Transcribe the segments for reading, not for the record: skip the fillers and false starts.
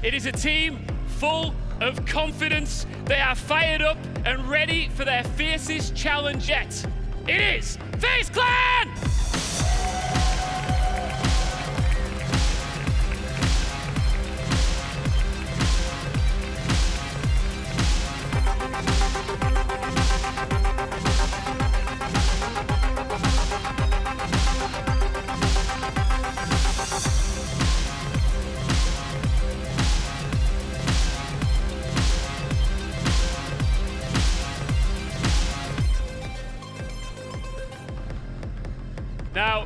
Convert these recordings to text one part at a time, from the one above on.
It is a team full of confidence. They are fired up and ready for their fiercest challenge yet. It is FaZe Clan! Now,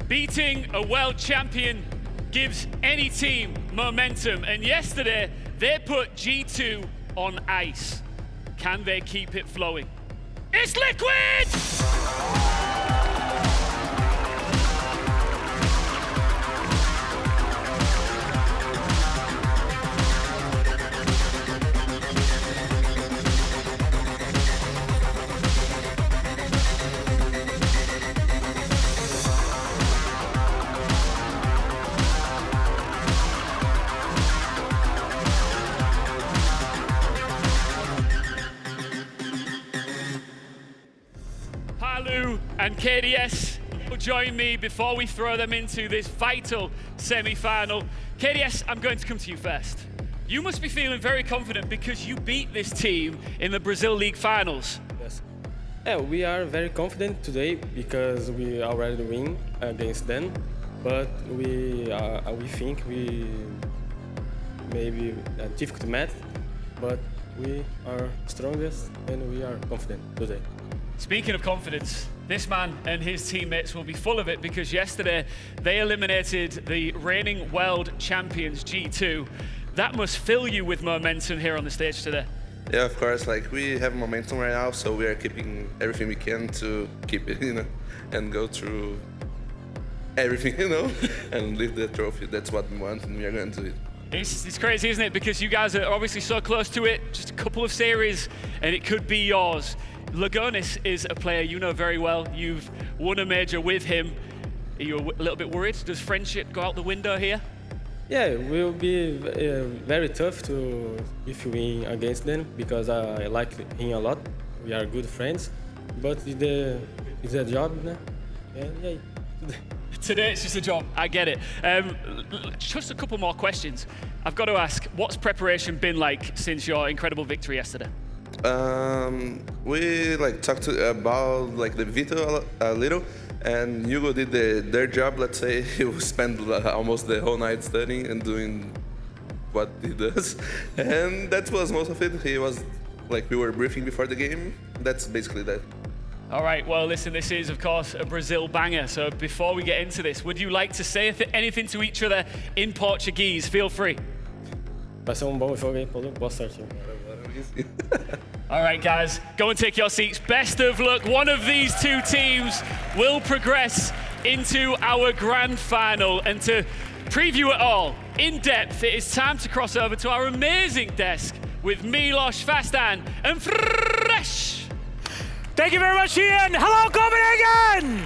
beating a world champion gives any team momentum, and yesterday they put G2 on ice. Can they keep it flowing? It's liquid! And KDS will join me before we throw them into this vital semi-final. KDS, I'm going to come to you first. You must be feeling very confident because you beat this team in the Brazil League finals. Yes. Yeah, we are very confident today because we already win against them, but we think we maybe a difficult match, but we are strongest and we are confident today. Speaking of confidence, this man and his teammates will be full of it because yesterday they eliminated the reigning world champions G2. That must fill you with momentum here on the stage today. Yeah, of course. Like, we have momentum right now, so we are keeping everything we can to keep it, and go through everything, and lift the trophy. That's what we want, and we are going to do it. It's crazy, isn't it? Because you guys are obviously so close to it. Just a couple of series, and it could be yours. Lagonis is a player you know very well. You've won a major with him. Are you a little bit worried? Does friendship go out the window here? Yeah, it will be very tough if we win against them because I like him a lot. We are good friends, but it's a job, yeah. Today it's just a job. I get it. Just a couple more questions. I've got to ask, what's preparation been like since your incredible victory yesterday? We talked about the Vito a little, and Hugo did their job. Let's say he spent almost the whole night studying and doing what he does, and that was most of it. He was we were briefing before the game. That's basically that. All right, well, listen, this is, of course, a Brazil banger. So before we get into this, would you like to say anything to each other in Portuguese? Feel free. Vai ser bom jogo, hein? Boa sorte. All right, guys, go and take your seats. Best of luck. One of these two teams will progress into our grand final. And to preview it all in depth, it is time to cross over to our amazing desk with Milos, Fastan, and Fresh. Thank you very much, Ian. Hello, Copenhagen!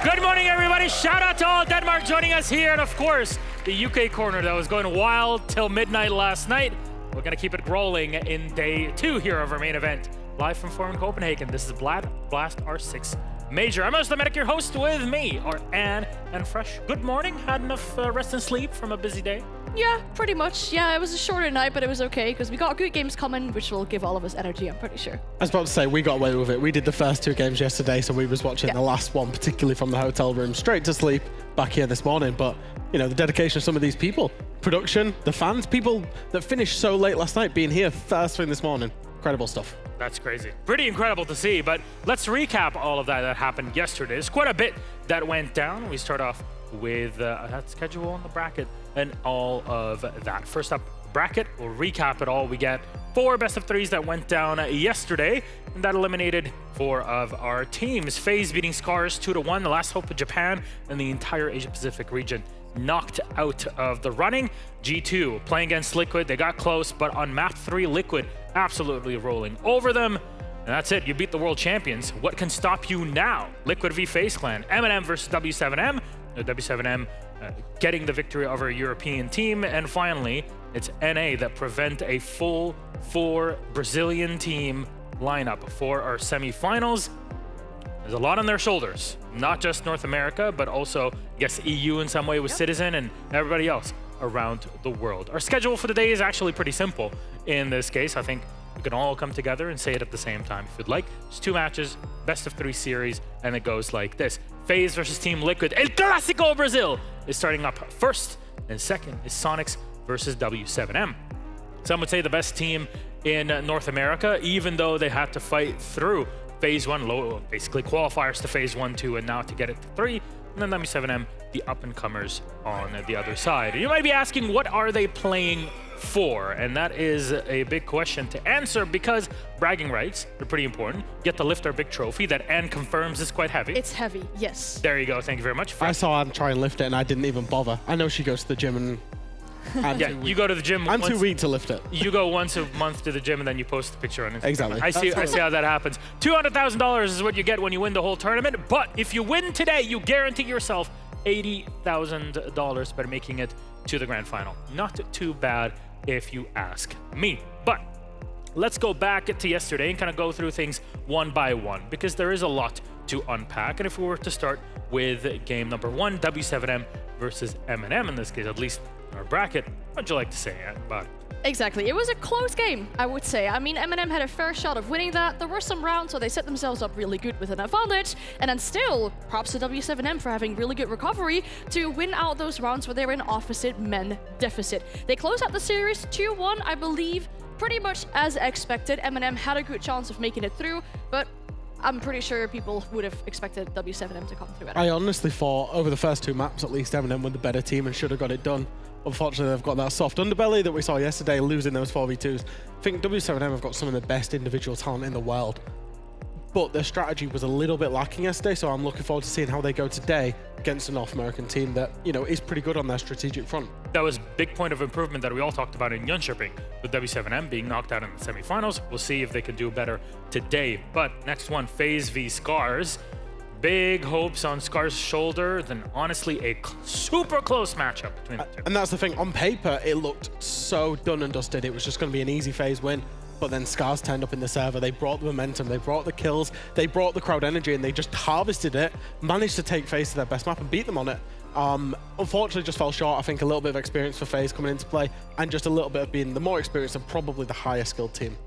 Good morning, everybody. Shout out to all Denmark joining us here. And of course, the UK corner that was going wild till midnight last night. We're going to keep it rolling in day 2 here of our main event. Live from Forum Copenhagen, this is Blast R6 Major. I'm the Medic, your host. With me are Anne and Fresh. Good morning. Had enough rest and sleep from a busy day? Yeah, pretty much. Yeah, it was a shorter night, but it was okay because we got good games coming, which will give all of us energy, I'm pretty sure. I was about to say, we got away with it. We did the first 2 games yesterday, so we was watching the last one, particularly from the hotel room, straight to sleep back here this morning. But, the dedication of some of these people, production, the fans, people that finished so late last night being here first thing this morning. Incredible stuff. That's crazy. Pretty incredible to see, but let's recap all of that happened yesterday. There's quite a bit that went down. We start off with that schedule on the bracket and all of that. First up, bracket, we'll recap it all. We get 4 best of 3s that went down yesterday, and that eliminated 4 of our teams. FaZe beating Scars 2-1, the last hope of Japan and the entire Asia Pacific region knocked out of the running. G2 playing against Liquid, they got close, but on map 3, Liquid absolutely rolling over them. And that's it, you beat the world champions. What can stop you now? Liquid v FaZe Clan, M&M versus W7M, W7M getting the victory over a European team. And finally, it's NA that prevent a full 4 Brazilian team lineup for our semifinals. There's a lot on their shoulders, not just North America, but also, yes, EU in some way with Citizen and everybody else around the world. Our schedule for the day is actually pretty simple in this case. I think we can all come together and say it at the same time if you'd like. It's 2 matches, best of 3 series, and it goes like this. FaZe versus Team Liquid. El Clásico Brazil is starting up first, and second is Sonics versus W7M. Some would say the best team in North America, even though they had to fight through Phase 1, basically qualifiers to Phase 1, 2, and now to get it to 3. And then W7M, the up-and-comers on the other side. You might be asking, what are they playing for? And that is a big question to answer because bragging rights are pretty important. Get to lift our big trophy that Anne confirms is quite heavy. It's heavy, yes. There you go. Thank you very much. I saw Anne try and lift it and I didn't even bother. I know she goes to the gym and yeah, you go to the gym. I'm too weak to lift it. You go once a month to the gym and then you post the picture on Instagram. Exactly. I see how that happens. $200,000 is what you get when you win the whole tournament. But if you win today, you guarantee yourself $80,000 by making it to the grand final. Not too bad if you ask me. But let's go back to yesterday and kind of go through things one by one because there is a lot to unpack. And if we were to start with game number 1, W7M versus M&M in this case, at least in our bracket, what'd you like to say about it? Exactly. It was a close game, I would say. I mean, M&M had a fair shot of winning that. There were some rounds where they set themselves up really good with an advantage, and then still, props to W7M for having really good recovery to win out those rounds where they were in opposite men deficit. They closed out the series 2-1, I believe, pretty much as expected. M&M had a good chance of making it through, but I'm pretty sure people would have expected W7M to come through it. I honestly thought over the first 2 maps, at least M&M were the better team and should have got it done. Unfortunately, they've got that soft underbelly that we saw yesterday, losing those 4v2s. I think W7M have got some of the best individual talent in the world, but their strategy was a little bit lacking yesterday, so I'm looking forward to seeing how they go today against a North American team that, you know, is pretty good on their strategic front. That was a big point of improvement that we all talked about in Jönköping, with W7M being knocked out in the semifinals. We'll see if they can do better today. But next one, FaZe v Scars. Big hopes on Scar's shoulder, then honestly a super close matchup between the two. And that's the thing, on paper, it looked so done and dusted. It was just going to be an easy FaZe win. But then Scars turned up in the server, they brought the momentum, they brought the kills, they brought the crowd energy, and they just harvested it, managed to take FaZe to their best map and beat them on it. Unfortunately, just fell short. I think a little bit of experience for FaZe coming into play, and just a little bit of being the more experienced and probably the higher skilled team.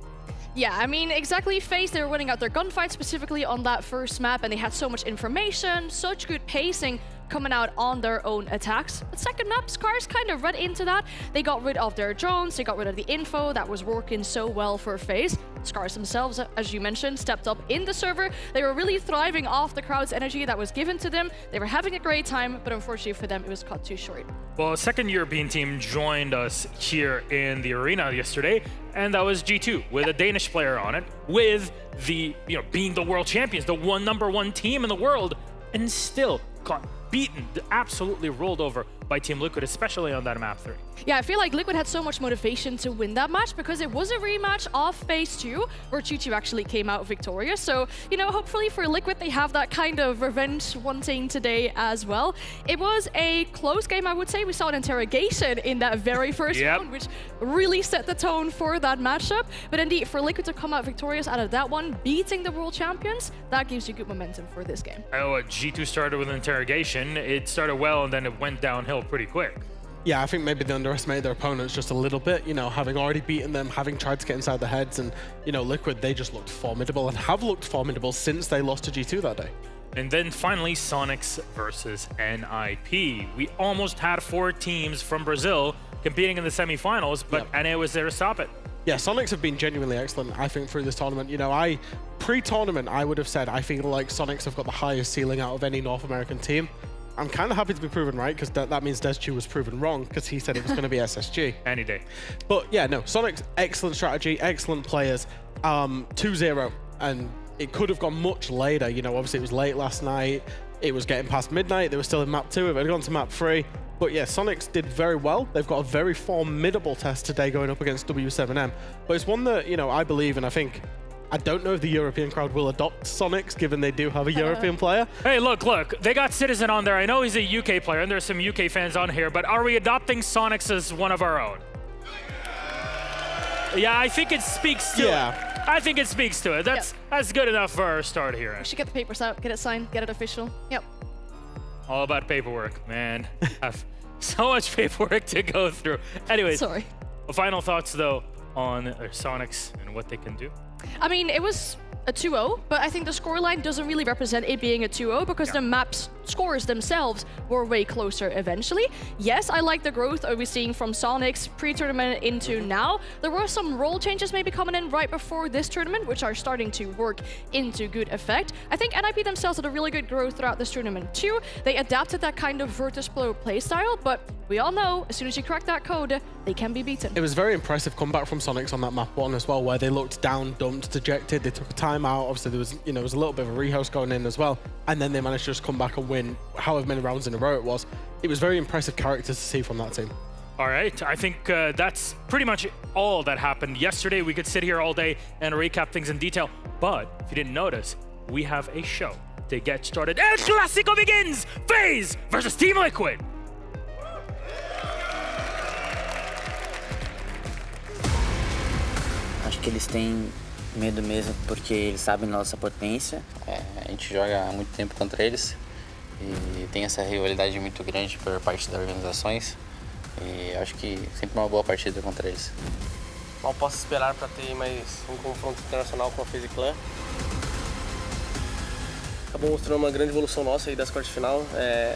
Yeah, I mean, exactly. FaZe, they were winning out their gunfight specifically on that first map, and they had so much information, such good pacing coming out on their own attacks. But second map, Scars kind of read into that. They got rid of their drones, they got rid of the info that was working so well for FaZe. Scars themselves, as you mentioned, stepped up in the server. They were really thriving off the crowd's energy that was given to them. They were having a great time, but unfortunately for them, it was cut too short. Well, a second European team joined us here in the arena yesterday, and that was G2 with a Danish player on it, with the, being the world champions, the number one team in the world, and still got beaten, absolutely rolled over by Team Liquid, especially on that map 3. Yeah, I feel like Liquid had so much motivation to win that match because it was a rematch of Phase 2 where G2 actually came out victorious. So, hopefully for Liquid, they have that kind of revenge wanting today as well. It was a close game, I would say. We saw an interrogation in that very first round, which really set the tone for that matchup. But indeed, for Liquid to come out victorious out of that one, beating the world champions, that gives you good momentum for this game. G2 started with an interrogation. It started well, and then it went downhill pretty quick. Yeah, I think maybe they underestimated their opponents just a little bit, having already beaten them, having tried to get inside their heads, and, Liquid, they just looked formidable and have looked formidable since they lost to G2 that day. And then finally, Sonics versus NIP. We almost had 4 teams from Brazil competing in the semifinals, but NA was there to stop it. Yeah, Sonics have been genuinely excellent, I think, through this tournament. Pre-tournament, I would have said I feel like Sonics have got the highest ceiling out of any North American team. I'm kind of happy to be proven right, because that means Deschu was proven wrong, because he said it was going to be SSG. Any day. But yeah, no, Sonic's excellent strategy, excellent players. 2-0, and it could have gone much later. Obviously it was late last night. It was getting past midnight. They were still in map 2. It had gone to map 3. But yeah, Sonics did very well. They've got a very formidable test today going up against W7M. But it's one that, I believe, and I think I don't know if the European crowd will adopt Sonics, given they do have a European player. Hey, look, they got Citizen on there. I know he's a UK player, and there's some UK fans on here, but are we adopting Sonics as one of our own? Yeah, I think it speaks to it. I think it speaks to it. That's good enough for our start here. We should get the papers out, get it signed, get it official. Yep. All about paperwork, man. I have so much paperwork to go through. Anyways, Sorry. Final thoughts, though, on Sonics and what they can do? I mean, it was a 2-0, but I think the scoreline doesn't really represent it being a 2-0 because the map's scores themselves were way closer eventually. Yes, I like the growth we're seeing from Sonics pre-tournament into now. There were some role changes maybe coming in right before this tournament, which are starting to work into good effect. I think NIP themselves had a really good growth throughout this tournament too. They adapted that kind of Virtus Pro playstyle, but we all know as soon as you crack that code, they can be beaten. It was a very impressive comeback from Sonics on that map 1 as well, where they looked down, dumped, dejected. They took a timeout. Obviously, there was, there was a little bit of a rehost going in as well, and then they managed to just come back and win however many rounds in a row it was. It was very impressive characters to see from that team. All right, I think that's pretty much all that happened yesterday. We could sit here all day and recap things in detail, but if you didn't notice, we have a show to get started. El Clásico begins! FaZe versus Team Liquid! Acho que eles têm medo mesmo porque eles sabem da nossa potência. A gente joga há muito tempo contra eles e tem essa rivalidade muito grande por parte das organizações. E acho que sempre uma boa partida contra eles. Mal posso esperar para ter mais um confronto internacional com a FaZe Clan. Acabou mostrando uma grande evolução nossa aí das quartas de final,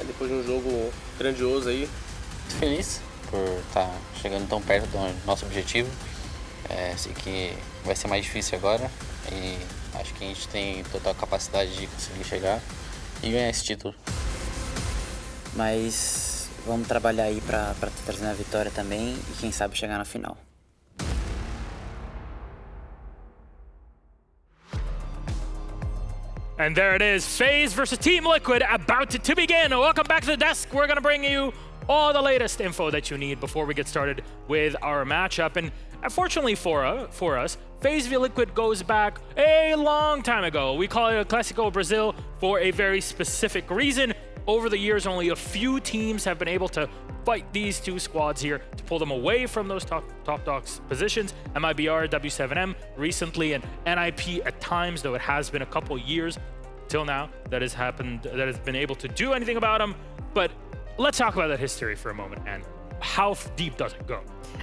depois de um jogo grandioso aí. Muito feliz por estar chegando tão perto do nosso objetivo. Sei que vai ser mais difícil agora e acho que a gente tem total capacidade de conseguir chegar e ganhar esse título. Mas vamos trabalhar aí para trazer a vitória também e quem sabe chegar na final. And there it is, FaZe versus Team Liquid about to begin. Welcome back to the desk. We're gonna bring you all the latest info that you need before we get started with our matchup. And unfortunately for us, FaZe v Liquid goes back a long time ago. We call it a Clásico Brazil for a very specific reason. Over the years, only a few teams have been able to fight these two squads here to pull them away from those top dogs positions. MIBR, W7M recently, and NIP at times, though it has been a couple years till now that has been able to do anything about them. But let's talk about that history for a moment, and how deep does it go?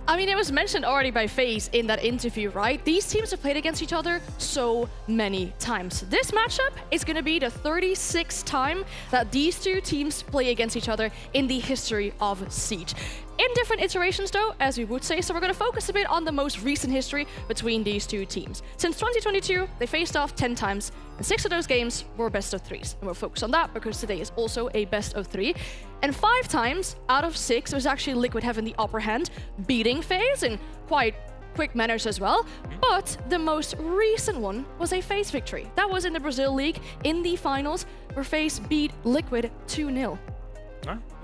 I mean, it was mentioned already by FaZe in that interview, right? These teams have played against each other so many times. This matchup is going to be the 36th time that these two teams play against each other in the history of Siege. In different iterations though, as we would say, so we're going to focus a bit on the most recent history between these two teams. Since 2022, they faced off 10 times, and 6 of those games were best of 3s. And we'll focus on that because today is also a best of 3. And 5 times out of 6, it was actually Liquid having the upper hand, beating FaZe in quite quick manners as well. But the most recent one was a FaZe victory. That was in the Brazil League in the finals, where FaZe beat Liquid 2-0.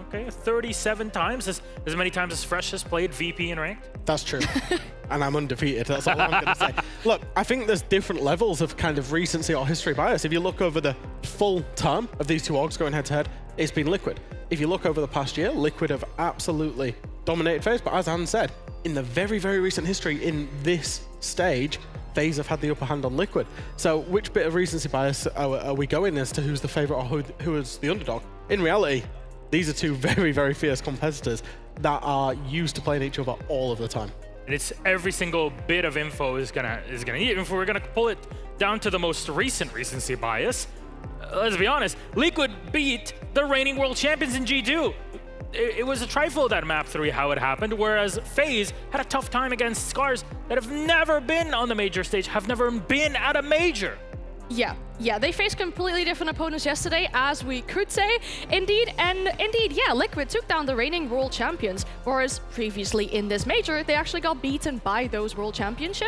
Okay, 37 times, as many times as Fresh has played VP in ranked. That's true. And I'm undefeated, that's all I'm going to say. Look, I think there's different levels of kind of recency or history bias. If you look over the full term of these two orgs going head-to-head, it's been Liquid. If you look over the past year, Liquid have absolutely dominated FaZe, but as Anne said, in the very, very recent history in this stage, FaZe have had the upper hand on Liquid. So which bit of recency bias are we going as to who's the favourite or who is the underdog? In reality, these are two very, very fierce competitors that are used to playing each other all of the time. And it's every single bit of info is gonna need. If we're gonna pull it down to the most recent recency bias, let's be honest, Liquid beat the reigning world champions in G2. It was a trifle that map 3 how it happened, whereas FaZe had a tough time against Scars that have never been on the major stage, have never been at a major. Yeah, they faced completely different opponents yesterday, as we could say, indeed. And indeed, yeah, Liquid took down the reigning world champions, whereas previously in this major, they actually got beaten by those world champions.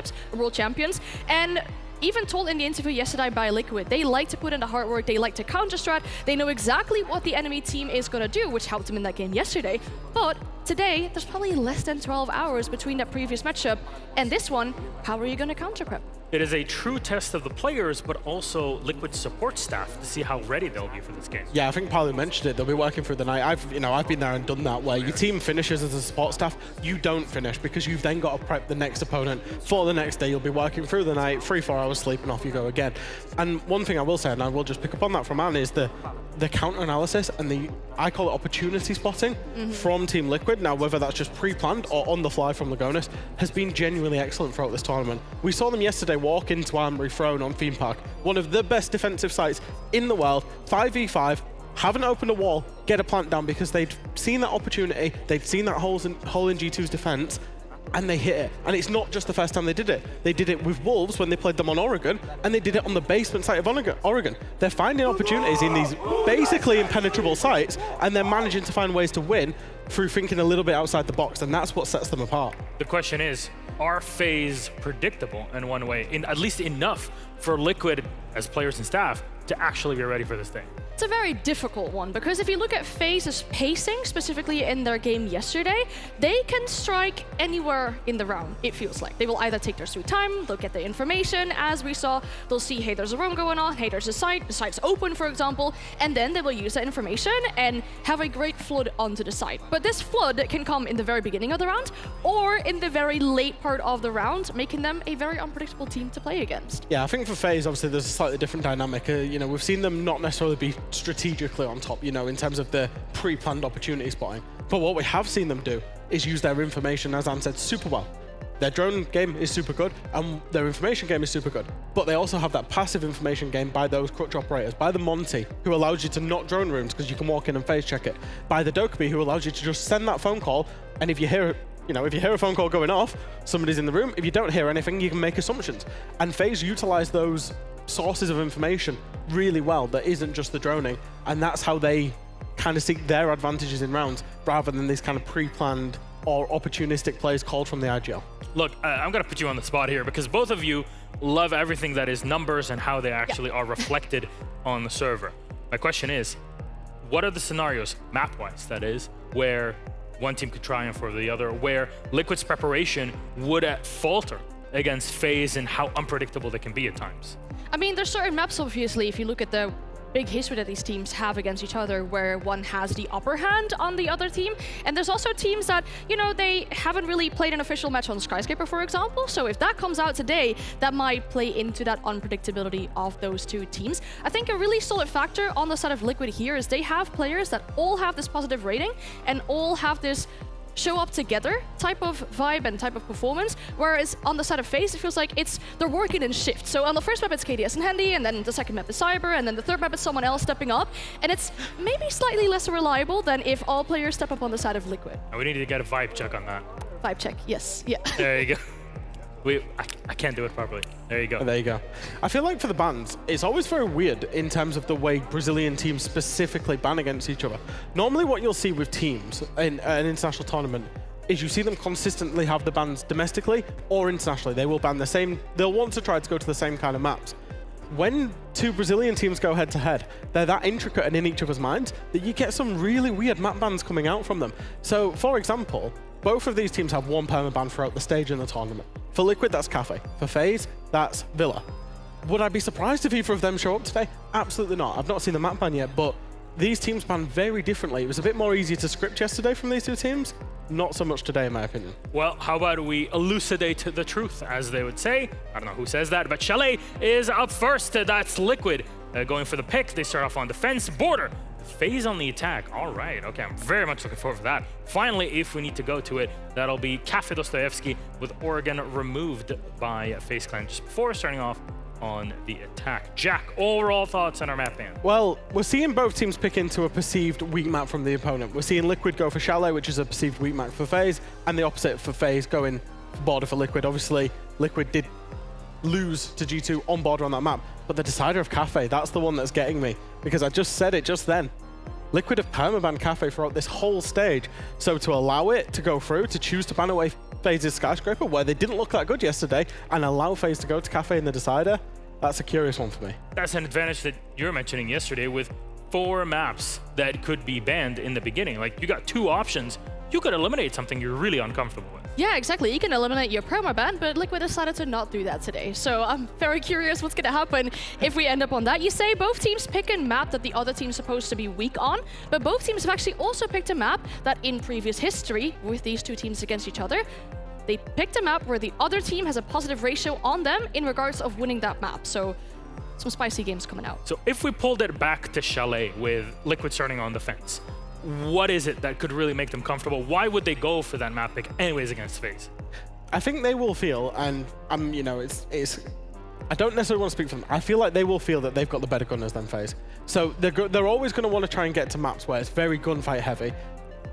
And even told in the interview yesterday by Liquid, they like to put in the hard work, they like to counter-strat, they know exactly what the enemy team is gonna do, which helped them in that game yesterday. But today, there's probably less than 12 hours between that previous matchup and this one. How are you going to counter prep? It is a true test of the players, but also Liquid support staff to see how ready they'll be for this game. Yeah, I think Paolo mentioned it. They'll be working through the night. I've been there and done that, where your team finishes as a support staff. You don't finish because you've then got to prep the next opponent for the next day. You'll be working through the night, 3-4 hours sleep, and off you go again. And one thing I will say, and I will just pick up on that from Anne, is the counter analysis and I call it opportunity spotting from Team Liquid. Now, whether that's just pre-planned or on the fly from Lagonis, has been genuinely excellent throughout this tournament. We saw them yesterday walk into Armory Throne on Theme Park, one of the best defensive sites in the world, 5v5, haven't opened a wall, get a plant down because they'd seen that opportunity, they'd seen that hole in G2's defense, and they hit it. And it's not just the first time they did it. They did it with Wolves when they played them on Oregon, and they did it on the basement site of Oregon. They're finding opportunities in these basically impenetrable sites, and they're managing to find ways to win through thinking a little bit outside the box, and that's what sets them apart. The question is, are FaZe predictable in one way, at least enough for Liquid as players and staff to actually be ready for this thing? It's a very difficult one, because if you look at FaZe's pacing, specifically in their game yesterday, they can strike anywhere in the round, it feels like. They will either take their sweet time, they'll get the information, as we saw, they'll see, hey, there's a room going on, hey, there's a site, the site's open, for example, and then they will use that information and have a great flood onto the site. But this flood can come in the very beginning of the round, or in the very late part of the round, making them a very unpredictable team to play against. Yeah, I think for FaZe, obviously, there's a slightly different dynamic. We've seen them not necessarily be strategically on top, in terms of the pre-planned opportunity spotting. But what we have seen them do is use their information, as Anne said, super well. Their drone game is super good, and their information game is super good. But they also have that passive information game by those crutch operators, by the Monty, who allows you to not drone rooms because you can walk in and phase check it, by the Dokkaebi, who allows you to just send that phone call, and if you hear a phone call going off, somebody's in the room. If you don't hear anything, you can make assumptions. And FaZe utilize those sources of information really well that isn't just the droning, and that's how they kind of seek their advantages in rounds rather than these kind of pre-planned or opportunistic plays called from the IGL. Look, I'm going to put you on the spot here because both of you love everything that is numbers and how they actually are reflected on the server. My question is, what are the scenarios, map-wise that is, where one team could triumph over the other, where Liquid's preparation would falter against FaZe and how unpredictable they can be at times? I mean, there's certain maps, obviously, if you look at the big history that these teams have against each other, where one has the upper hand on the other team. And there's also teams that, they haven't really played an official match on Skyscraper, for example. So if that comes out today, that might play into that unpredictability of those two teams. I think a really solid factor on the side of Liquid here is they have players that all have this positive rating and all have this show up together type of vibe and type of performance, whereas on the side of FaZe, it feels like they're working in shifts. So on the first map, it's KDS and Handy, and then the second map is Cyber, and then the third map is someone else stepping up, and it's maybe slightly less reliable than if all players step up on the side of Liquid. We need to get a vibe check on that. Vibe check, yes, yeah. There you go. I can't do it properly. There you go. There you go. I feel like for the bans, it's always very weird in terms of the way Brazilian teams specifically ban against each other. Normally what you'll see with teams in an international tournament is you see them consistently have the bans domestically or internationally. They will ban the same, they'll want to try to go to the same kind of maps. When two Brazilian teams go head to head, they're that intricate and in each other's minds that you get some really weird map bans coming out from them. So for example, both of these teams have one permaban throughout the stage in the tournament. For Liquid, that's Cafe. For FaZe, that's Villa. Would I be surprised if either of them show up today? Absolutely not. I've not seen the map ban yet, but these teams ban very differently. It was a bit more easy to script yesterday from these two teams. Not so much today, in my opinion. Well, how about we elucidate the truth, as they would say. I don't know who says that, but Chalet is up first. That's Liquid going for the pick. They start off on defense. Border. FaZe on the attack. All right. Okay, I'm very much looking forward to that. Finally, if we need to go to it, that'll be Cafe Dostoevsky with Oregon removed by FaZe Clan just before starting off on the attack. Jack, overall thoughts on our map ban? Well, we're seeing both teams pick into a perceived weak map from the opponent. We're seeing Liquid go for Chalet, which is a perceived weak map for FaZe, and the opposite for FaZe going for Border for Liquid. Obviously, Liquid did lose to G2 on Border on that map, but the decider of Cafe, that's the one that's getting me, because I just said it just then. Liquid have permaban Cafe throughout this whole stage, so to allow it to go through, to choose to ban away FaZe's Skyscraper, where they didn't look that good yesterday, and allow FaZe to go to Cafe in the decider, that's a curious one for me. That's an advantage that you were mentioning yesterday with 4 maps that could be banned in the beginning. Like, you got 2 options you could eliminate something you're really uncomfortable with. Yeah, exactly. You can eliminate your permaban, but Liquid decided to not do that today. So I'm very curious what's going to happen if we end up on that. You say both teams pick a map that the other team's supposed to be weak on, but both teams have actually also picked a map that in previous history with these two teams against each other, they picked a map where the other team has a positive ratio on them in regards of winning that map. So some spicy games coming out. So if we pulled it back to Chalet with Liquid starting on the fence, what is it that could really make them comfortable? Why would they go for that map pick anyways against FaZe? I think they will feel, and you know, I don't necessarily want to speak for them. I feel like they will feel that they've got the better gunners than FaZe. So they're always going to want to try and get to maps where it's very gunfight heavy.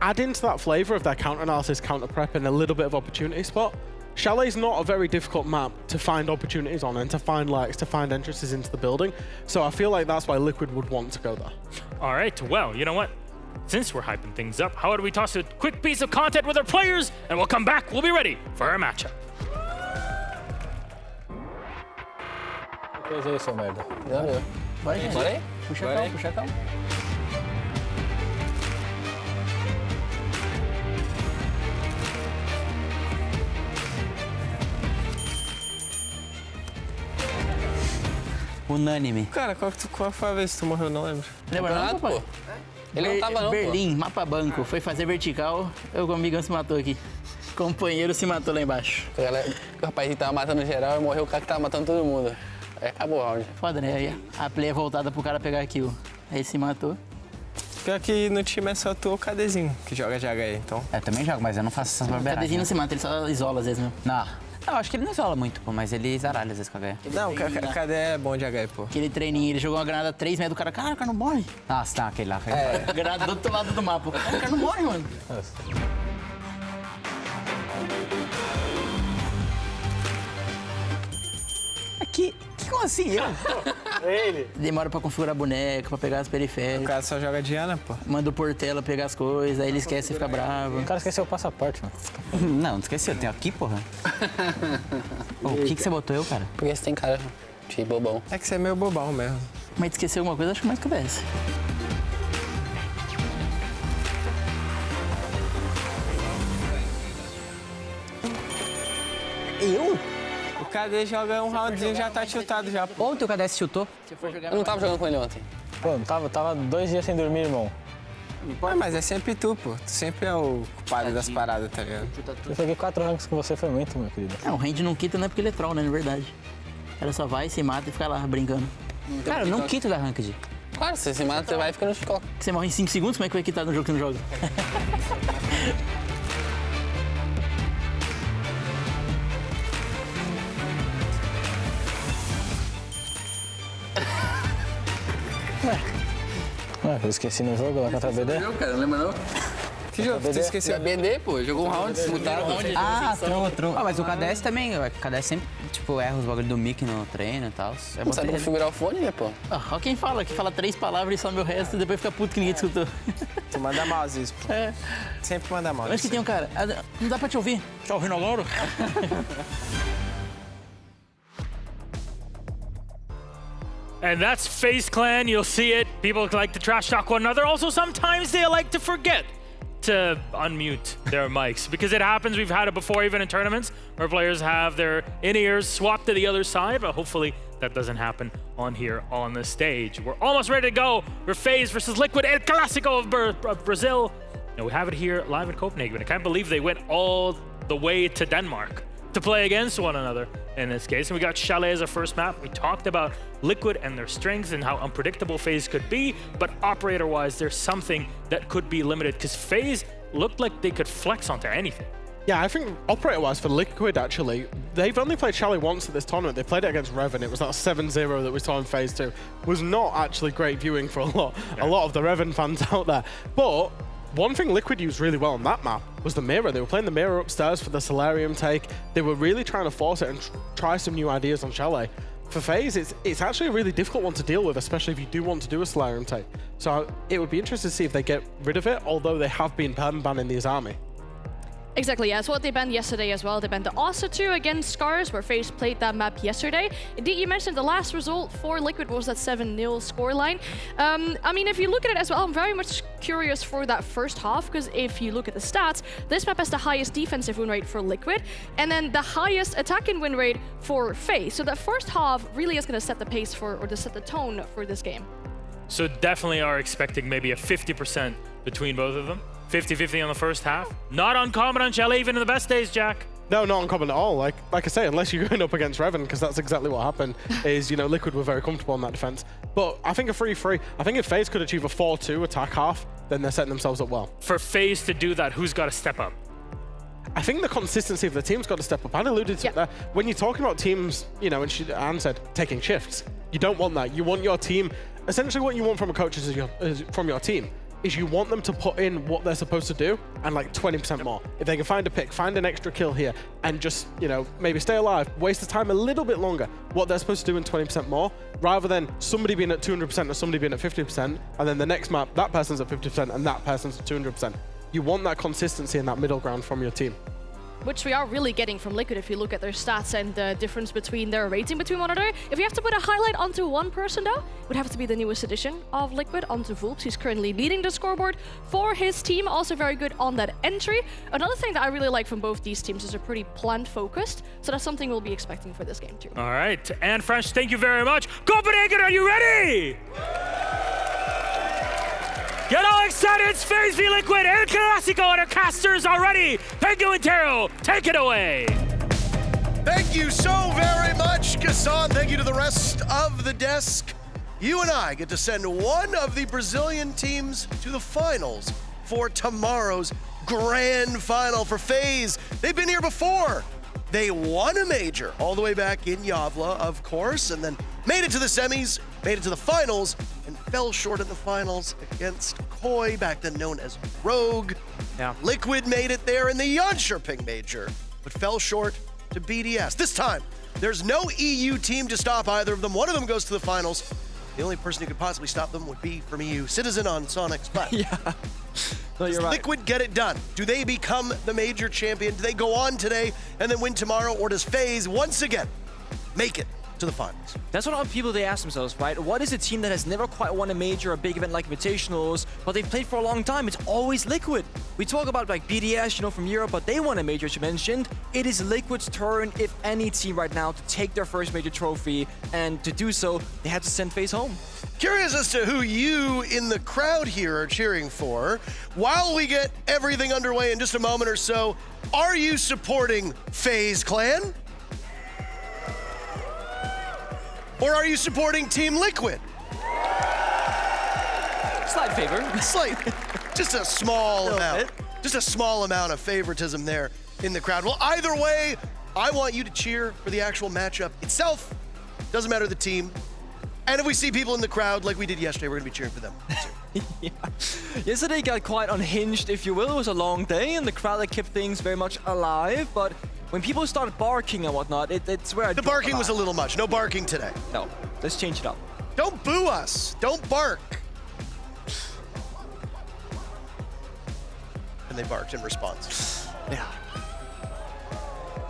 Add into that flavor of their counter analysis, counter prep, and a little bit of opportunity spot. Chalet's not a very difficult map to find opportunities on and to find likes, to find entrances into the building. So I feel like that's why Liquid would want to go there. All right, well, you know what? Since we're hyping things up, how about we toss a quick piece of content with our players, and we'll come back, we'll be ready for our matchup. Coisa aí, seu merda. Bora, gente. Bora aí? Puxa Bora calma, aí. puxa calma. Unânime. Cara, qual foi a vez que tu morreu? Não lembro. Lembra não, Campeonato, papai? pô. Ele não tava não, Berlim, mapa banco. Foi fazer vertical, eu com o amigão se matou aqui. Companheiro se matou lá embaixo. pô. O rapaz que tava matando geral e morreu o cara que tava matando todo mundo. Aí acabou o round. Foda, né? Aí a play é voltada pro cara pegar kill. Aí se matou. Pior que no time é só tu ou o KDzinho que joga de HE, então. Eu também jogo, mas eu não faço essas O barberagens. KDzinho não se mata, ele só isola às vezes mesmo. Não, acho que ele não isola muito, pô, mas ele zaralha às vezes com a HE. Não, o KD é bom de HE, pô. Aquele treininho, ele jogou uma granada 3 metros do cara. Cara, o cara não morre. Nossa, tá, aquele lá foi. Granada do outro lado do mapa. Cara, o cara não morre, mano. Aqui, como assim? Ele. Demora pra configurar boneco, pra pegar as O periféricas. cara só joga de Ana, pô. Manda o Portela pegar as coisas, aí ele esquece e fica bravo. O cara esqueceu o passaporte, mano. Não, não esqueci, eu tenho aqui, porra. Pô, o que você botou eu, cara? Porque você tem cara de bobão. É que você é meio bobão mesmo. Mas esqueceu alguma coisa, acho que mais que obedece. Eu? O KD joga um roundzinho e já tá tiltado já, pô. Ontem o KDS chutou. Eu não tava jogando com ele ontem. Pô, tava 2 dias sem dormir, irmão. Ah, mas é sempre tu, pô. Tu sempre é o culpado das paradas, tá ligado? Eu joguei 4 ranks com você, foi muito, meu querido. Não, o Randy não quita não é porque ele é troll, né? Na verdade. O cara só vai, se mata e fica lá brincando. Cara, eu não quito da Ranked. Claro, se você se mata, você vai e fica no TikTok. Você morre em 5 segundos, como é que vai quitar no jogo que não joga? Ué, eu esqueci no jogo lá contra a BD. Não, cara, não lembra não? Que jogo que tu esqueceu? Da BD, pô, jogou um round, mutado. Ah, trou. Ah, mas o KDS também, o KDS sempre, tipo, erra os bagulho do mic no treino e tal. É Não sabe configurar o fone, né, pô? Ó quem fala, que fala 3 palavras e some o resto e depois fica puto que ninguém te escutou. Tu manda mal às vezes, pô. É. Sempre manda mal. Acho que tem um cara, não dá pra te ouvir. Tá ouvindo agora? And that's FaZe Clan, you'll see it. People like to trash talk one another. Also, sometimes they like to forget to unmute their mics because it happens. We've had it before, even in tournaments, where players have their in-ears swapped to the other side, but hopefully that doesn't happen on here on the stage. We're almost ready to go. We're FaZe versus Liquid, El Clásico of Brazil. And we have it here live in Copenhagen. I can't believe they went all the way to Denmark to play against one another in this case. And we got Chalet as our first map. We talked about Liquid and their strengths and how unpredictable FaZe could be, but operator-wise, there's something that could be limited because FaZe looked like they could flex onto anything. Yeah, I think operator-wise for Liquid, actually, they've only played Chalet once at this tournament. They played it against Revan. It was that 7-0 that we saw in Phase 2. Was not actually great viewing for a lot of the Revan fans out there. But one thing Liquid used really well on that map was the mirror. They were playing the mirror upstairs for the Solarium take. They were really trying to force it and try some new ideas on Chalet. For FaZe, it's actually a really difficult one to deal with, especially if you do want to do a Solarium take. So it would be interesting to see if they get rid of it, although they have been permabanning these army. Exactly, yeah. That's what they banned yesterday as well. They banned the Ossa 2 against Scars, where FaZe played that map yesterday. Indeed, you mentioned the last result for Liquid was that 7-0 scoreline. I mean, if you look at it as well, I'm very much curious for that first half, because if you look at the stats, this map has the highest defensive win rate for Liquid, and then the highest attacking win rate for FaZe. So that first half really is going to set the pace for, or to set the tone for this game. So definitely are expecting maybe a 50% between both of them. 50-50 on the first half. Not uncommon on Chalet, even in the best days, Jack. No, not uncommon at all. Like I say, unless you're going up against Revan, because that's exactly what happened, is, you know, Liquid were very comfortable in that defense. But I think a 3-3, I think if FaZe could achieve a 4-2 attack half, then they're setting themselves up well. For FaZe to do that, who's got to step up? I think the consistency of the team's got to step up. I alluded to it there. When you're talking about teams, you know, and Anne said, taking shifts, you don't want that. You want your team, essentially what you want from a coach is from your team, is you want them to put in what they're supposed to do and like 20% more. If they can find a pick, find an extra kill here, and just, you know, maybe stay alive, waste the time a little bit longer, what they're supposed to do in 20% more, rather than somebody being at 200% or somebody being at 50%, and then the next map, that person's at 50% and that person's at 200%. You want that consistency and that middle ground from your team. Which we are really getting from Liquid if you look at their stats and the difference between their rating between one another. If you have to put a highlight onto one person though, it would have to be the newest addition of Liquid, onto Vulps. He's currently leading the scoreboard for his team, also very good on that entry. Another thing that I really like from both these teams is they're pretty plant focused, so that's something we'll be expecting for this game too. All right, and French, thank you very much. Copenhagen, are you ready? Get all excited, it's FaZe v Liquid, El Clasico, and our casters are ready. Pengu and Taro, take it away. Thank you so very much, Kassan. Thank you to the rest of the desk. You and I get to send one of the Brazilian teams to the finals for tomorrow's grand final for FaZe. They've been here before. They won a major all the way back in Yavla, of course, and then made it to the semis, made it to the finals, and fell short in the finals against Koi, back then known as Rogue. Yeah. Liquid made it there in the Jönköping major, but fell short to BDS. This time, there's no EU team to stop either of them. One of them goes to the finals. The only person who could possibly stop them would be from EU, Citizen on Sonic's platform. Yeah. No, you're right. Liquid get it done? Do they become the major champion? Do they go on today and then win tomorrow? Or does FaZe once again make it to the finals? That's what a lot of people, they ask themselves, right? What is a team that has never quite won a major, a big event like Invitationals, but they've played for a long time? It's always Liquid. We talk about like BDS, you know, from Europe, but they won a major, as you mentioned. It is Liquid's turn, if any team right now, to take their first major trophy, and to do so, they had to send FaZe home. Curious as to who you in the crowd here are cheering for. While we get everything underway in just a moment or so, are you supporting FaZe Clan? Or are you supporting Team Liquid? Slight favor. Slight, just a small amount. Just a small amount of favoritism there in the crowd. Well, either way, I want you to cheer for the actual matchup itself. Doesn't matter the team. And if we see people in the crowd like we did yesterday, we're gonna be cheering for them. Yeah. Yesterday got quite unhinged, if you will. It was a long day, and the crowd that kept things very much alive, but when people start barking and whatnot, it's where the barking was a little much. No barking today. No, let's change it up. Don't boo us. Don't bark. And they barked in response. Yeah.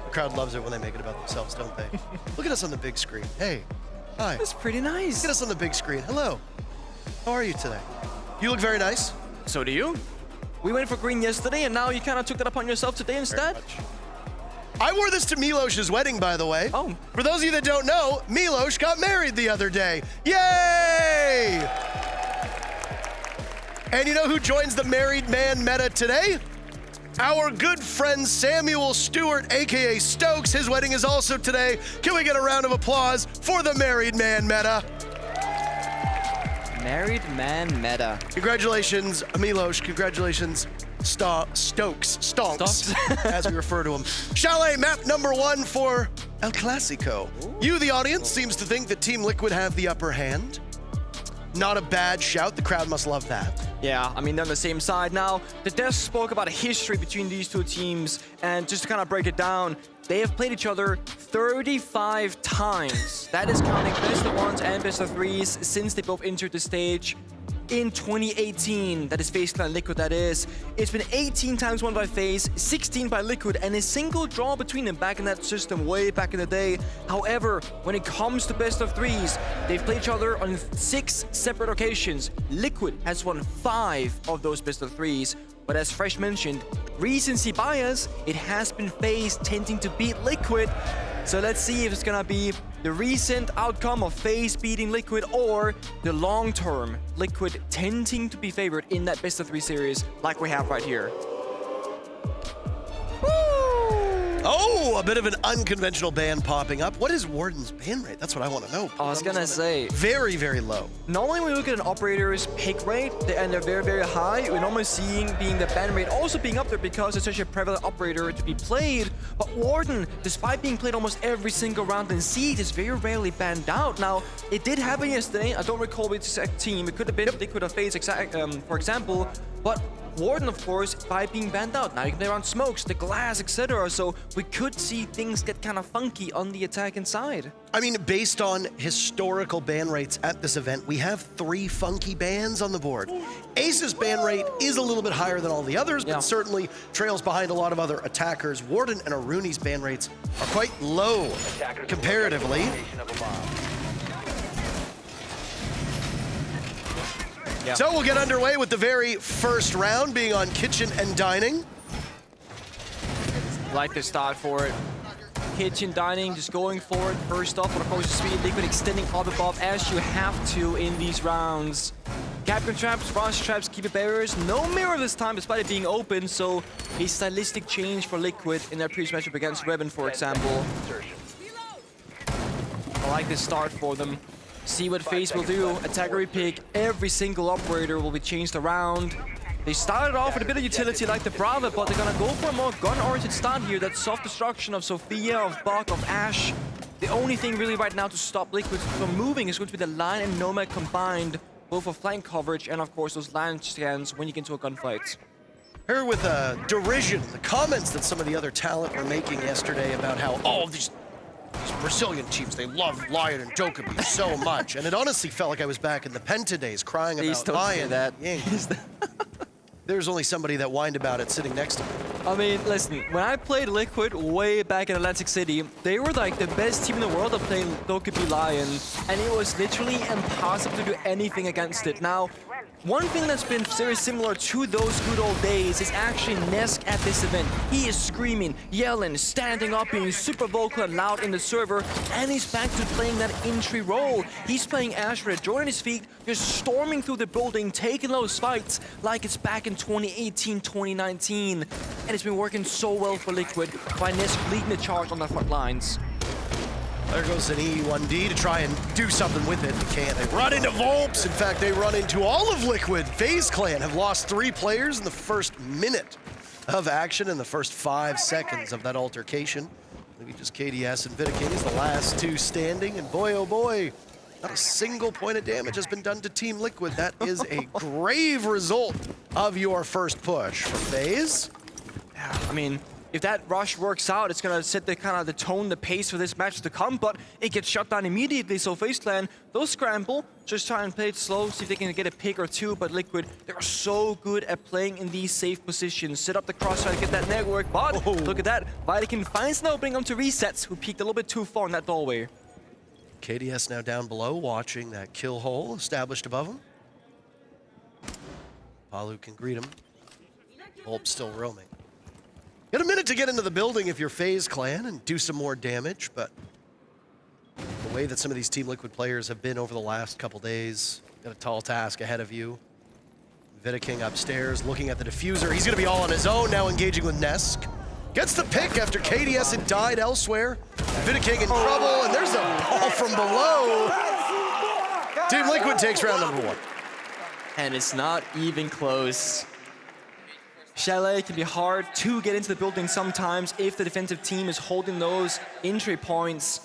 The crowd loves it when they make it about themselves, don't they? Look at us on the big screen. Hey. Hi. That's pretty nice. Look at us on the big screen. Hello. How are you today? You look very nice. So do you. We went for green yesterday, and now you kind of took that upon yourself today instead? I wore this to Milosh's wedding, by the way. Oh. For those of you that don't know, Milosh got married the other day. Yay! And you know who joins the married man meta today? Our good friend Samuel Stewart, aka Stokes. His wedding is also today. Can we get a round of applause for the married man meta? Married man meta. Congratulations, Milosh. Congratulations, Stokes, Stonks, as we refer to him. Chalet, map number 1 for El Clasico. Ooh. You, the audience, seems to think that Team Liquid have the upper hand. Not a bad shout. The crowd must love that. Yeah, I mean, they're on the same side now. The desk spoke about a history between these two teams, and just to kind of break it down, they have played each other 35 times. That is counting best of 1s and best of 3s since they both entered the stage. in 2018. That is FaZe Clan Liquid, that is. It's been 18 times won by FaZe, 16 by Liquid, and a single draw between them back in that system way back in the day. However, when it comes to best of threes, they've played each other on 6 separate occasions. Liquid has won 5 of those best of threes. But as Fresh mentioned, recency bias, it has been FaZe tending to beat Liquid. So let's see if it's gonna be the recent outcome of FaZe beating Liquid or the long-term Liquid tending to be favored in that best of 3 series like we have right here. Oh, a bit of an unconventional ban popping up. What is Warden's ban rate? That's what I want to know. I was gonna say, very, very low. Normally when we look at an operator's pick rate, and they're very, very high, we're normally seeing being the ban rate also being up there because it's such a prevalent operator to be played. But Warden, despite being played almost every single round in Siege, is very rarely banned out. Now, it did happen yesterday. I don't recall which exact team. It could have been Liquid or FaZe, for example. But Warden, of course, by being banned out. Now you can play around smokes, the glass, etc. So we could see things get kind of funky on the attacking side. I mean, based on historical ban rates at this event, we have 3 funky bans on the board. Ace's ban rate is a little bit higher than all the others, but certainly trails behind a lot of other attackers. Warden and Aruni's ban rates are quite low comparatively. So we'll get underway with the very first round being on Kitchen and Dining. Like the start for it. Kitchen Dining just going for it first off, but of course speed Liquid extending up above as you have to in these rounds. Captain traps, rush traps, keep it barriers. No mirror this time despite it being open, so a stylistic change for Liquid in their previous matchup against Revan, for example. I like this start for them. See what FaZe will do. Attacker pick. Every single operator will be changed around. They started off with a bit of utility like the Brava, but they're gonna go for a more gun-oriented start here. That soft destruction of Sophia, of Buck, of Ash. The only thing really right now to stop Liquid from moving is going to be the Lion and Nomad combined, both for flank coverage and of course those Lion scans when you get into a gunfight. Here with derision, the comments that some of the other talent were making yesterday about how all of these Brazilian teams, they love Lion and Dokkaebi so much. And it honestly felt like I was back in the Penta days crying about Lion. That. There's only somebody that whined about it sitting next to me. I mean, listen, when I played Liquid way back in Atlantic City, they were like the best team in the world at playing Dokkaebi Lion, and it was literally impossible to do anything against it. Now, one thing that's been very similar to those good old days is actually Nesk at this event. He is screaming, yelling, standing up, being super vocal and loud in the server, and he's back to playing that entry role. He's playing Ash with a joy on his feet, just storming through the building, taking those fights like it's back in 2018, 2019. And it's been working so well for Liquid by Nesk leading the charge on the front lines. There goes an E1D to try and do something with it. They can't. They run into Volps. In fact, they run into all of Liquid. FaZe Clan have lost 3 players in the first minute of action, in the first 5 seconds of that altercation. Maybe just KDS and Vidaking is the last 2 standing, and boy, oh boy, not a single point of damage has been done to Team Liquid. That is a grave result of your first push for FaZe. Yeah, I mean, if that rush works out, it's gonna set the kind of the tone, the pace for this match to come, but it gets shut down immediately. So FaZe Clan, they'll scramble, just try and play it slow, see if they can get a pick or 2, but Liquid, they're so good at playing in these safe positions. Set up the crossfire, get that network, but look at that. Vidaking finds an opening onto Resets, who peeked a little bit too far in that doorway. KDS now down below, watching that kill hole established above him. Palu can greet him. Volp still roaming. Got a minute to get into the building if you're FaZe Clan and do some more damage, but the way that some of these Team Liquid players have been over the last couple days, got a tall task ahead of you. Vidaking upstairs, looking at the diffuser. He's gonna be all on his own now, engaging with Nesk. Gets the pick after KDS had died elsewhere. Vidaking in trouble, and there's a ball from below. Team Liquid takes round number 1. And it's not even close. Chalet can be hard to get into the building sometimes if the defensive team is holding those entry points.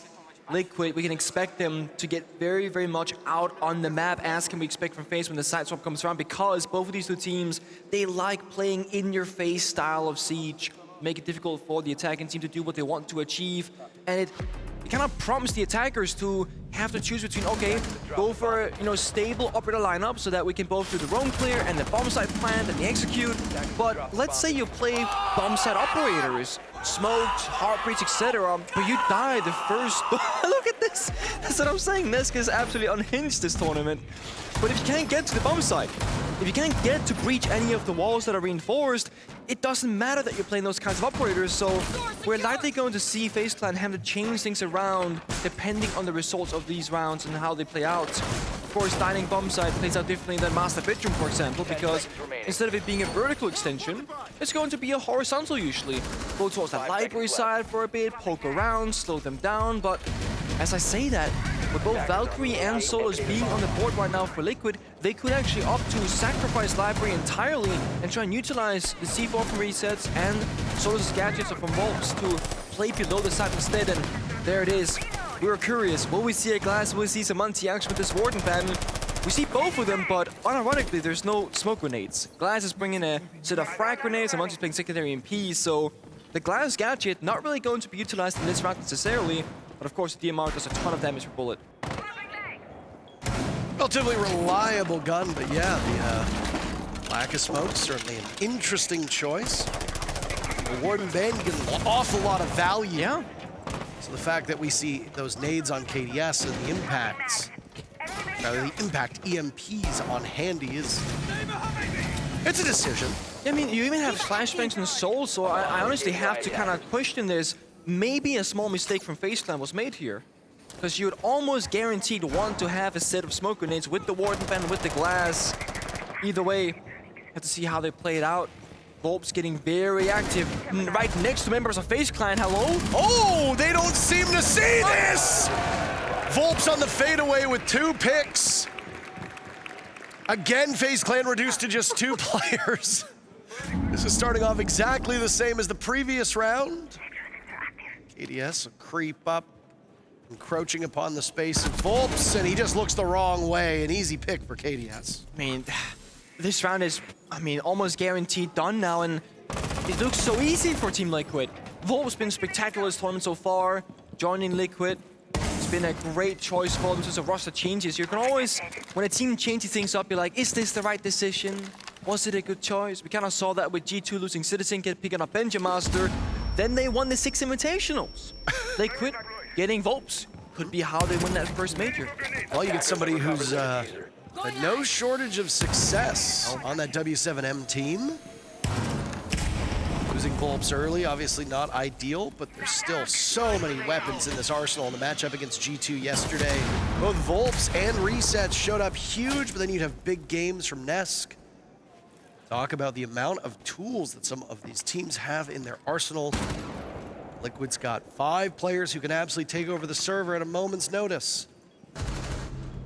Liquid, we can expect them to get very, very much out on the map, as can we expect from FaZe when the side swap comes around, because both of these 2 teams, they like playing in-your-face style of Siege. make it difficult for the attacking team to do what they want to achieve. And it kind of prompts the attackers to have to choose between, okay, go for, stable operator lineup so that we can both do the roam clear and the bomb site plant and the execute. But let's say you play bomb site operators, smoked, heartbreaks, etc., but you die the first. Look at this. That's what I'm saying. Nesk is absolutely unhinged this tournament. But if you can't get to the bomb site, if you can't get to breach any of the walls that are reinforced, it doesn't matter that you're playing those kinds of operators, so we're likely going to see FaZe Clan have to change things around depending on the results of these rounds and how they play out. Of course, dining bomb site plays out differently than master bedroom, for example, because instead of it being a vertical extension, it's going to be a horizontal usually. Go towards the library side for a bit, poke around, slow them down, but as I say that, with both Valkyrie and Solos being on the board right now for Liquid, they could actually opt to sacrifice Library entirely and try and utilize the C4 from resets and Solos' gadgets from Wolves to play below the side instead. And there it is. We were curious. Will we see a Glass? Will we see some anti-action with this Warden ban? We see both of them, but unironically, there's no smoke grenades. Glass is bringing a set of frag grenades and Monty's playing secondary MP, so the Glass gadget not really going to be utilized in this round necessarily. But of course, the DMR does a ton of damage per bullet. Relatively reliable gun, but yeah, the lack of smoke, certainly an interesting choice. The Warden Band, you get an awful lot of value. Yeah. So the fact that we see those nades on KDS and the impacts, the impact EMPs on Handy is, it's a decision. I mean, you even have flashbangs in Soul, so I honestly have to kind of question this. Maybe a small mistake from FaZe Clan was made here. Because you would almost guaranteed want to have a set of smoke grenades with the Warden Pen, with the Glass. Either way, have to see how they play it out. Volp's getting very active right next to members of FaZe Clan. Hello? Oh, they don't seem to see this! Volp's on the fadeaway with 2 picks. Again, FaZe Clan reduced to just 2 players. This is starting off exactly the same as the previous round. KDS will creep up, encroaching upon the space of Volps, and he just looks the wrong way. An easy pick for KDS. I mean, this round is, almost guaranteed done now, and it looks so easy for Team Liquid. Volp's been spectacular this tournament so far, joining Liquid. It's been a great choice for them since the roster changes. You can always, when a team changes things up, you're like, is this the right decision? Was it a good choice? We kind of saw that with G2 losing Citizen, picking up Benja Master. Then they won the 6 Invitationals. Liquid getting Volps could be how they win that first major. Well, you get somebody who's no shortage of success on that W7M team. Losing Volps early, obviously not ideal, but there's still so many weapons in this arsenal. In the matchup against G2 yesterday, both Volps and Resets showed up huge, but then you'd have big games from Nesk. Talk about the amount of tools that some of these teams have in their arsenal. Liquid's got 5 players who can absolutely take over the server at a moment's notice.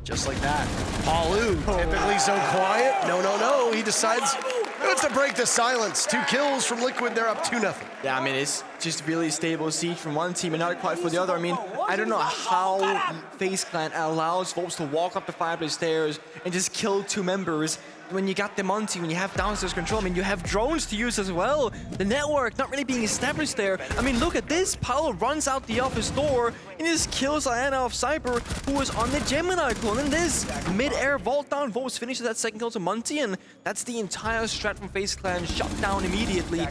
Just like that. Palu, typically so quiet. No. He decides to break the silence. 2 kills from Liquid. They're up 2-0. Yeah, it's just really stable siege from one team and not quite for the other. I don't know how FaZe Clan allows Volps to walk up the fireplace stairs and just kill 2 members. When you got the Monty, when you have downstairs control, you have drones to use as well. The network not really being established there. Look at this. Paolo runs out the office door and just kills Diana of Cyber, who was on the Gemini clone. And this mid-air vault down, Volps finishes that second kill to Monty, and that's the entire strat from FaZe Clan shut down immediately.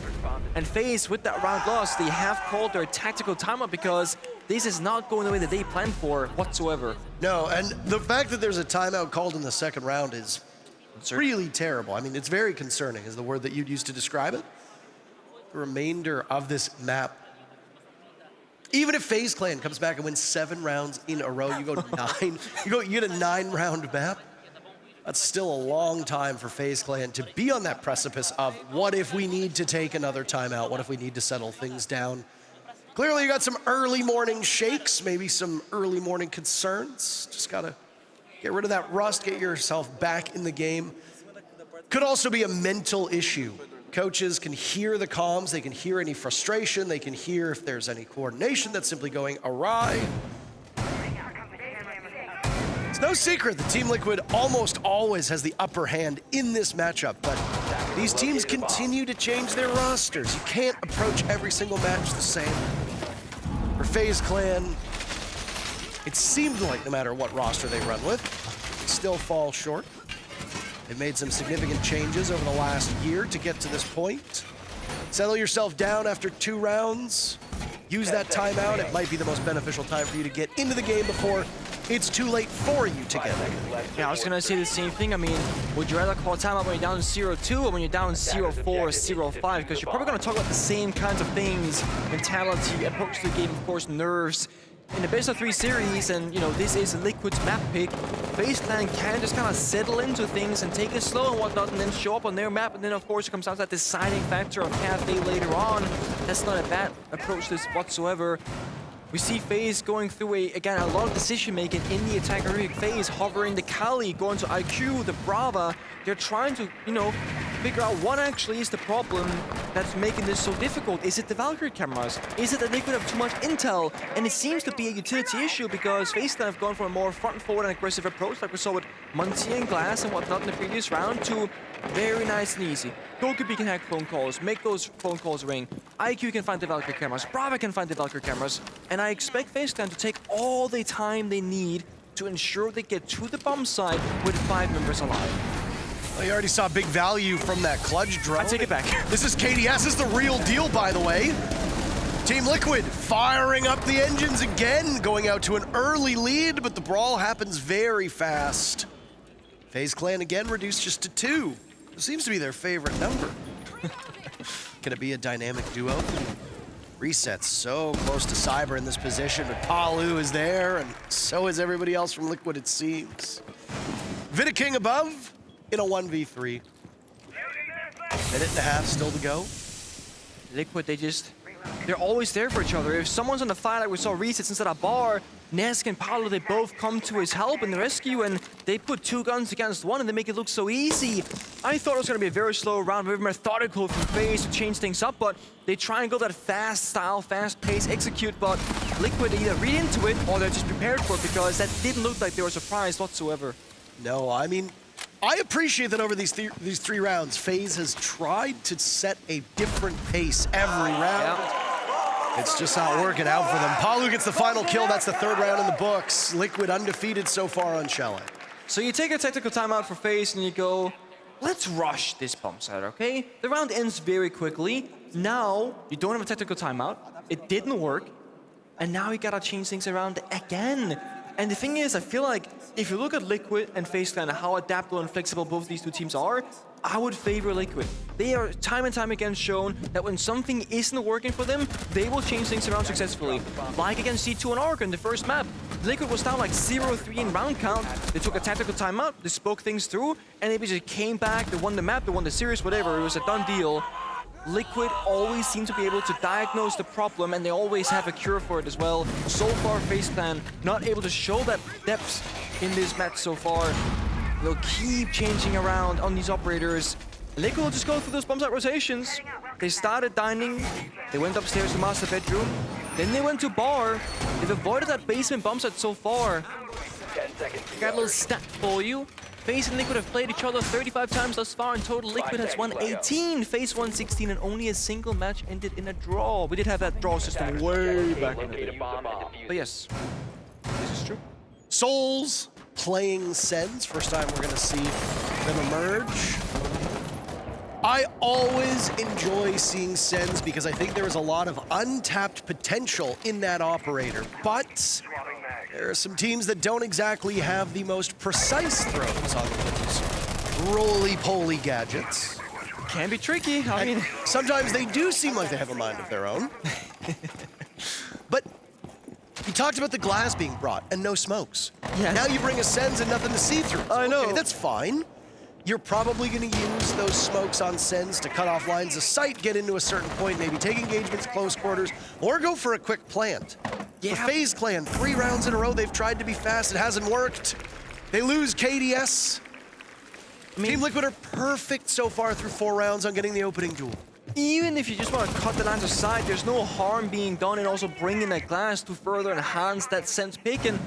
And FaZe, with that round loss, they have called their tactical timeout because this is not going the way that they planned for whatsoever. No, and the fact that there's a timeout called in the second round is really terrible. It's very concerning is the word that you'd use to describe it. The remainder of this map, even if FaZe Clan comes back and wins 7 rounds in a row, you go 9, you get a 9-round map. That's still a long time for FaZe Clan to be on that precipice of what if we need to take another timeout? What if we need to settle things down? Clearly you got some early morning shakes, maybe some early morning concerns. Just gotta get rid of that rust, get yourself back in the game. Could also be a mental issue. Coaches can hear the comms, they can hear any frustration, they can hear if there's any coordination that's simply going awry. It's no secret that Team Liquid almost always has the upper hand in this matchup, but These teams continue to change their rosters. You can't approach every single match the same. For FaZe Clan, it seemed like no matter what roster they run with, they still fall short. They've made some significant changes over the last year to get to this point. Settle yourself down after 2 rounds. Use that timeout. It might be the most beneficial time for you to get into the game before it's too late for you to get there. Yeah, I was gonna say the same thing. I mean, would you rather call timeout when you're down 0-2 or when you're down 0-4 or 0-5? Because you're probably gonna talk about the same kinds of things: mentality, approach to the game, of course, nerves. In the best of 3 series, and you know, this is a Liquid's map pick, FaZe Clan can just kind of settle into things and take it slow and whatnot, and then show up on their map, and then of course it comes down to that deciding factor of Cafe later on. That's not a bad approach to this whatsoever. We see FaZe going through again, a lot of decision-making in the attack-heroic phase, hovering the Chalet, going to IQ, the Brava. They're trying to, you know, figure out what actually is the problem that's making this so difficult. Is it the Valkyrie cameras? Is it that they could have too much intel? And it seems to be a utility issue because FaZe Clan have gone from a more front-forward and aggressive approach, like we saw with Muncie and Glass and whatnot in the previous round, to very nice and easy. Goalkeeper can hack phone calls, make those phone calls ring. IQ can find the Valkyrie cameras, Brava can find the Valkyrie cameras, and I expect FaZe Clan to take all the time they need to ensure they get to the bomb site with 5 members alive. Well, you already saw big value from that clutch drone. I take it back. This is KDS, this is the real deal, by the way. Team Liquid firing up the engines again, going out to an early lead, but the brawl happens very fast. FaZe Clan again reduced just to 2. It seems to be their favorite number. Can it be a dynamic duo? Reset's so close to Cyber in this position, but Palu is there, and so is everybody else from Liquid, it seems. Vidaking above in a 1v3. Minute and a half still to go. Liquid, they're always there for each other. If someone's on the fight, like we saw Resets instead of Bar, Nesk and Paolo, they both come to his help in the rescue, and they put 2 guns against 1, and they make it look so easy. I thought it was going to be a very slow round, very methodical from FaZe to change things up, but they try and go that fast style, fast pace, execute, but Liquid either read into it or they're just prepared for it because that didn't look like they were surprised whatsoever. No, I mean, I appreciate that over these 3 rounds, FaZe has tried to set a different pace every round. Yeah. It's just not working out for them. Palu gets the final kill. That's the 3rd round in the books. Liquid undefeated so far on Chalet. So you take a tactical timeout for FaZe and you go, let's rush this bomb site, okay? The round ends very quickly. Now, you don't have a tactical timeout. It didn't work. And now you gotta change things around again. And the thing is, I feel like if you look at Liquid and FaZe Clan and how adaptable and flexible both these 2 teams are, I would favor Liquid. They are time and time again shown that when something isn't working for them, they will change things around successfully. Like against C2 and Arc in the first map. Liquid was down like 0-3 in round count. They took a tactical timeout, they spoke things through, and they just came back, they won the map, they won the series, whatever. It was a done deal. Liquid always seem to be able to diagnose the problem, and they always have a cure for it as well. So far, FaZe Clan not able to show that depth in this match so far. They'll keep changing around on these operators. Liquid will just go through those bomb site rotations. They started dining, they went upstairs to master bedroom, then they went to bar. They've avoided that basement bomb site so far. Got a little stat for you. FaZe and Liquid have played each other 35 times thus far. In total, Liquid has won 18, FaZe won 16, and only a single match ended in a draw. We did have that draw system way back in the day. But yes, this is true. Souls playing Sens. First time we're going to see them emerge. I always enjoy seeing Sens because I think there is a lot of untapped potential in that operator. But there are some teams that don't exactly have the most precise throws on those roly-poly gadgets. Can be tricky. I mean, sometimes they do seem like they have a mind of their own. But you talked about the glass being brought and no smokes. Yeah. Now you bring a Sens and nothing to see through. I know. Okay, that's fine. You're probably going to use those smokes on Sens to cut off lines of sight, get into a certain point, maybe take engagements close quarters, or go for a quick plant. Yeah. The FaZe Clan, 3 rounds in a row, they've tried to be fast. It hasn't worked. They lose KDS. Team Liquid are perfect so far through 4 rounds on getting the opening duel. Even if you just want to cut the lines of sight, there's no harm being done in also bringing that glass to further enhance that Sens pick. And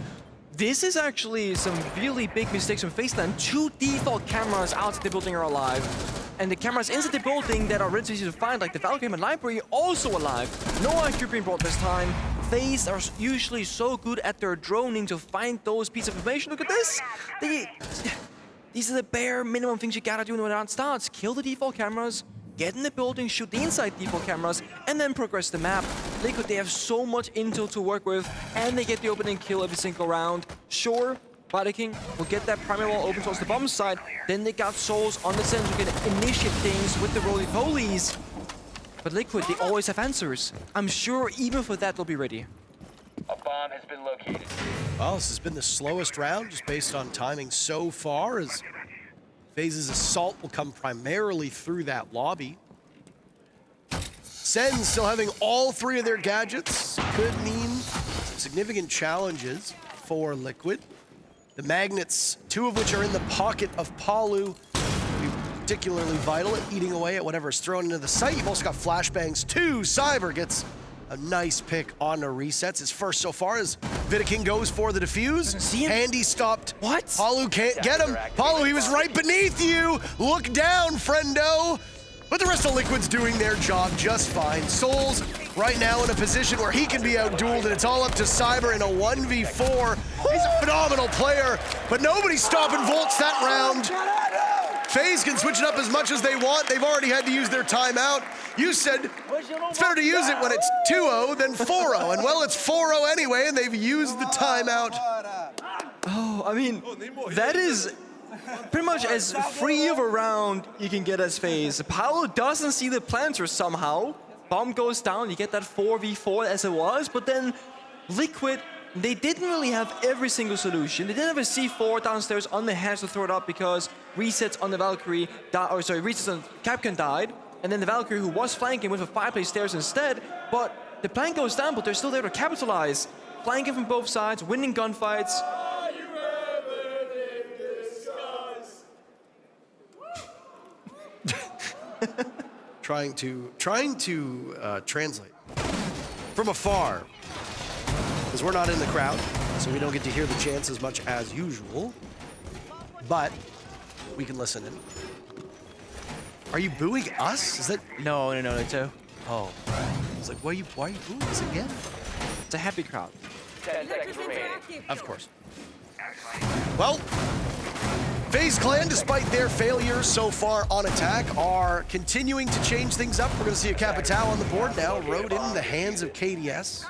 this is actually some really big mistakes from FaZe Clan. 2 default cameras outside the building are alive. And the cameras inside the building that are really easy to find, like the Valkyrie and Library, also alive. No IQ being brought this time. FaZe are usually so good at their droning to find those pieces of information. Look at this. These are the bare minimum things you gotta do when the round starts. Kill the default cameras, get in the building, shoot the inside default cameras, and then progress the map. Liquid, they have so much intel to work with, and they get the opening kill every single round. Sure, King will get that primary wall open towards the bomb side. Then they got Souls on the center who can initiate things with the roly-polies. But Liquid, they always have answers. I'm sure even for that they'll be ready. A bomb has been located. Well, this has been the slowest round, just based on timing so far, as FaZe's assault will come primarily through that lobby. Sen still having all three of their gadgets could mean significant challenges for Liquid. The magnets, two of which are in the pocket of Palu, will be particularly vital at eating away at whatever is thrown into the site. You've also got flashbangs too. Cyber gets a nice pick on the resets. His first so far as Vidaking goes for the defuse. Handy stopped. What? Palu can't get him. Palu, he was right beneath you. Look down, friendo. But the rest of Liquid's doing their job just fine. Souls right now in a position where he can be outdueled, and it's all up to Cyber in a 1v4. He's a phenomenal player, but nobody's stopping Volts that round. FaZe can switch it up as much as they want. They've already had to use their timeout. You said it's better to use it when it's 2-0 than 4-0, and well, it's 4-0 anyway, and they've used the timeout. Oh, I mean, that is pretty much as free of a round you can get as FaZe. Paolo doesn't see the planter somehow. Bomb goes down, you get that 4v4 as it was, but then Liquid, they didn't really have every single solution. They didn't have a C4 downstairs on the hands to throw it up because resets on the Valkyrie, resets on Capcan died, and then the Valkyrie, who was flanking, went for fireplace stairs instead, but the plank goes down, but they're still there to capitalize. Flanking from both sides, winning gunfights. trying to translate from afar, because we're not in the crowd, so we don't get to hear the chants as much as usual, but we can listen in. Are you booing us? Is that? No, it's a... Oh, it's like, why are you booing us again? It's a happy crowd. 10 seconds remaining. Of course. Well, FaZe Clan, despite their failures so far on attack, are continuing to change things up. We're going to see a Capital on the board now, rode in the hands of KDS.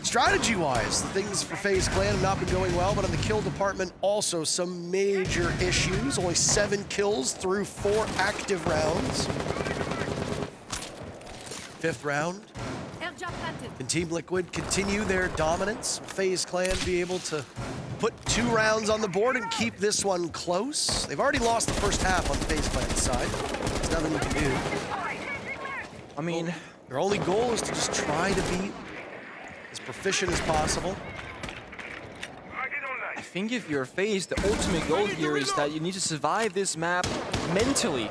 Strategy-wise, the things for FaZe Clan have not been going well, but on the kill department, also some major issues. Only 7 kills through 4 active rounds. 5th round. Can Team Liquid continue their dominance? FaZe Clan be able to put 2 rounds on the board and keep this one close? They've already lost the first half on FaZe Clan's side. There's nothing we can do. I mean, their only goal is to just try to be as proficient as possible. I think if you're FaZe, the ultimate goal here is that you need to survive this map mentally.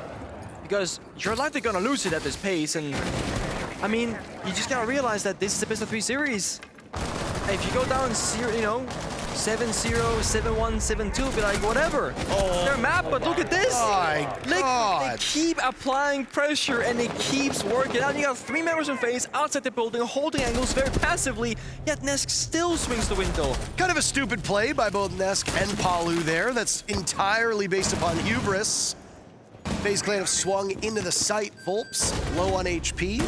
Because you're likely gonna lose it at this pace, and I mean, you just gotta realize that this is a best of 3 series. If you go down 7-0, 7-1, 7-2, be like, whatever. It's their map, but look at this. My God. They keep applying pressure and it keeps working out. You got 3 members in FaZe outside the building, holding angles very passively, yet Nesk still swings the window. Kind of a stupid play by both Nesk and Palu there. That's entirely based upon hubris. FaZe Clan have swung into the site. Volps low on HP.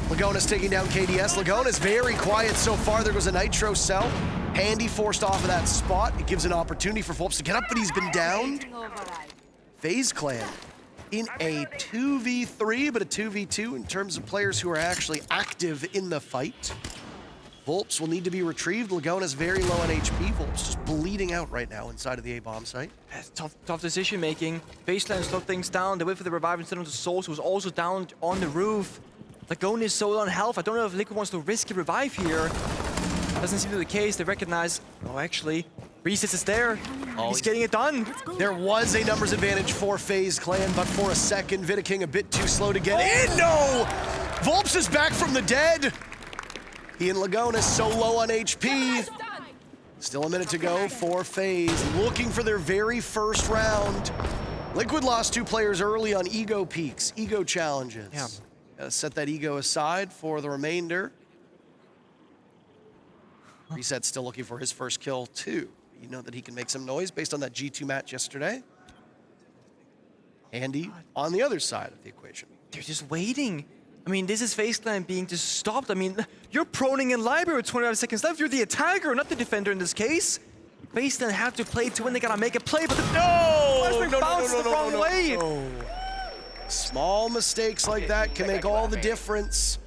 Lagona's taking down KDS. Lagona's very quiet so far. There goes a Nitro cell. Handy forced off of that spot. It gives an opportunity for Volps to get up, but he's been downed. FaZe Clan in a 2v3, but a 2v2 in terms of players who are actually active in the fight. Volps will need to be retrieved. Lagona's very low on HP. Volps just bleeding out right now inside of the A-bomb site. Tough decision making. FaZe Clan slowed things down. They wait for the revive instead of the Souls, who was also down on the roof. Lagona is so low on health. I don't know if Liquid wants to risk a revive here. Doesn't seem to be the case. They recognize, oh, actually, Resets is there. He's getting it done. There was a numbers advantage for FaZe Clan, but for a second, Vidaking a bit too slow to get in. No! Volps is back from the dead. He and Lagona so low on HP. Still a minute to go for FaZe, looking for their very first round. Liquid lost 2 players early on ego peaks, ego challenges. Yeah. Gotta set that ego aside for the remainder. Reset's still looking for his first kill too. You know that he can make some noise based on that G2 match yesterday. Andy on the other side of the equation. They're just waiting. I mean, this is FaZe Clan being just stopped. I mean, you're proning in library with 25 seconds left. You're the attacker, not the defender in this case. FaZe Clan have to play to win. They gotta make a play, but the bounced the wrong way. Small mistakes like that can make all the difference.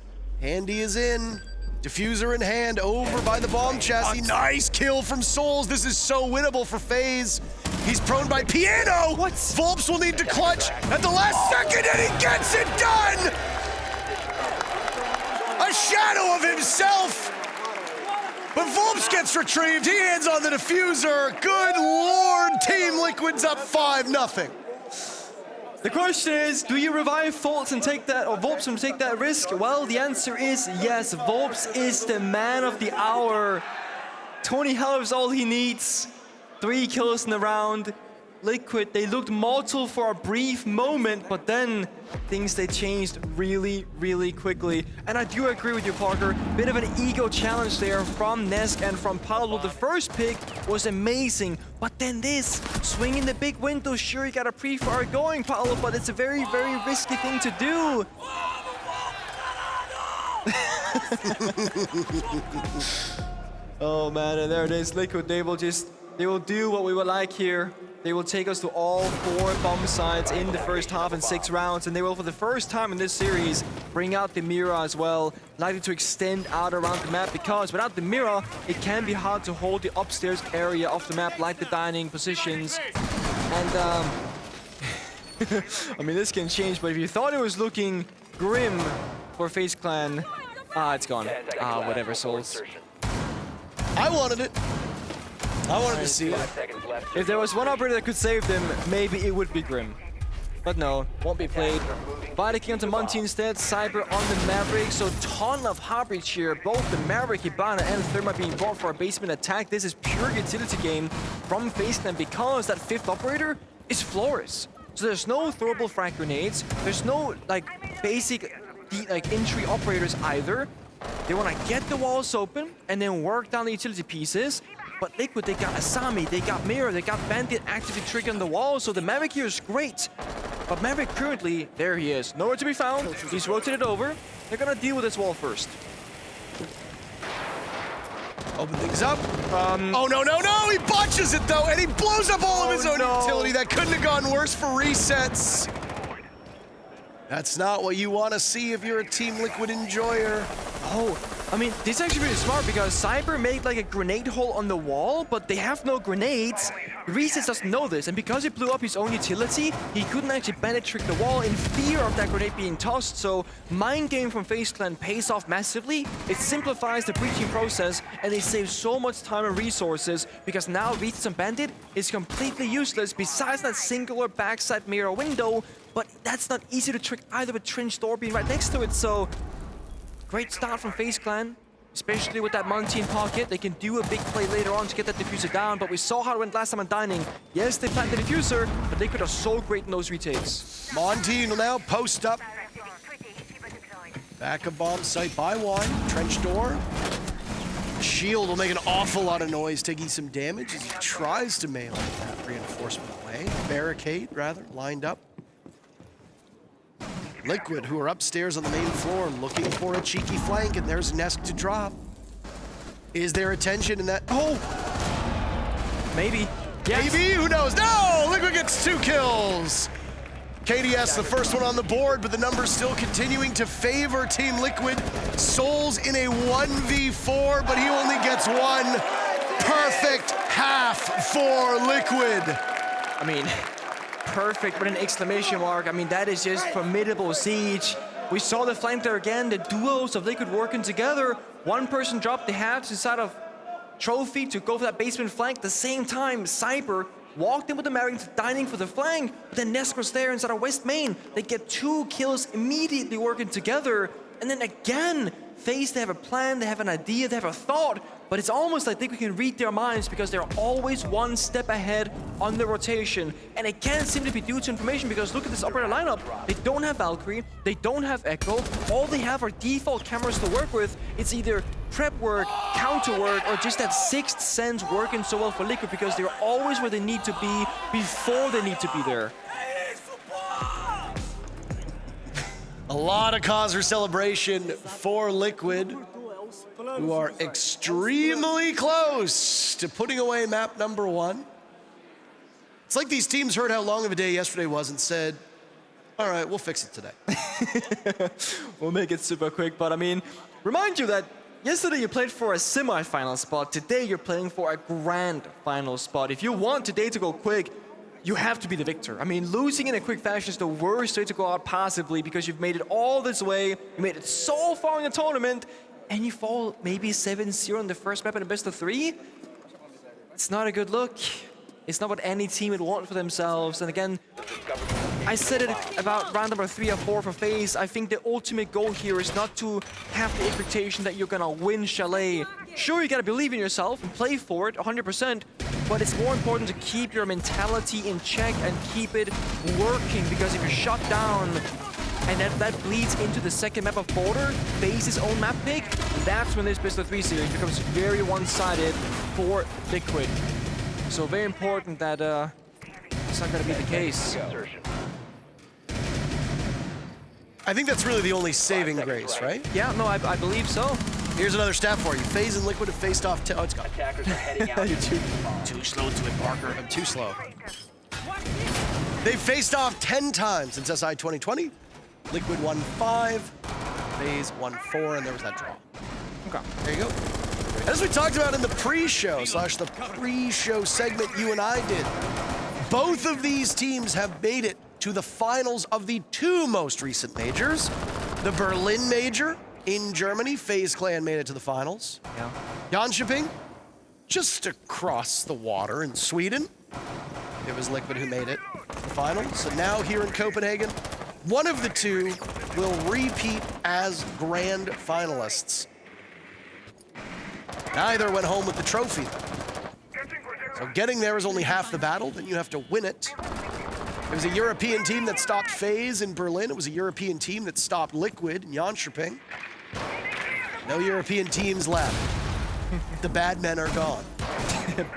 Andy is in. Diffuser in hand, over by the bomb chassis. Nice kill from Souls. This is so winnable for FaZe. He's prone by Piano. What? Volps will need to clutch at the last second, and he gets it done! A shadow of himself. But Volps gets retrieved. He hands on the diffuser. Good Lord, Team Liquid's up 5-0. The question is, do you revive Volps and take that, or Volps and take that risk? Well, the answer is yes. Volps is the man of the hour. 20 health is all he needs. 3 kills in the round. Liquid, they looked mortal for a brief moment, but then things, they changed really, really quickly. And I do agree with you, Parker. Bit of an ego challenge there from Nesk and from Pablo. The first pick was amazing, but then this, swinging the big window, sure, you got a pre-fire going, Pablo, but it's a very, very risky thing to do. Oh man, and there it is. Liquid, they will do what we would like here. They will take us to all 4 bomb sites in the first half in 6 rounds, and they will, for the first time in this series, bring out the mirror as well, likely to extend out around the map, because without the mirror, it can be hard to hold the upstairs area of the map, like the dining positions. And I mean, this can change, but if you thought it was looking grim for FaZe Clan, it's gone. Whatever, Souls. I wanted it. I wanted to see it. If there was one operator that could save them, maybe it would be Grim. But no, won't be played. Viking onto Monty instead, Cyber on the Maverick, so ton of Hybrid here. Both the Maverick, Hibana, and Therma being brought for a basement attack. This is pure utility game from FaZe Clan because that 5th operator is Flores. So there's no throwable frag grenades, there's no basic entry operators either. They want to get the walls open and then work down the utility pieces. But Liquid, they got Asami, they got Mirror, they got Bandit actively triggering the wall, so the Maverick here is great. But Maverick currently, there he is, nowhere to be found. He's rotated over. They're gonna deal with this wall first. Open things up. Oh, no, he botches it though, and he blows up all of his own utility. That couldn't have gone worse for resets. That's not what you want to see if you're a Team Liquid enjoyer. Oh, I mean, this is actually really smart because Cyber made like a grenade hole on the wall, but they have no grenades. Resets doesn't know this, and because he blew up his own utility, he couldn't actually bandit trick the wall in fear of that grenade being tossed. So mind game from FaZe Clan pays off massively. It simplifies the breaching process, and they save so much time and resources because now Resets and Bandit is completely useless besides that singular backside mirror window, but that's not easy to trick either with Trench Door being right next to it, so great start from FaZe Clan, especially with that Monty in pocket. They can do a big play later on to get that diffuser down, but we saw how it went last time on Dining. Yes, they planted the diffuser, but Liquid are so great in those retakes. Monty will now post up. Back of bomb site by 1. Trench Door. Shield will make an awful lot of noise, taking some damage as he tries to melee that reinforcement away. Barricade, rather, lined up. Liquid, who are upstairs on the main floor looking for a cheeky flank, and there's Nesk to drop. Is there attention in that? Oh! Maybe. Yes. Maybe? Who knows? No! Liquid gets 2 kills! KDS, the first one on the board, but the numbers still continuing to favor Team Liquid. Souls in a 1v4, but he only gets 1. Perfect half for Liquid. I mean, perfect with an exclamation mark. I mean, that is just formidable siege. We saw the flank there again, the duos of Liquid working together. One person dropped the hatch inside of Trophy to go for that basement flank. At the same time, Cyber walked in with the Maverick Dining for the flank, but then Nesk was there inside of West Main. They get 2 kills immediately working together. And then again, FaZe, they have a plan, they have an idea, they have a thought, but it's almost like we can read their minds because they're always one step ahead on the rotation. And it can't seem to be due to information because look at this operator lineup. They don't have Valkyrie, they don't have Echo, all they have are default cameras to work with. It's either prep work, counter work, or just that sixth sense working so well for Liquid because they're always where they need to be before they need to be there. A lot of cause for celebration for Liquid, who are extremely close to putting away map number 1. It's like these teams heard how long of a day yesterday was and said, all right, we'll fix it today. We'll make it super quick, but I mean, remind you that yesterday you played for a semi-final spot. Today you're playing for a grand final spot. If you want today to go quick, you have to be the victor. I mean, losing in a quick fashion is the worst way to go out passively because you've made it all this way, you made it so far in the tournament, and you fall maybe 7-0 in the first map in a best of 3? It's not a good look. It's not what any team would want for themselves. And again, I said it about round number 3 or 4 for FaZe. I think the ultimate goal here is not to have the expectation that you're gonna win Chalet. Sure, you gotta believe in yourself and play for it 100%, but it's more important to keep your mentality in check and keep it working, because if you're shut down and that bleeds into the second map of Border, FaZe's own map pick, that's when this best of 3 series becomes very one-sided for Liquid. So very important that it's not gonna be the case. I think that's really the only saving grace, right? Yeah, no, I believe so. Here's another stat for you. FaZe and Liquid have faced off. Oh, it's gone. Attackers are heading out. You're too slow to it, Parker. I'm too slow. They've faced off 10 times since SI 2020. Liquid won 5, FaZe won 4, and there was that draw. Okay, there you go. As we talked about in the pre-show / the pre-show segment you and I did, both of these teams have made it to the finals of the 2 most recent majors. The Berlin major in Germany, FaZe Clan made it to the finals. Yeah. Jönköping, just across the water in Sweden. It was Liquid who made it to the finals. So now here in Copenhagen, one of the 2 will repeat as grand finalists. Neither went home with the trophy. So getting there is only half the battle, then you have to win it. It was a European team that stopped FaZe in Berlin. It was a European team that stopped Liquid in Jönköping. No European teams left. The bad men are gone.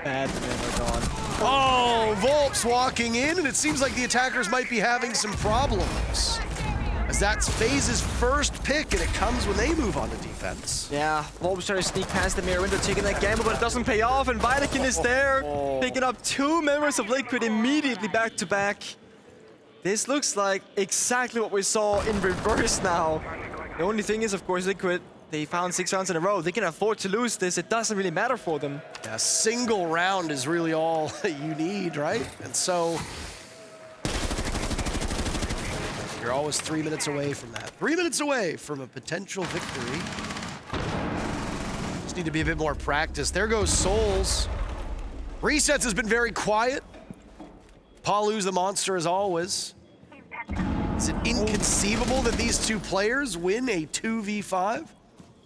Bad men are gone. Oh, Volp's walking in, and it seems like the attackers might be having some problems. As that's FaZe's first pick, and it comes when they move on to defense. Yeah, Volp's trying to sneak past the mirror window, taking that gamble, but it doesn't pay off, and Vitakin is there, picking up 2 members of Liquid immediately back to back. This looks like exactly what we saw in reverse now. The only thing is, of course, Liquid, they found 6 rounds in a row. They can afford to lose this. It doesn't really matter for them. Yeah, a single round is really all you need, right? And so you're always 3 minutes away from that. 3 minutes away from a potential victory. Just need to be a bit more practice. There goes Souls. Resets has been very quiet. Palu's the monster as always. Is it inconceivable that these 2 players win a 2v5?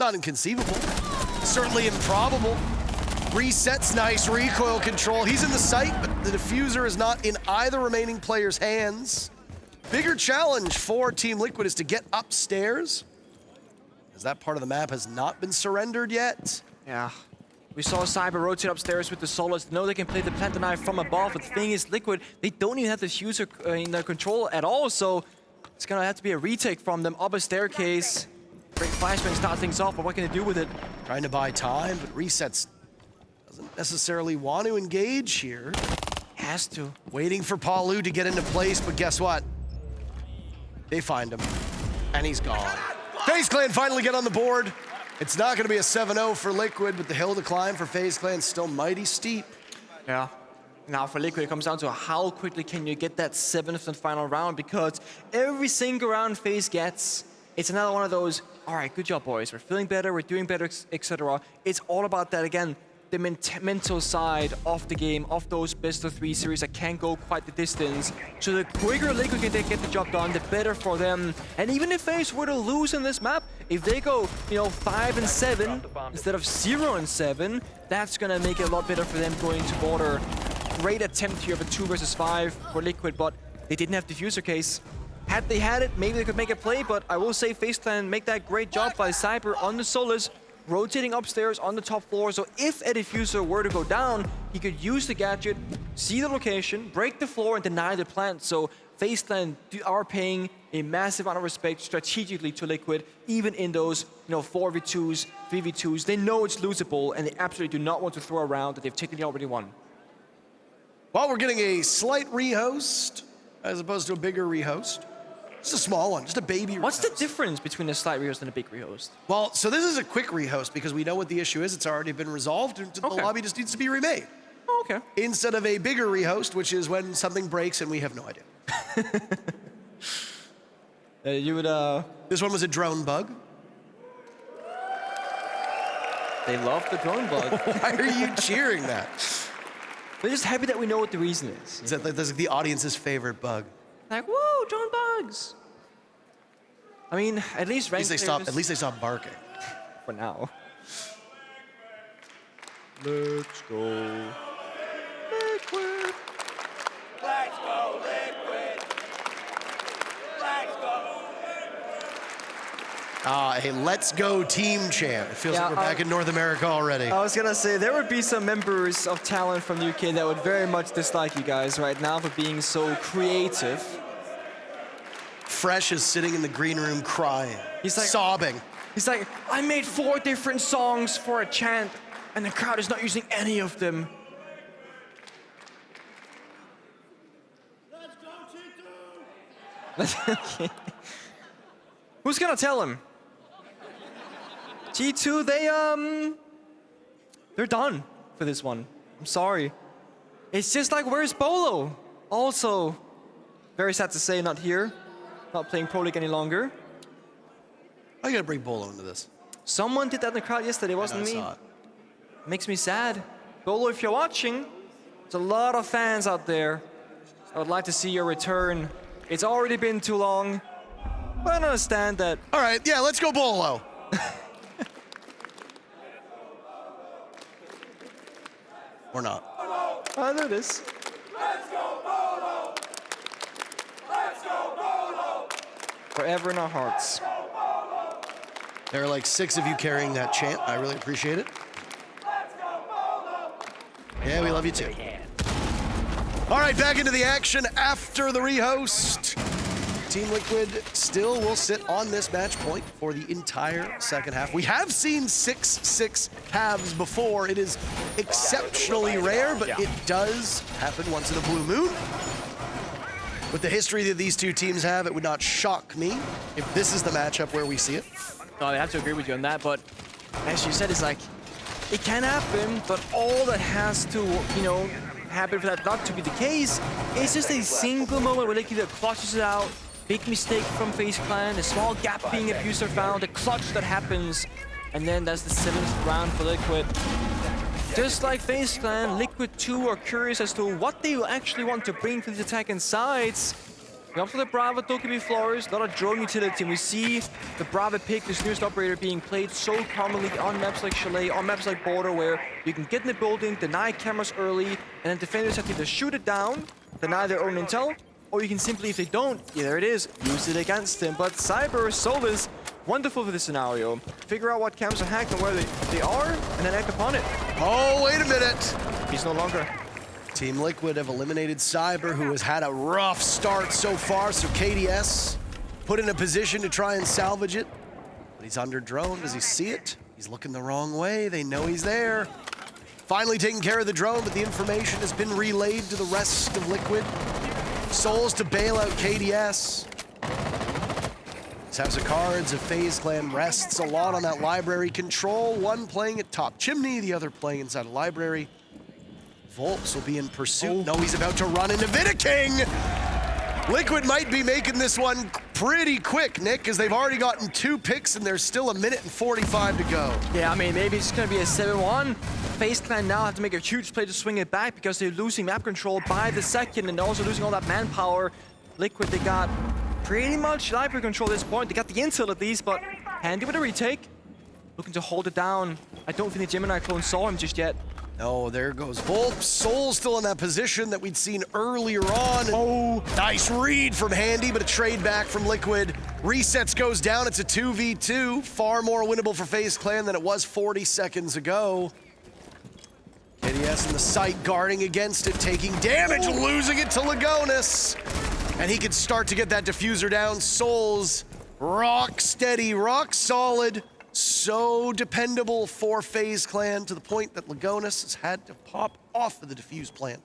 Not inconceivable. Certainly improbable. Reset's nice recoil control. He's in the sight, but the diffuser is not in either remaining player's hands. Bigger challenge for Team Liquid is to get upstairs, as that part of the map has not been surrendered yet. Yeah. We saw Cyber rotate upstairs with the Solos. They know they can play the plant knife from above, but the thing is, Liquid, they don't even have the diffuser in their control at all, so it's gonna have to be a retake from them up a staircase. Great flashbang start things off, but what can they do with it? Trying to buy time, but Resets doesn't necessarily want to engage here. Has to. Waiting for Palu to get into place, but guess what? They find him, and he's gone. FaZe Clan finally get on the board. It's not going to be a 7-0 for Liquid, but the hill to climb for FaZe Clan is still mighty steep. Yeah. Now for Liquid, it comes down to how quickly can you get that 7th and final round, because every single round FaZe gets, it's another one of those, all right, good job, boys. We're feeling better, we're doing better, etc. It's all about that again. the mental side of the game, of those best of 3 series that can go quite the distance. So the quicker Liquid can get the job done, the better for them. And even if FaZe were to lose in this map, if they go, 5-7 instead of 0-7, that's gonna make it a lot better for them going to border. Great attempt here of a 2 versus 5 for Liquid, but they didn't have diffuser case. Had they had it, maybe they could make a play, but I will say FaZe Clan make that great job by Cyber on the Solus, rotating upstairs on the top floor. So if a diffuser were to go down, he could use the gadget, see the location, break the floor, and deny the plant. So FaZe Clan are paying a massive amount of respect strategically to Liquid, even in those 4v2s, 3v2s. They know it's losable, and they absolutely do not want to throw around that they've technically already won. Well, we're getting a slight rehost as opposed to a bigger rehost. Just a small one, just a baby rehost. What's the difference between a slight rehost and a big rehost? Well, so this is a quick rehost because we know what the issue is. It's already been resolved. And the lobby just needs to be remade. Oh, okay. Instead of a bigger rehost, which is when something breaks and we have no idea. This one was a drone bug. They love the drone bug. Why are you cheering that? They're just happy that we know what the reason is. Is that like, that's like the audience's favorite bug? Like, whoa, drone bugs. I mean, at least At least they stopped barking. For now. Let's go. Liquid. Let's go, Liquid. Let's go. A let's go team chant. It feels like we're back in North America already. I was gonna say, there would be some members of Talent from the UK that would very much dislike you guys right now for being so creative. Fresh is sitting in the green room crying. He's like, sobbing. He's like, I made 4 different songs for a chant, and the crowd is not using any of them. Let's go, T2! Who's gonna tell him? T2, they're done for this one. I'm sorry. It's just like, where's Bolo? Also, very sad to say, not here. Not playing Pro League any longer. I gotta bring Bolo into this. Someone did that in the crowd yesterday, wasn't me. Makes me sad. Bolo, if you're watching, there's a lot of fans out there. I would like to see your return. It's already been too long, but I understand that. All right, yeah, let's go Bolo. Or not. Oh, there it is. Let's go, Bolo. Let's go, Bolo. Forever in our hearts. There are like 6 of you carrying that chant. I really appreciate it. Yeah, we love you too. All right, back into the action after the rehost. Team Liquid still will sit on this match point for the entire second half. We have seen 6-6 halves before. It is exceptionally rare, but it does happen once in a blue moon. With the history that these two teams have, it would not shock me if this is the matchup where we see it. No, I have to agree with you on that, but as you said, it's like, it can happen, but all that has to, happen for that not to be the case is just a single moment where Liquid clutches it out. Big mistake from FaZe Clan, a small gap being abused or found, a clutch that happens, and then that's the 7th round for Liquid. Just like FaZe Clan, Liquid too are curious as to what they actually want to bring to these attacking sides. We opt for the Brava, Dokkaebi Flores, a lot of drone utility, and we see the Brava pick, this newest operator, being played so commonly on maps like Chalet, on maps like Border, where you can get in the building, deny cameras early, and then defenders have to either shoot it down, deny their own intel, or you can simply, if they don't, yeah, there it is, use it against them. But Cyber, Solus, wonderful for this scenario. Figure out what cams are hacked and where they are, and then act upon it. Oh, wait a minute. He's no longer. Team Liquid have eliminated Cyber, who has had a rough start so far, so KDS put in a position to try and salvage it. But he's under drone. Does he see it? He's looking the wrong way. They know he's there. Finally taking care of the drone, but the information has been relayed to the rest of Liquid. Souls to bail out KDS. This house of cards of FaZe Clan rests a lot on that library control. One playing at top chimney, the other playing inside a library. Volps will be in pursuit. No, he's about to run into Vidaking. Liquid might be making this one pretty quick, Nick, because they've already gotten 2 picks and there's still 1 minute and 45 to go. Yeah, I mean, maybe it's going to be a 7-1. FaZe Clan now have to make a huge play to swing it back because they're losing map control by the second and they're also losing all that manpower. Liquid, they got pretty much library control at this point. They got the intel at least, but Handy with a retake. Looking to hold it down. I don't think the Gemini clone saw him just yet. Oh, there goes Volp. Soul still in that position that we'd seen earlier on. Oh, nice read from Handy, but a trade back from Liquid. Resets goes down, it's a 2v2. Far more winnable for FaZe Clan than it was 40 seconds ago. KDS in the site guarding against it, taking damage, losing it to Lagonis. And he could start to get that diffuser down. Soul's rock steady, rock solid. So dependable for FaZe Clan to the point that Lagonis has had to pop off of the defuse plant.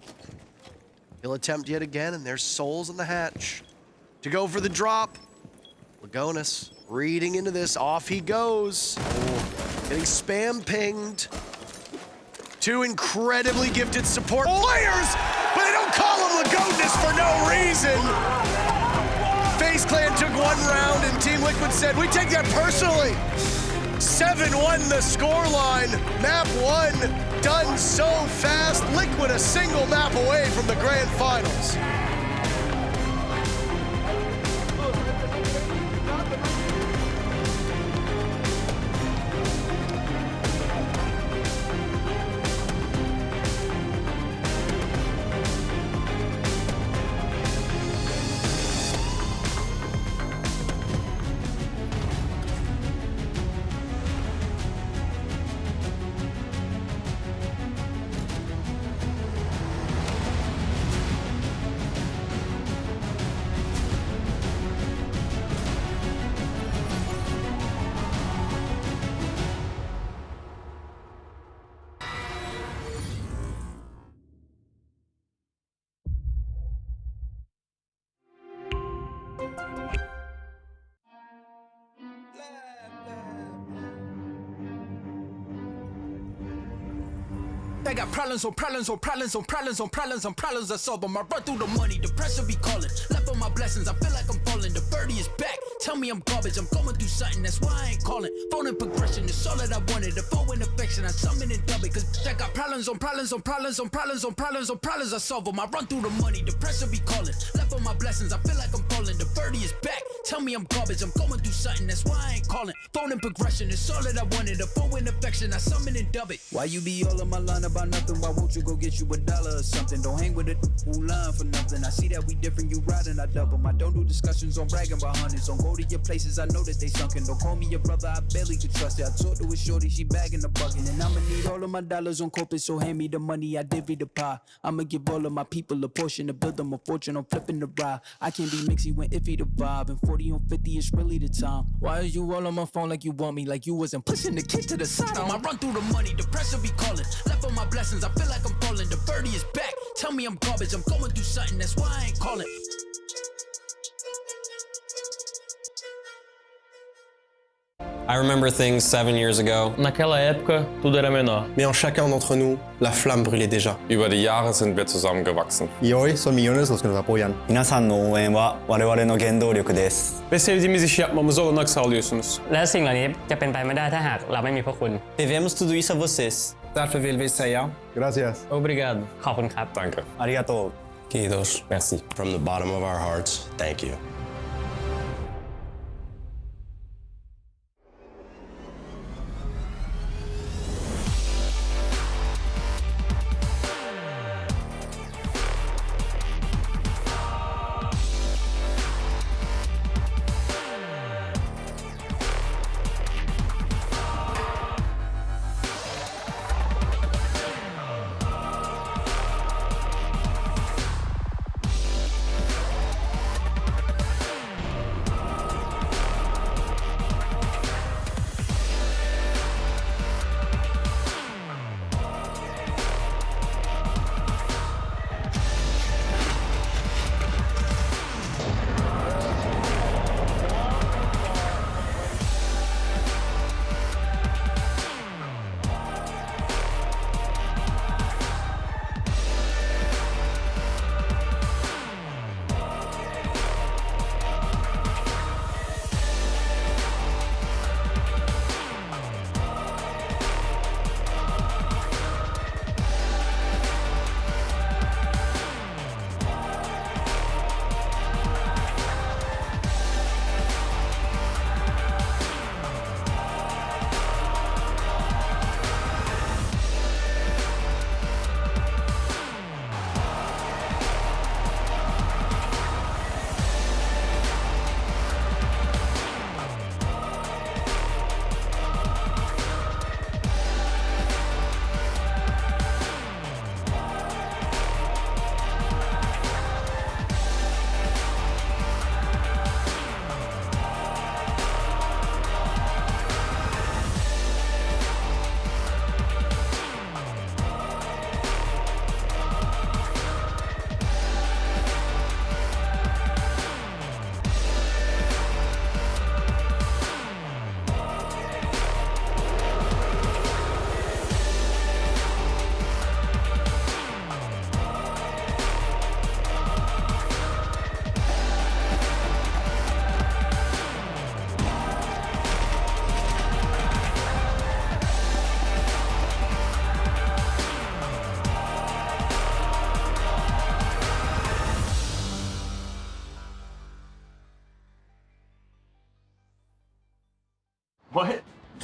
He'll attempt yet again, and there's Souls in the hatch. To go for the drop. Lagonis reading into this, off he goes. Getting spam pinged. 2 incredibly gifted support players, but they don't call him Lagonis for no reason. FaZe Clan took 1 round, and Team Liquid said, we take that personally. 7-1 the scoreline. Map 1 done so fast. Liquid a single map away from the grand finals. I got problems on problems on problems on problems on problems on problems I solve them. I run through the money, the pressure be calling. Left on my blessings, I feel like I'm falling. The birdie is back, tell me I'm garbage. I'm going through something, that's why I ain't calling. Phone and progression, it's all that I wanted. The phone and affection, I summon and dub it. Cause I got problems on problems on problems on problems on problems on problems I solve them. I run through the money, the pressure be calling. Left on my blessings, I feel like I'm falling. The birdie is back, tell me I'm garbage. I'm going through something, that's why I ain't calling. Phone and progression, it's all that I wanted. The phone and affection, I summon and dub it. Why you be all on my line about nothing? Why won't you go get you $1 or something? Don't hang with it who line for nothing. I see that we different, you riding, I double. I don't do discussions on bragging about hundreds. Don't go to your places, I know that they sunken. Don't call me your brother, I barely could trust it. I talked to a shorty, she bagging the bucket. And I'ma need all of my dollars on corporate, so hand me the money, I divvy the pie. I'ma give all of my people a portion to build them a fortune. I'm flipping the ride. I can't be mixy when iffy the vibe. And 40 on 50 is really the time. Why are you all on my phone like you want me? Like you wasn't pushing the kid to the side. I run through the money, the pressure be calling. Left on my blessings, I feel like I'm falling. The birdie is back, tell me I'm garbage. I'm going through something, that's why I ain't calling. I remember things 7 years ago. Naquela época, tudo era menor. Mais en chacun d'entre nous, la flamme brûlait déjà. Über die Jahre sind wir zusammengewachsen. Y hoy son millones los que nos apoyan. 皆さんの応援は我々の原動力です。 Ve sevdiğimiz işi yapmamıza olanak sağlıyorsunuz.และสิ่งเหล่านี้จะเป็นไปไม่ได้ถ้าหากเราไม่มีพวกคุณ Devemos tudo isso a vocês. Därför vill vi säga Gracias. Obrigado. ขอบคุณครับ Danke. Arigato. Kiitos. Merci. From the bottom of our hearts, thank you.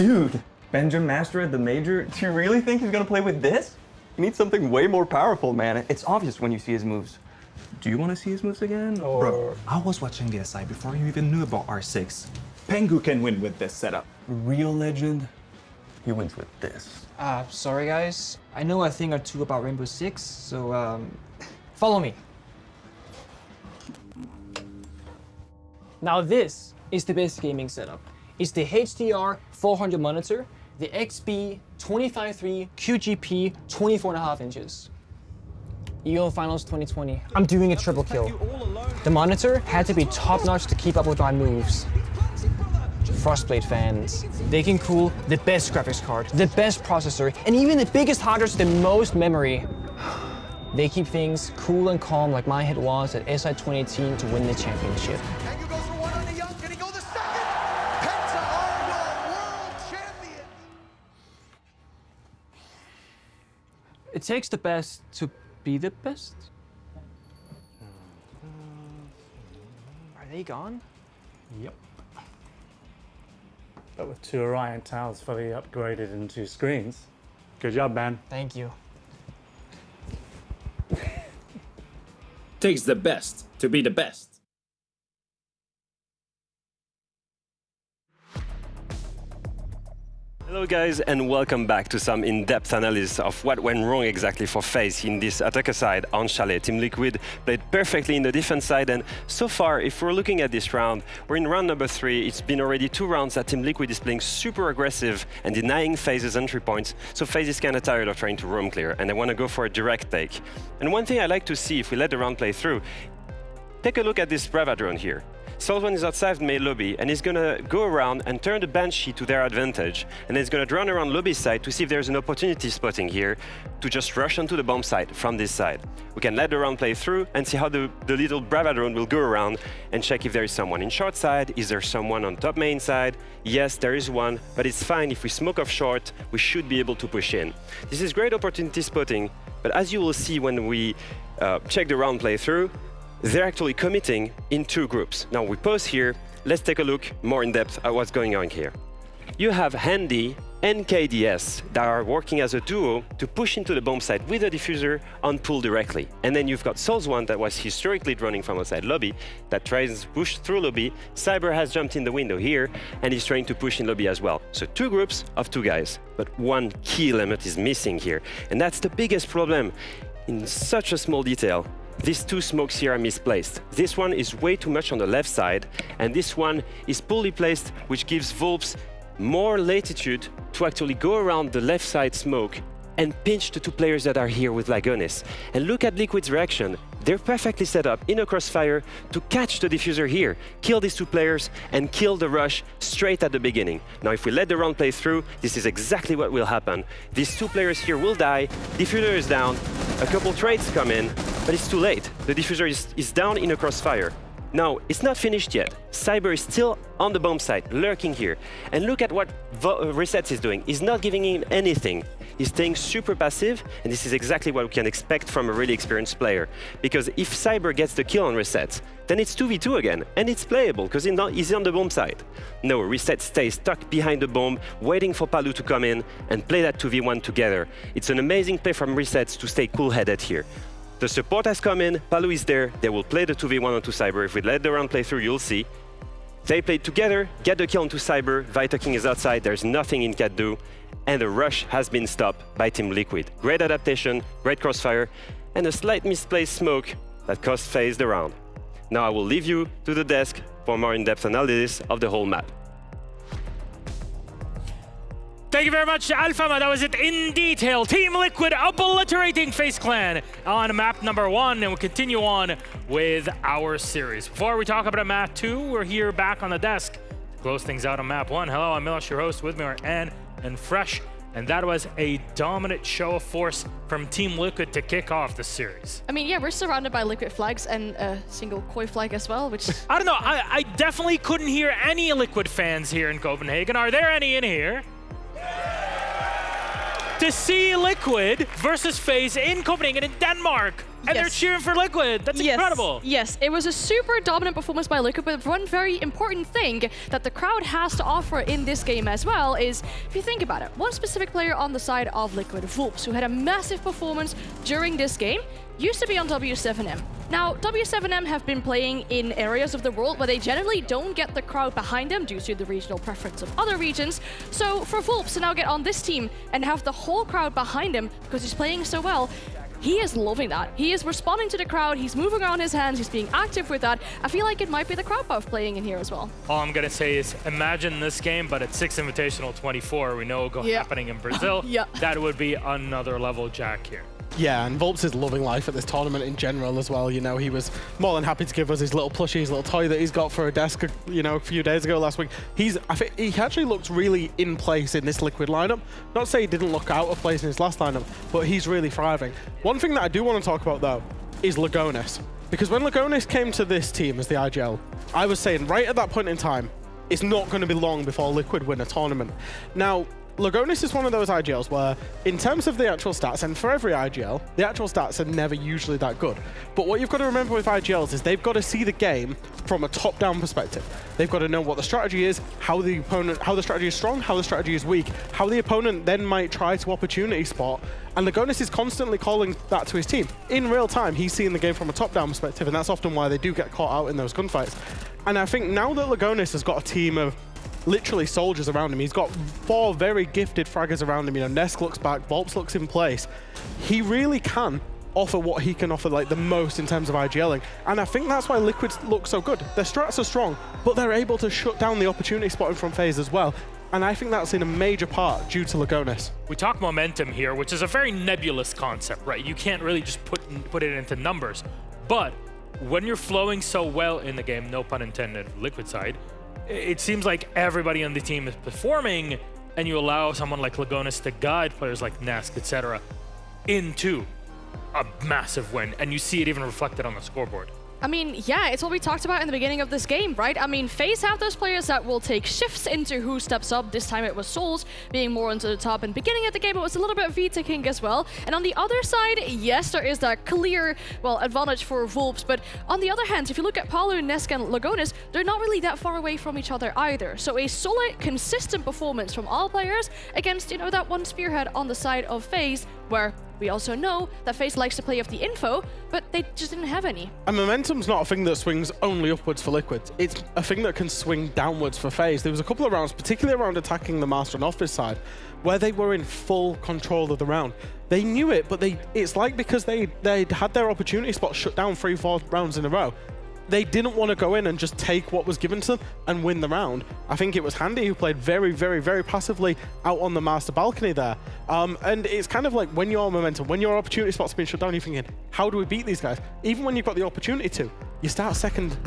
Dude, Benjamin Master at the Major? Do you really think he's gonna play with this? You need something way more powerful, man. It's obvious when you see his moves. Do you want to see his moves again, or...? Bro, I was watching the SI before you even knew about R6. Pengu can win with this setup. Real legend, he wins with this. Sorry guys. I know a thing or two about Rainbow Six, so follow me. Now this is the best gaming setup. It's the HDR 400 monitor, the XB 25.3 QGP 24.5 inches. EO Finals 2020. I'm doing a triple kill. The monitor had to be top-notch to keep up with my moves. Frostblade fans, they can cool the best graphics card, the best processor, and even the biggest hard drive with the most memory. They keep things cool and calm like my head was at SI 2018 to win the championship. It takes the best to be the best? Are they gone? Yep. But with 2 Orion towers fully upgraded and 2 screens. Good job, man. Thank you. Takes the best to be the best. Hello guys, and welcome back to some in-depth analysis of what went wrong exactly for FaZe in this attacker side on Chalet. Team Liquid played perfectly in the defense side, and so far, if we're looking at this round, we're in round number 3. It's been already 2 rounds that Team Liquid is playing super aggressive and denying FaZe's entry points, so FaZe is kind of tired of trying to roam clear, and they want to go for a direct take. And one thing I like to see if we let the round play through, take a look at this Brava drone here. Soulsone is outside main lobby, and he's gonna go around and turn the Banshee to their advantage, and he's gonna drone around lobby side to see if there's an opportunity spotting here to just rush onto the bomb site from this side. We can let the round play through and see how the little Brava drone will go around and check if there is someone in short side. Is there someone on top main side? Yes, there is one, but it's fine. If we smoke off short, we should be able to push in. This is great opportunity spotting, but as you will see when we check the round play through, they're actually committing in 2 groups. Now we pause here, let's take a look more in depth at what's going on here. You have Handy and KDS that are working as a duo to push into the bomb site with a diffuser on pull directly. And then you've got Soulsone that was historically running from outside lobby that tries to push through lobby. Cyber has jumped in the window here and he's trying to push in lobby as well. So 2 groups of 2 guys, but one key element is missing here. And that's the biggest problem in such a small detail. These 2 smokes here are misplaced. This one is way too much on the left side, and this one is poorly placed, which gives Volps more latitude to actually go around the left side smoke and pinch the 2 players that are here with Lagonis. And look at Liquid's reaction. They're perfectly set up in a crossfire to catch the diffuser here, kill these 2 players, and kill the rush straight at the beginning. Now, if we let the round play through, this is exactly what will happen. These 2 players here will die, diffuser is down, a couple trades come in, but it's too late. The diffuser is down in a crossfire. Now, it's not finished yet. Cyber is still on the bomb site, lurking here. And look at what Resets is doing. He's not giving him anything. He's staying super passive, and this is exactly what we can expect from a really experienced player. Because if Cyber gets the kill on Resets, then it's 2v2 again, and it's playable, because he's on the bomb site. No, Reset stays stuck behind the bomb, waiting for Palu to come in and play that 2v1 together. It's an amazing play from Resets to stay cool-headed here. The support has come in, Palu is there, they will play the 2v1 onto Cyber. If we let the round play through, you'll see. They play together, get the kill onto Cyber, Vita King is outside, there's nothing in can do, and the rush has been stopped by Team Liquid. Great adaptation, great crossfire, and a slight misplaced smoke that cost FaZe the round. Now I will leave you to the desk for more in-depth analysis of the whole map. Thank you very much, Alfama. That was it in detail. Team Liquid obliterating FaZe Clan on map number 1, and we'll continue on with our series. Before we talk about map 2, we're here back on the desk to close things out on map 1. Hello, I'm Milos, your host. With me are Anne and Fresh, and that was a dominant show of force from Team Liquid to kick off the series. I mean, yeah, we're surrounded by Liquid flags and a single Koi flag as well, which... I don't know, I definitely couldn't hear any Liquid fans here in Copenhagen. Are there any in here? To see Liquid versus FaZe in Copenhagen in Denmark And they're cheering for Liquid. That's incredible. Yes, it was a super dominant performance by Liquid, but one very important thing that the crowd has to offer in this game as well is, if you think about it, one specific player on the side of Liquid, Vulps, who had a massive performance during this game, used to be on W7M. Now, W7M have been playing in areas of the world where they generally don't get the crowd behind them due to the regional preference of other regions. So for Vulps to now get on this team and have the whole crowd behind him because he's playing so well, he is loving that. He is responding to the crowd, he's moving around his hands, he's being active with that. I feel like it might be the crowd buff playing in here as well. All I'm going to say is imagine this game, but at 6 Invitational 24, we know it'll go happening in Brazil. That would be another level Jack here. Yeah, and Vulps is loving life at this tournament in general as well. You know, he was more than happy to give us his little plushie, his little toy that he's got for a desk, you know, a few days ago last week. I think he actually looked really in place in this Liquid lineup. Not to say he didn't look out of place in his last lineup, but he's really thriving. One thing that I do want to talk about, though, is Lagonis. Because when Lagonis came to this team as the IGL, I was saying right at that point in time, it's not going to be long before Liquid win a tournament. Now, Lagonis is one of those IGLs where, in terms of the actual stats, and for every IGL, the actual stats are never usually that good. But what you've got to remember with IGLs is they've got to see the game from a top-down perspective. They've got to know what the strategy is, how the strategy is strong, how the strategy is weak, how the opponent then might try to opportunity spot. And Lagonis is constantly calling that to his team. In real time, he's seeing the game from a top-down perspective, and that's often why they do get caught out in those gunfights. And I think now that Lagonis has got a team of literally soldiers around him. He's got 4 very gifted fraggers around him. You know, Nesk looks back, Vulps looks in place. He really can offer what he can offer like the most in terms of IGLing. And I think that's why Liquid look so good. Their strats are strong, but they're able to shut down the opportunity spotting from FaZe as well. And I think that's in a major part due to Lagonis. We talk momentum here, which is a very nebulous concept, right? You can't really just put it into numbers. But when you're flowing so well in the game, no pun intended, Liquid side, it seems like everybody on the team is performing, and you allow someone like Lagonis to guide players like Nesk, etc., into a massive win, and you see it even reflected on the scoreboard. I mean, yeah, it's what we talked about in the beginning of this game, right? I mean, FaZe have those players that will take shifts into who steps up. This time it was Souls being more into the top, and beginning of the game it was a little bit of Vita King as well. And on the other side, yes, there is that clear, well, advantage for Vulps, but on the other hand, if you look at Paulo, Nesk, and Lagonis, they're not really that far away from each other either. So a solid, consistent performance from all players against, you know, that one spearhead on the side of FaZe, where we also know that FaZe likes to play off the info, but they just didn't have any. And momentum's not a thing that swings only upwards for Liquid. It's a thing that can swing downwards for FaZe. There was a couple of rounds, particularly around attacking the Master and Office side, where they were in full control of the round. They knew it, but it's like because they'd had their opportunity spot shut down 3-4 rounds in a row, they didn't want to go in and just take what was given to them and win the round. I think it was Handy who played very, very, very passively out on the Master balcony there. And it's kind of like when your momentum, when your opportunity spot's been shut down, you're thinking, how do we beat these guys? Even when you've got the opportunity to, you start second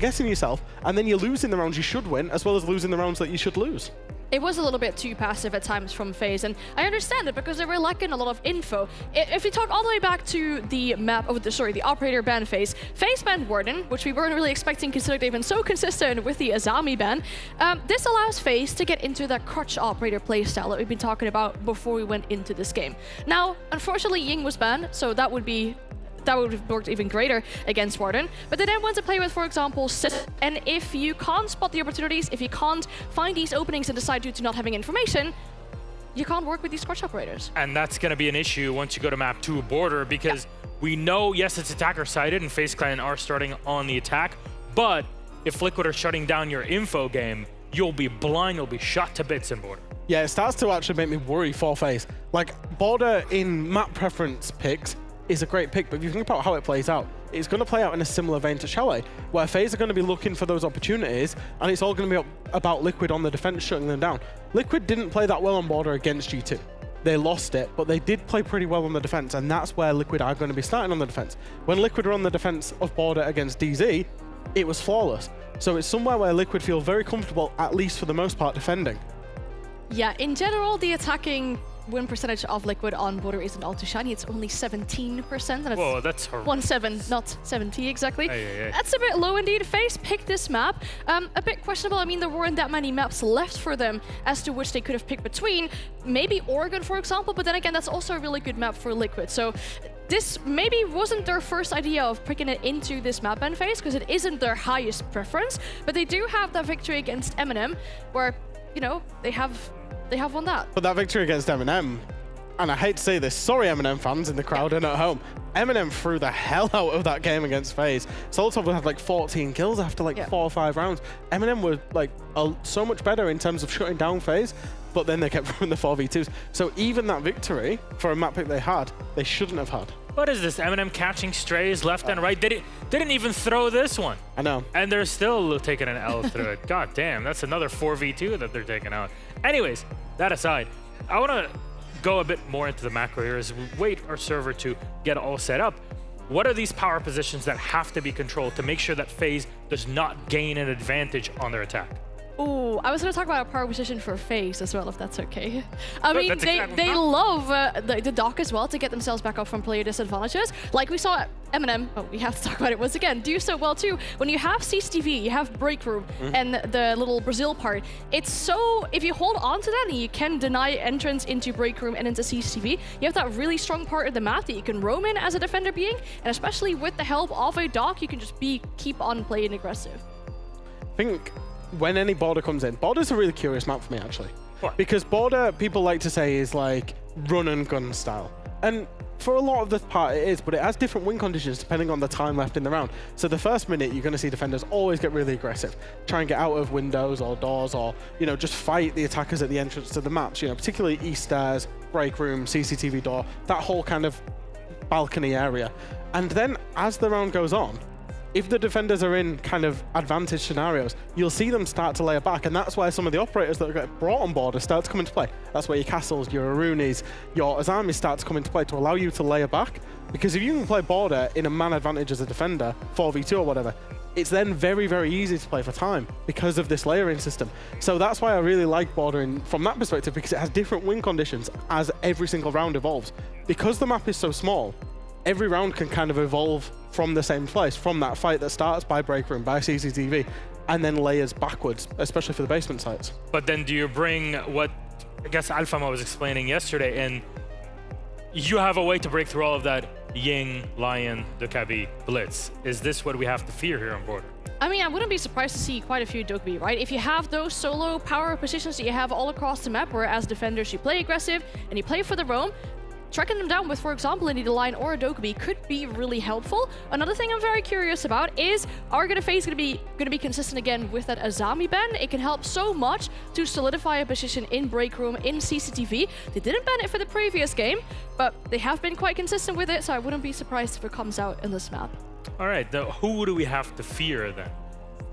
guessing yourself, and then you're losing the rounds you should win, as well as losing the rounds that you should lose. It was a little bit too passive at times from FaZe, and I understand it because they were lacking a lot of info. If we talk all the way back to the map, the operator ban phase, FaZe banned Warden, which we weren't really expecting considering they've been so consistent with the Azami ban. This allows FaZe to get into that crutch operator playstyle that we've been talking about before we went into this game. Now, unfortunately, Ying was banned, so that would have worked even greater against Warden. But they then want to play with, for example, Sit. And if you can't spot the opportunities, if you can't find these openings and decide due to not having information, you can't work with these crutch operators. And that's going to be an issue once you go to map 2 border, because we know, yes, it's attacker-sided, and FaZe Clan are starting on the attack, but if Liquid are shutting down your info game, you'll be blind, you'll be shot to bits in border. Yeah, it starts to actually make me worry for FaZe. Like, border in map preference picks is a great pick, but if you think about how it plays out, it's going to play out in a similar vein to Chalet, where FaZe are going to be looking for those opportunities, and it's all going to be about Liquid on the defense shutting them down. Liquid didn't play that well on border against G2. They lost it, but they did play pretty well on the defense, and that's where Liquid are going to be starting on the defense. When Liquid are on the defense of border against DZ, it was flawless. So it's somewhere where Liquid feel very comfortable, at least for the most part, defending. Yeah, in general, the attacking win percentage of Liquid on border isn't all too shiny. It's only 17%. And it's whoa, that's horrible. 17, not 70 exactly. That's a bit low indeed. FaZe picked this map. A bit questionable. I mean, there weren't that many maps left for them as to which they could have picked between. Maybe Oregon, for example, but then again, that's also a really good map for Liquid. So this maybe wasn't their first idea of picking it into this map ban phase, because it isn't their highest preference, but they do have that victory against Eminem, where, you know, they have won that. But that victory against Eminem, and I hate to say this, sorry Eminem fans in the crowd and at home, Eminem threw the hell out of that game against FaZe. Solotov had like 14 kills after like 4 or 5 rounds. Eminem was like so much better in terms of shutting down FaZe, but then they kept throwing the 4v2s. So even that victory for a map pick they had, they shouldn't have had. What is this? Eminem catching strays left and right. They didn't even throw this one. I know. And they're still taking an L through it. God damn, that's another 4v2 that they're taking out. Anyways, that aside, I want to go a bit more into the macro here as we wait our server to get all set up. What are these power positions that have to be controlled to make sure that FaZe does not gain an advantage on their attack? Ooh, I was going to talk about a power position for FaZe as well, if that's okay. I mean, they love the dock as well to get themselves back up from player disadvantages. Like we saw Eminem, oh, we have to talk about it once again, do so well too. When you have CCTV, you have break room and the little Brazil part, it's so, if you hold on to that and you can deny entrance into break room and into CCTV, you have that really strong part of the map that you can roam in as a defender being, and especially with the help of a dock, you can just keep on playing aggressive. I think when any border comes in, border's a really curious map for me actually. What? Because border, people like to say, is like run and gun style. And for a lot of the part it is, but it has different win conditions depending on the time left in the round. So the first minute, you're going to see defenders always get really aggressive, try and get out of windows or doors, or, you know, just fight the attackers at the entrance to the maps, you know, particularly east stairs, break room, CCTV door, that whole kind of balcony area. And then as the round goes on, if the defenders are in kind of advantage scenarios, you'll see them start to layer back, and that's where some of the operators that get brought on board start to come into play. That's where your Castles, your Arunis, your Azamis start to come into play to allow you to layer back. Because if you can play border in a man advantage as a defender, 4v2 or whatever, it's then very, very easy to play for time because of this layering system. So that's why I really like bordering from that perspective, because it has different win conditions as every single round evolves. Because the map is so small, every round can kind of evolve from the same place, from that fight that starts by break room, by CCTV, and then layers backwards, especially for the basement sites. But then do you bring what I guess Alfama was explaining yesterday, and you have a way to break through all of that Ying, Lion, Dokkaebi blitz. Is this what we have to fear here on border? I mean, I wouldn't be surprised to see quite a few Dokkaebi, right? If you have those solo power positions that you have all across the map, where as defenders you play aggressive and you play for the roam, tracking them down with, for example, an Needle Line or a Dokkaebi could be really helpful. Another thing I'm very curious about is, are FaZe going to be consistent again with that Azami ban? It can help so much to solidify a position in break room, in CCTV. They didn't ban it for the previous game, but they have been quite consistent with it, so I wouldn't be surprised if it comes out in this map. All right, who do we have to fear then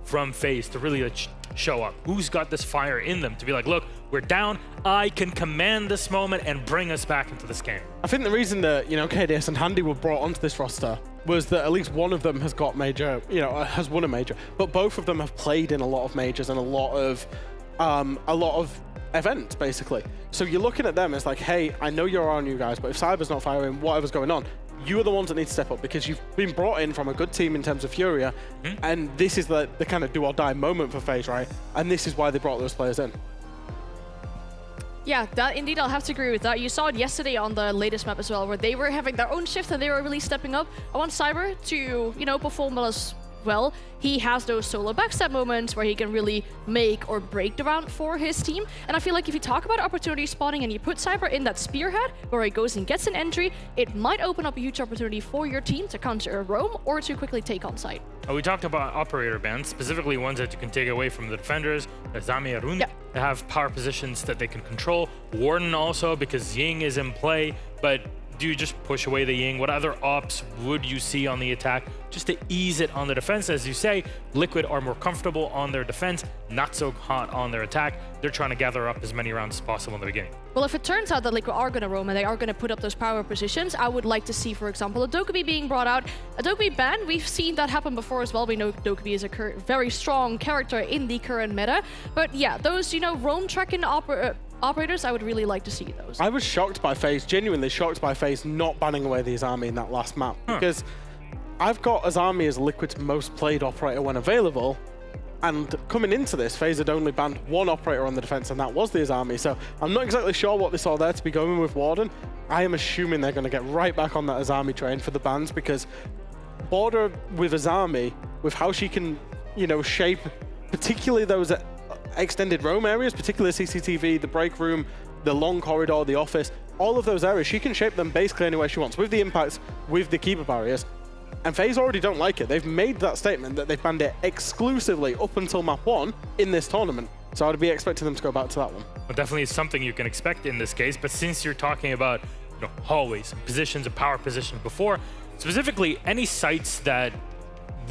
from FaZe to really show up? Who's got this fire in them to be like, look, we're down, I can command this moment and bring us back into this game? I think the reason that, you know, KDS and Handy were brought onto this roster was that at least one of them has got major, you know, has won a major, but both of them have played in a lot of majors and a lot of events, basically. So you're looking at them as like, hey, I know you're our new guys, but if Cyber's not firing, whatever's going on, you are the ones that need to step up, because you've been brought in from a good team in terms of Furia, and this is the kind of do or die moment for FaZe, right? And this is why they brought those players in. Yeah, that indeed, I'll have to agree with that. You saw it yesterday on the latest map as well, where they were having their own shift and they were really stepping up. I want Cyber to, you know, perform well as well. He has those solo backstab moments where he can really make or break the round for his team. And I feel like if you talk about opportunity spotting and you put Cyber in that spearhead where he goes and gets an entry, it might open up a huge opportunity for your team to counter a roam or to quickly take on site. We talked about operator bans, specifically ones that you can take away from the defenders. Azami, Arun, they have power positions that they can control. Warden also, because Ying is in play, but do you just push away the Ying? What other ops would you see on the attack just to ease it on the defense? As you say, Liquid are more comfortable on their defense, not so hot on their attack. They're trying to gather up as many rounds as possible in the beginning. Well, if it turns out that Liquid are going to roam and they are going to put up those power positions, I would like to see, for example, a Dokkaebi being brought out. A Dokkaebi ban, we've seen that happen before as well. We know Dokkaebi is a very strong character in the current meta. But yeah, those, you know, roam tracking operators, I would really like to see those. I was shocked by FaZe, genuinely shocked by FaZe not banning away the Azami in that last map. Because I've got Azami as Liquid's most played operator when available, And coming into this, FaZe had only banned one operator on the defense, and that was the Azami. So I'm not exactly sure what they saw there to be going with Warden. I am assuming they're going to get right back on that Azami train for the bans, because Border with Azami, with how she can, you know, shape particularly those extended roam areas, particularly CCTV, the break room, the long corridor, the office, all of those areas, she can shape them basically any way she wants, with the impacts, with the keeper barriers. And FaZe already don't like it. They've made that statement that they've banned it exclusively up until map 1 in this tournament. So I'd be expecting them to go back to that one. Well, definitely something you can expect in this case, but since you're talking about, you know, hallways, positions, and power positions before, specifically any sites that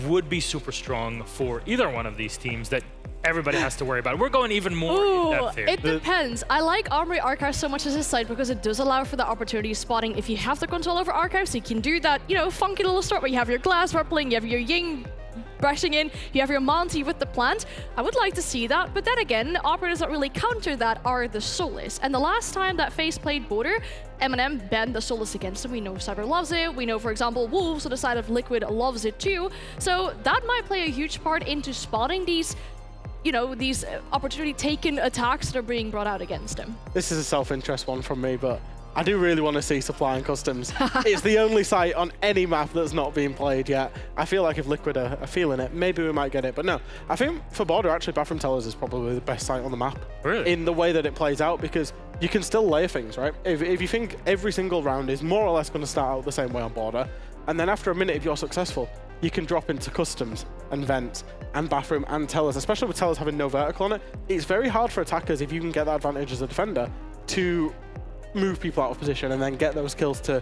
would be super strong for either one of these teams that everybody has to worry about. We're going even more in depth here. It depends. I like Armory Archive so much as a site because it does allow for the opportunity spotting. If you have the control over archives, you can do that, you know, funky little start where you have your glass rippling, you have your Ying brushing in, you have your Monty with the plant. I would like to see that, but then again, operators that really counter that are the Solis. And the last time that FaZe played Border, Eminem banned the Solis against them. We know Cyber loves it. We know, for example, Wolves on the side of Liquid loves it too. So that might play a huge part into spotting these, you know, these opportunity-taken attacks that are being brought out against him. This is a self-interest one from me, but I do really want to see Supply and Customs. It's the only site on any map that's not being played yet. I feel like if Liquid are feeling it, maybe we might get it. But no, I think for Border, actually, Bathroom Tellers is probably the best site on the map. Really? In the way that it plays out, because you can still layer things, right? If you think every single round is more or less going to start out the same way on Border, and then after a minute, if you're successful, you can drop into Customs and Vents and Bathroom and Tellers, especially with Tellers having no vertical on it. It's very hard for attackers, if you can get that advantage as a defender, to move people out of position and then get those kills to,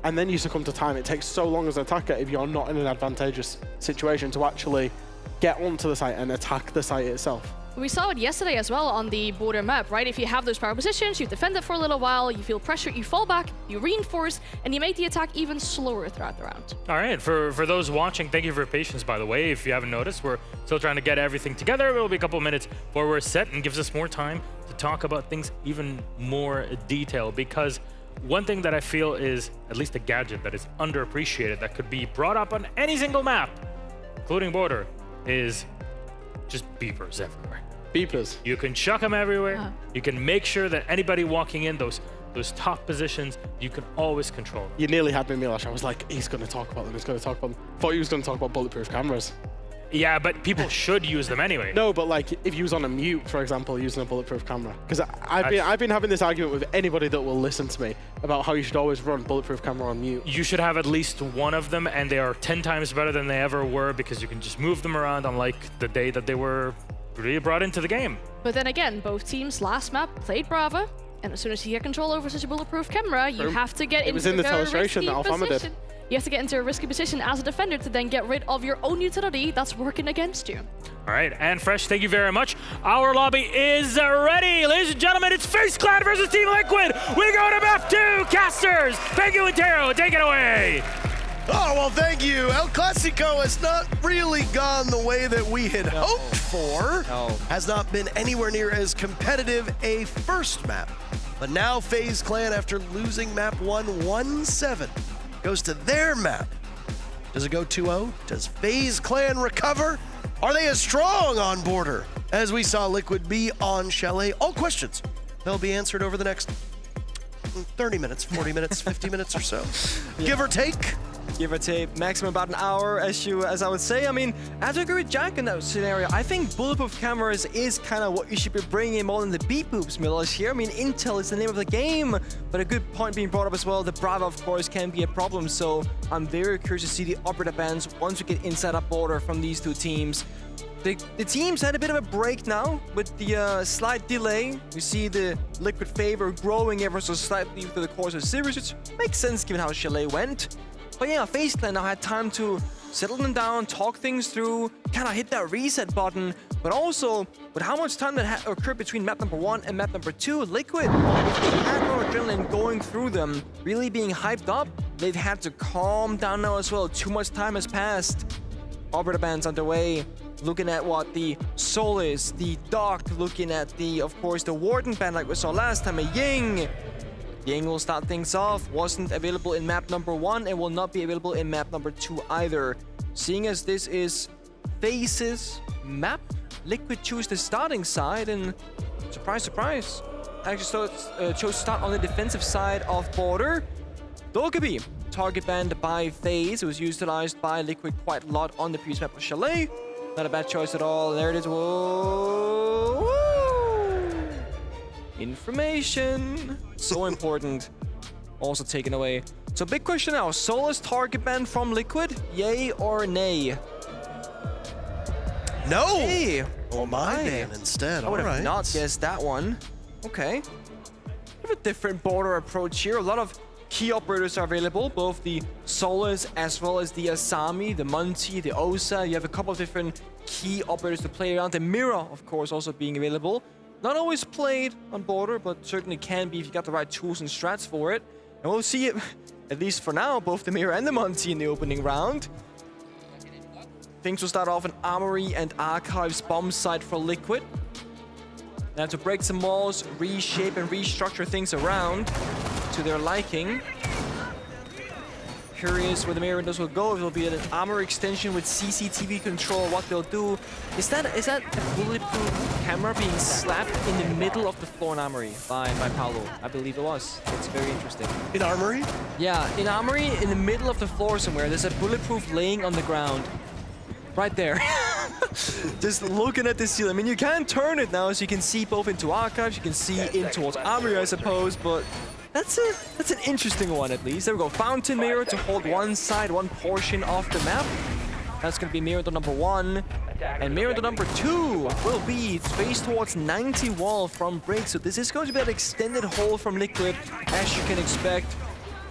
and then you succumb to time. It takes so long as an attacker, if you're not in an advantageous situation, to actually get onto the site and attack the site itself. We saw it yesterday as well on the Border map, right? If you have those power positions, you defend it for a little while, you feel pressure, you fall back, you reinforce, and you make the attack even slower throughout the round. All right, for those watching, thank you for your patience, by the way. If you haven't noticed, we're still trying to get everything together. It'll be a couple minutes before we're set and gives us more time to talk about things even more detail, because one thing that I feel is at least a gadget that is underappreciated that could be brought up on any single map, including Border, is just beepers everywhere. Beepers. You can chuck them everywhere. You can make sure that anybody walking in those top positions, you can always control them. You nearly had me, Milosh. I was like, he's going to talk about them. He's going to talk about them. Thought he was going to talk about bulletproof cameras. Yeah, but people should use them anyway. No, but like if you was on a mute, for example, using a bulletproof camera. Because I've been having this argument with anybody that will listen to me about how you should always run bulletproof camera on mute. You should have at least one of them, and they are 10 times better than they ever were, because you can just move them around, unlike the day that they were really brought into the game. But then again, both teams last map played Brava, and as soon as you get control over such a bulletproof camera, you have to get into a risky position. You have to get into a risky position as a defender to then get rid of your own utility that's working against you. All right, and Fresh, thank you very much. Our lobby is ready. Ladies and gentlemen, it's FaZe Clan versus Team Liquid. We go to map 2, Casters. Thank you, Intero. Take it away. Oh, well, thank you. El Clasico has not really gone the way that we had hoped for. Has not been anywhere near as competitive a first map. But now FaZe Clan, after losing map 1, 1-7, goes to their map. Does it go 2-0? Does FaZe Clan recover? Are they as strong on Border as we saw Liquid be on Chalet? All questions. They'll be answered over the next 30 minutes, 40 minutes, 50 minutes or so. Give or take. Give or take, maximum about an hour, as I would say. I mean, I have to agree with Jack in that scenario. I think bulletproof cameras is kind of what you should be bringing more than the beep boops, Milosh, here. I mean, Intel is the name of the game, but a good point being brought up as well. The Brava, of course, can be a problem, so I'm very curious to see the operator bans once we get inside a Border from these two teams. The teams had a bit of a break now with the slight delay. We see the Liquid favor growing ever so slightly through the course of the series, which makes sense given how Chalet went. But yeah, FaZe Clan now had time to settle them down, talk things through, kind of hit that reset button. But also, with how much time that had occurred between map number 1 and map number 2, Liquid, with the Admiral adrenaline going through them, really being hyped up, they've had to calm down now as well. Too much time has passed. Operator bans underway. Looking at what the Solis, the Doc, looking at the, of course, the Warden ban like we saw last time, a Ying. Ying will start things off. Wasn't available in map number 1 and will not be available in map number 2 either. Seeing as this is FaZe's map, Liquid choose the starting side, and surprise, surprise, actually chose to start on the defensive side of Border. Dogaby, target banned by FaZe. It was utilized by Liquid quite a lot on the previous map of Chalet. Not a bad choice at all. There it is. Whoa. Woo. Information. So important. Also taken away. So big question now. Solus target ban from Liquid? Yay or nay? No! Hey. Oh, my man instead. I would All have right. not guessed that one. Okay. We have a different Border approach here. A lot of key operators are available, both the Solus as well as the Asami, the Munti, the Osa. You have a couple of different key operators to play around. The Mira, of course, also being available. Not always played on Border, but certainly can be if you got the right tools and strats for it. And we'll see it, at least for now, both the Mira and the Munti in the opening round. Things will start off an Armory and Archives bomb site for Liquid. Now to break some walls, reshape and restructure things around to their liking. Curious where the Mirror windows will go. If it'll be an armor extension with CCTV control, what they'll do. Is that a bulletproof camera being slapped in the middle of the floor in Armory by Paolo? I believe it was. It's very interesting. In Armory? Yeah, in Armory, in the middle of the floor somewhere, there's a bulletproof laying on the ground. Right there. Just looking at this ceiling. I mean, you can turn it now, so you can see both into Archives, you can see in towards Armory, I suppose, but that's an interesting one at least. There we go. Fountain Mirror to hold one side, one portion of the map. That's going to be Mirror to number 1. And Mirror to number 2 will be faced towards 90 wall from Break. So this is going to be an extended hold from Liquid, as you can expect.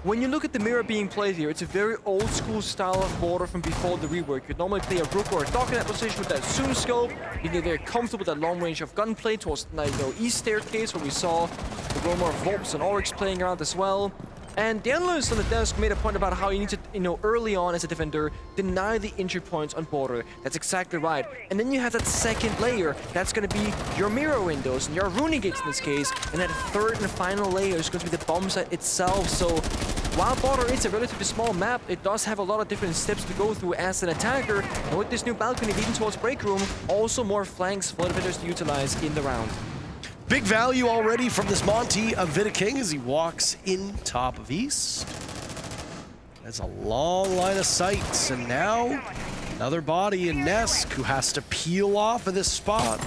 When you look at the Mirror being played here, it's a very old school style of Border from before the rework. You'd normally play a Rook or a Dog in that position with that zoom scope. You get very comfortable with that long range of gunplay towards the east staircase, where we saw the Romer Volps and Oryx playing around as well. And the analyst on the desk made a point about how you need to, early on as a defender, deny the entry points on Border. That's exactly right. And then you have that second layer. That's going to be your mirror windows and your runing gates in this case. And that third and final layer is going to be the bomb site itself. So while Border is a relatively small map, it does have a lot of different steps to go through as an attacker. And with this new balcony leading towards Break Room, also more flanks for defenders to utilize in the round. Big value already from this Monty of Vidaking as he walks in top of East. That's a long line of sights, and now another body in Nesk who has to peel off of this spot.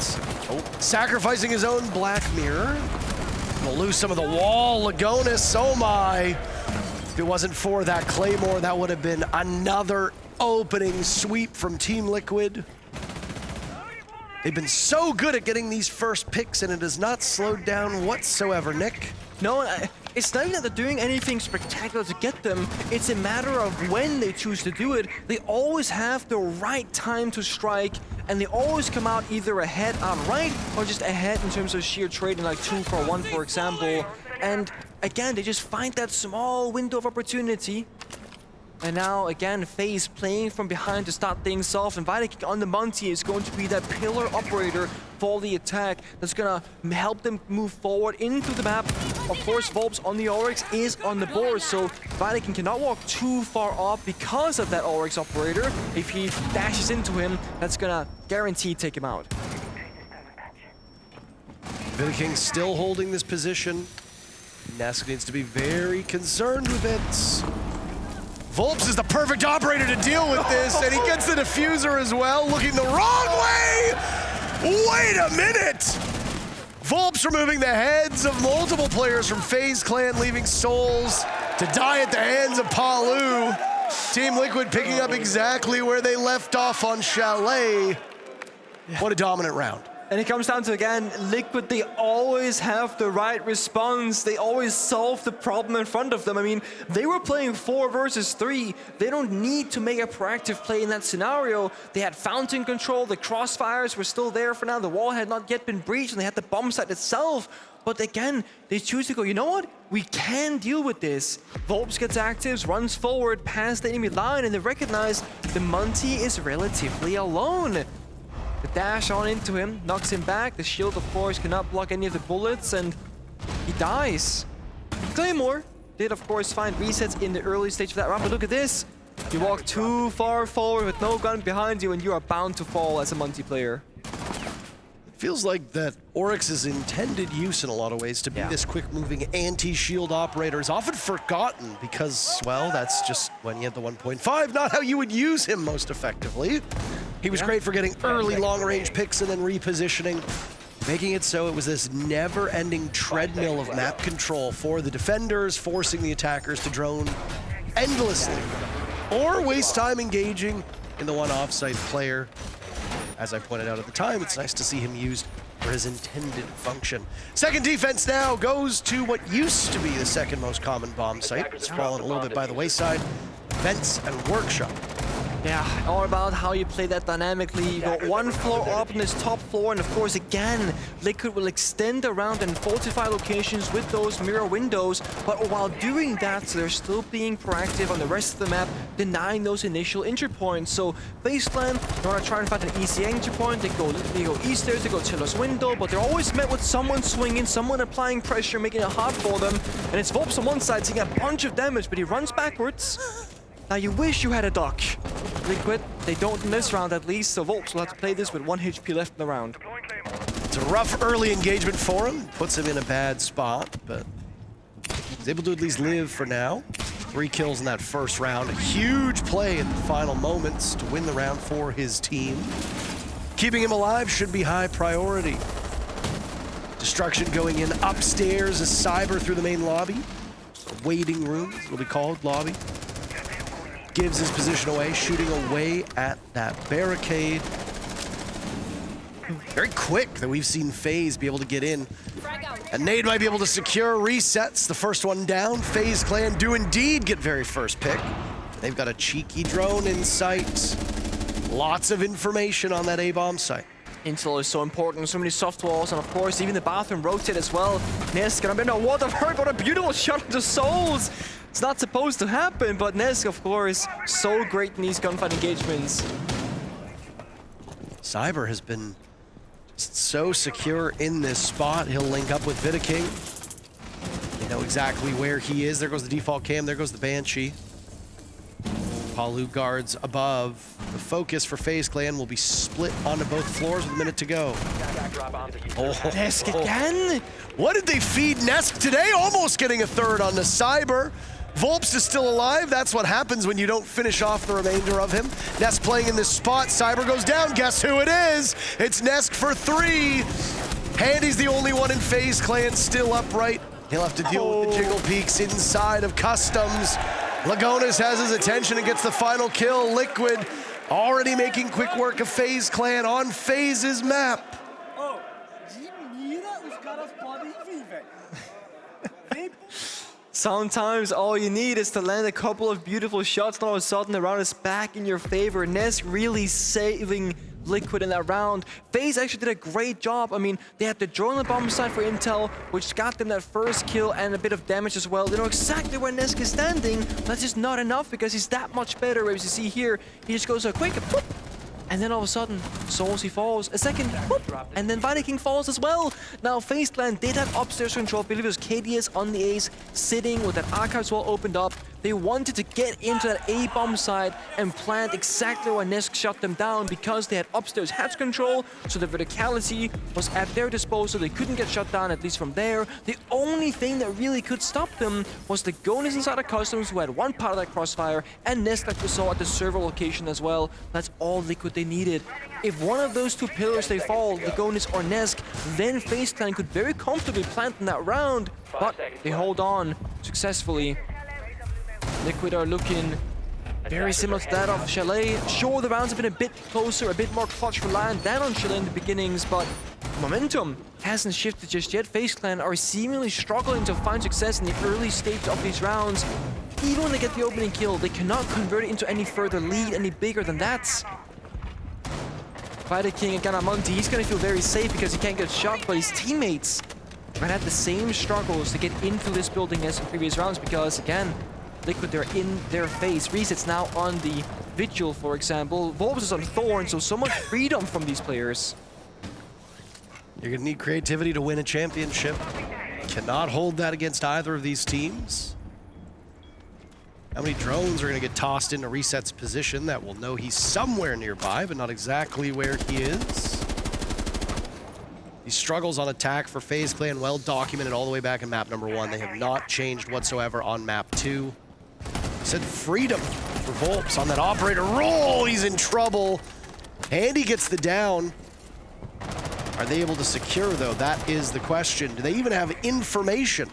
Sacrificing his own Black Mirror. We'll lose some of the wall. Lagonis, oh my. If it wasn't for that Claymore, that would have been another opening sweep from Team Liquid. They've been so good at getting these first picks, and it has not slowed down whatsoever, Nick. No, it's not that they're doing anything spectacular to get them. It's a matter of when they choose to do it. They always have the right time to strike, and they always come out either ahead outright or just ahead in terms of sheer trading, like 2 for 1, for example. And again, they just find that small window of opportunity. And now, again, FaZe playing from behind to start things off. And Vidaking on the Monty is going to be that pillar operator for the attack that's going to help them move forward into the map. Of course, Volps on the Oryx is on the board, so Vidaking cannot walk too far off because of that Oryx operator. If he dashes into him, that's going to guarantee take him out. Vidaking still holding this position. Nesk needs to be very concerned with it. Volps is the perfect operator to deal with this, and he gets the diffuser as well, looking the wrong way! Wait a minute! Volps removing the heads of multiple players from FaZe Clan, leaving souls to die at the hands of Palu. Team Liquid picking up exactly where they left off on Chalet. What a dominant round. And it comes down to, again, Liquid, they always have the right response. They always solve the problem in front of them. I mean, they were playing 4 versus 3. They don't need to make a proactive play in that scenario. They had fountain control. The crossfires were still there for now. The wall had not yet been breached, and they had the bomb site itself. But again, they choose to go, you know what? We can deal with this. Volps gets actives, runs forward past the enemy line, and they recognize the Monty is relatively alone. The dash on into him, knocks him back. The shield, of course, cannot block any of the bullets, and he dies. Claymore did, of course, find resets in the early stage of that round, but look at this. You walk too far forward with no gun behind you, and you are bound to fall as a multiplayer. Feels like that Oryx's intended use in a lot of ways to be this quick-moving anti-shield operator is often forgotten because, well, that's just when you had the 1.5, not how you would use him most effectively. He was great for getting early long-range picks and then repositioning, making it so it was this never-ending treadmill of map control for the defenders, forcing the attackers to drone endlessly or waste time engaging in the one offsite player. As I pointed out at the time, it's nice to see him used for his intended function. Second defense now goes to what used to be the second most common bomb site. It's fallen a little bit by the wayside. Vents and workshop. Yeah, all about how you play that dynamically. You got one floor up on this top floor, and of course, again, Liquid will extend around and fortify locations with those mirror windows. But while doing that, they're still being proactive on the rest of the map, denying those initial entry points. So FaZe Clan, they want to try and find an easy entry point. They go eastwards, they go Chiller's window, but they're always met with someone swinging, someone applying pressure, making it hard for them. And it's Volps on one side, taking a bunch of damage, but he runs backwards. Now you wish you had a duck. Liquid, they don't in this round at least, so Volps will have to play this with 1 HP left in the round. It's a rough early engagement for him. Puts him in a bad spot, but he's able to at least live for now. 3 kills in that first round. A huge play in the final moments to win the round for his team. Keeping him alive should be high priority. Destruction going in upstairs as Cyber through the main lobby. A waiting room, will be called lobby. Gives his position away, shooting away at that barricade. Very quick that we've seen FaZe be able to get in. And Nade might be able to secure resets. The first one down. FaZe Clan do indeed get very first pick. They've got a cheeky drone in sight. Lots of information on that A-bomb site. Intel is so important, so many soft walls, and of course, even the bathroom rotate as well. Nesk, and I mean, what I've heard, what a beautiful shot into souls! It's not supposed to happen, but Nesk, of course, so great in these gunfight engagements. Cyber has been so secure in this spot. He'll link up with Vidaking. They know exactly where he is. There goes the default cam, there goes the Banshee. Palu guards above. The focus for FaZe Clan will be split onto both floors with a minute to go. Oh, Nesk again? What did they feed Nesk today? Almost getting a third on the Cyber. Volps is still alive. That's what happens when you don't finish off the remainder of him. Nesk playing in this spot. Cyber goes down. Guess who it is? It's Nesk for 3. Handy's the only one in FaZe Clan still upright. He'll have to deal with the jiggle peaks inside of Customs. Lagonas has his attention and gets the final kill. Liquid already making quick work of FaZe Clan on FaZe's map. Sometimes all you need is to land a couple of beautiful shots, and all of a sudden the round is back in your favor. Nesk really saving Liquid in that round. FaZe actually did a great job. I mean, they had the drone on the bomb side for intel, which got them that first kill and a bit of damage as well. They know exactly where Nesk is standing. That's just not enough because he's that much better. As you see here, he just goes a quick whoop, and then all of a sudden, Souls, he falls. A second, whoop, and then Viking falls as well. Now, FaZe Clan did have upstairs control. I believe it was KDS on the ace, sitting with that archives wall opened up. They wanted to get into that A-bomb side and plant exactly where Nesk shut them down because they had upstairs hatch control, so the verticality was at their disposal. They couldn't get shut down, at least from there. The only thing that really could stop them was the Gonis inside of Customs, who had one part of that crossfire, and Nesk, like we saw at the server location as well. That's all Liquid they needed. If one of those two pillars they fall, the Gonis or Nesk, then FaZe Clan could very comfortably plant in that round, but they hold on successfully. Liquid are looking very similar to that of Chalet. Sure, the rounds have been a bit closer, a bit more clutch for Lion than on Chalet in the beginnings, but momentum hasn't shifted just yet. FaZe Clan are seemingly struggling to find success in the early stage of these rounds. Even when they get the opening kill, they cannot convert it into any further lead, any bigger than that. Fighter King and Ganamonti, he's gonna feel very safe because he can't get shot, but his teammates might have the same struggles to get into this building as in previous rounds because, again, Liquid, they're in their face. Resets now on the Vigil, for example. Volps is on Thorn, so much freedom from these players. You're gonna need creativity to win a championship. Cannot hold that against either of these teams. How many drones are gonna get tossed into Reset's position that will know he's somewhere nearby, but not exactly where he is? These struggles on attack for FaZe Clan, well documented all the way back in map number 1. They have not changed whatsoever on map 2. Said freedom for Volps on that operator roll. He's in trouble. And he gets the down. Are they able to secure, though? That is the question. Do they even have information?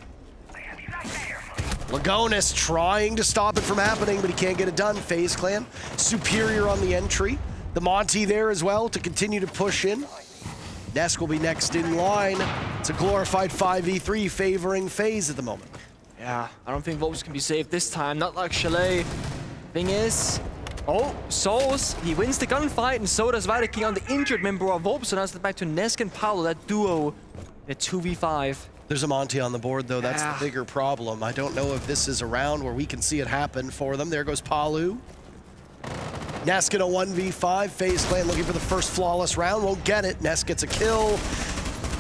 Lagonis trying to stop it from happening, but he can't get it done. FaZe Clan superior on the entry. The Monty there as well to continue to push in. Nesk will be next in line. It's a glorified 5v3 favoring FaZe at the moment. Yeah, I don't think Volps can be saved this time. Not like Chalet. Thing is, oh, Souls, he wins the gunfight, and so does Viking on the injured member of Volps. So now it's back to Nesk and Paolo, that duo, a 2v5. There's a Monty on the board, though. That's the bigger problem. I don't know if this is a round where we can see it happen for them. There goes Palu. Nesk in a 1v5. FaZe Clan looking for the first flawless round. Won't get it. Nesk gets a kill.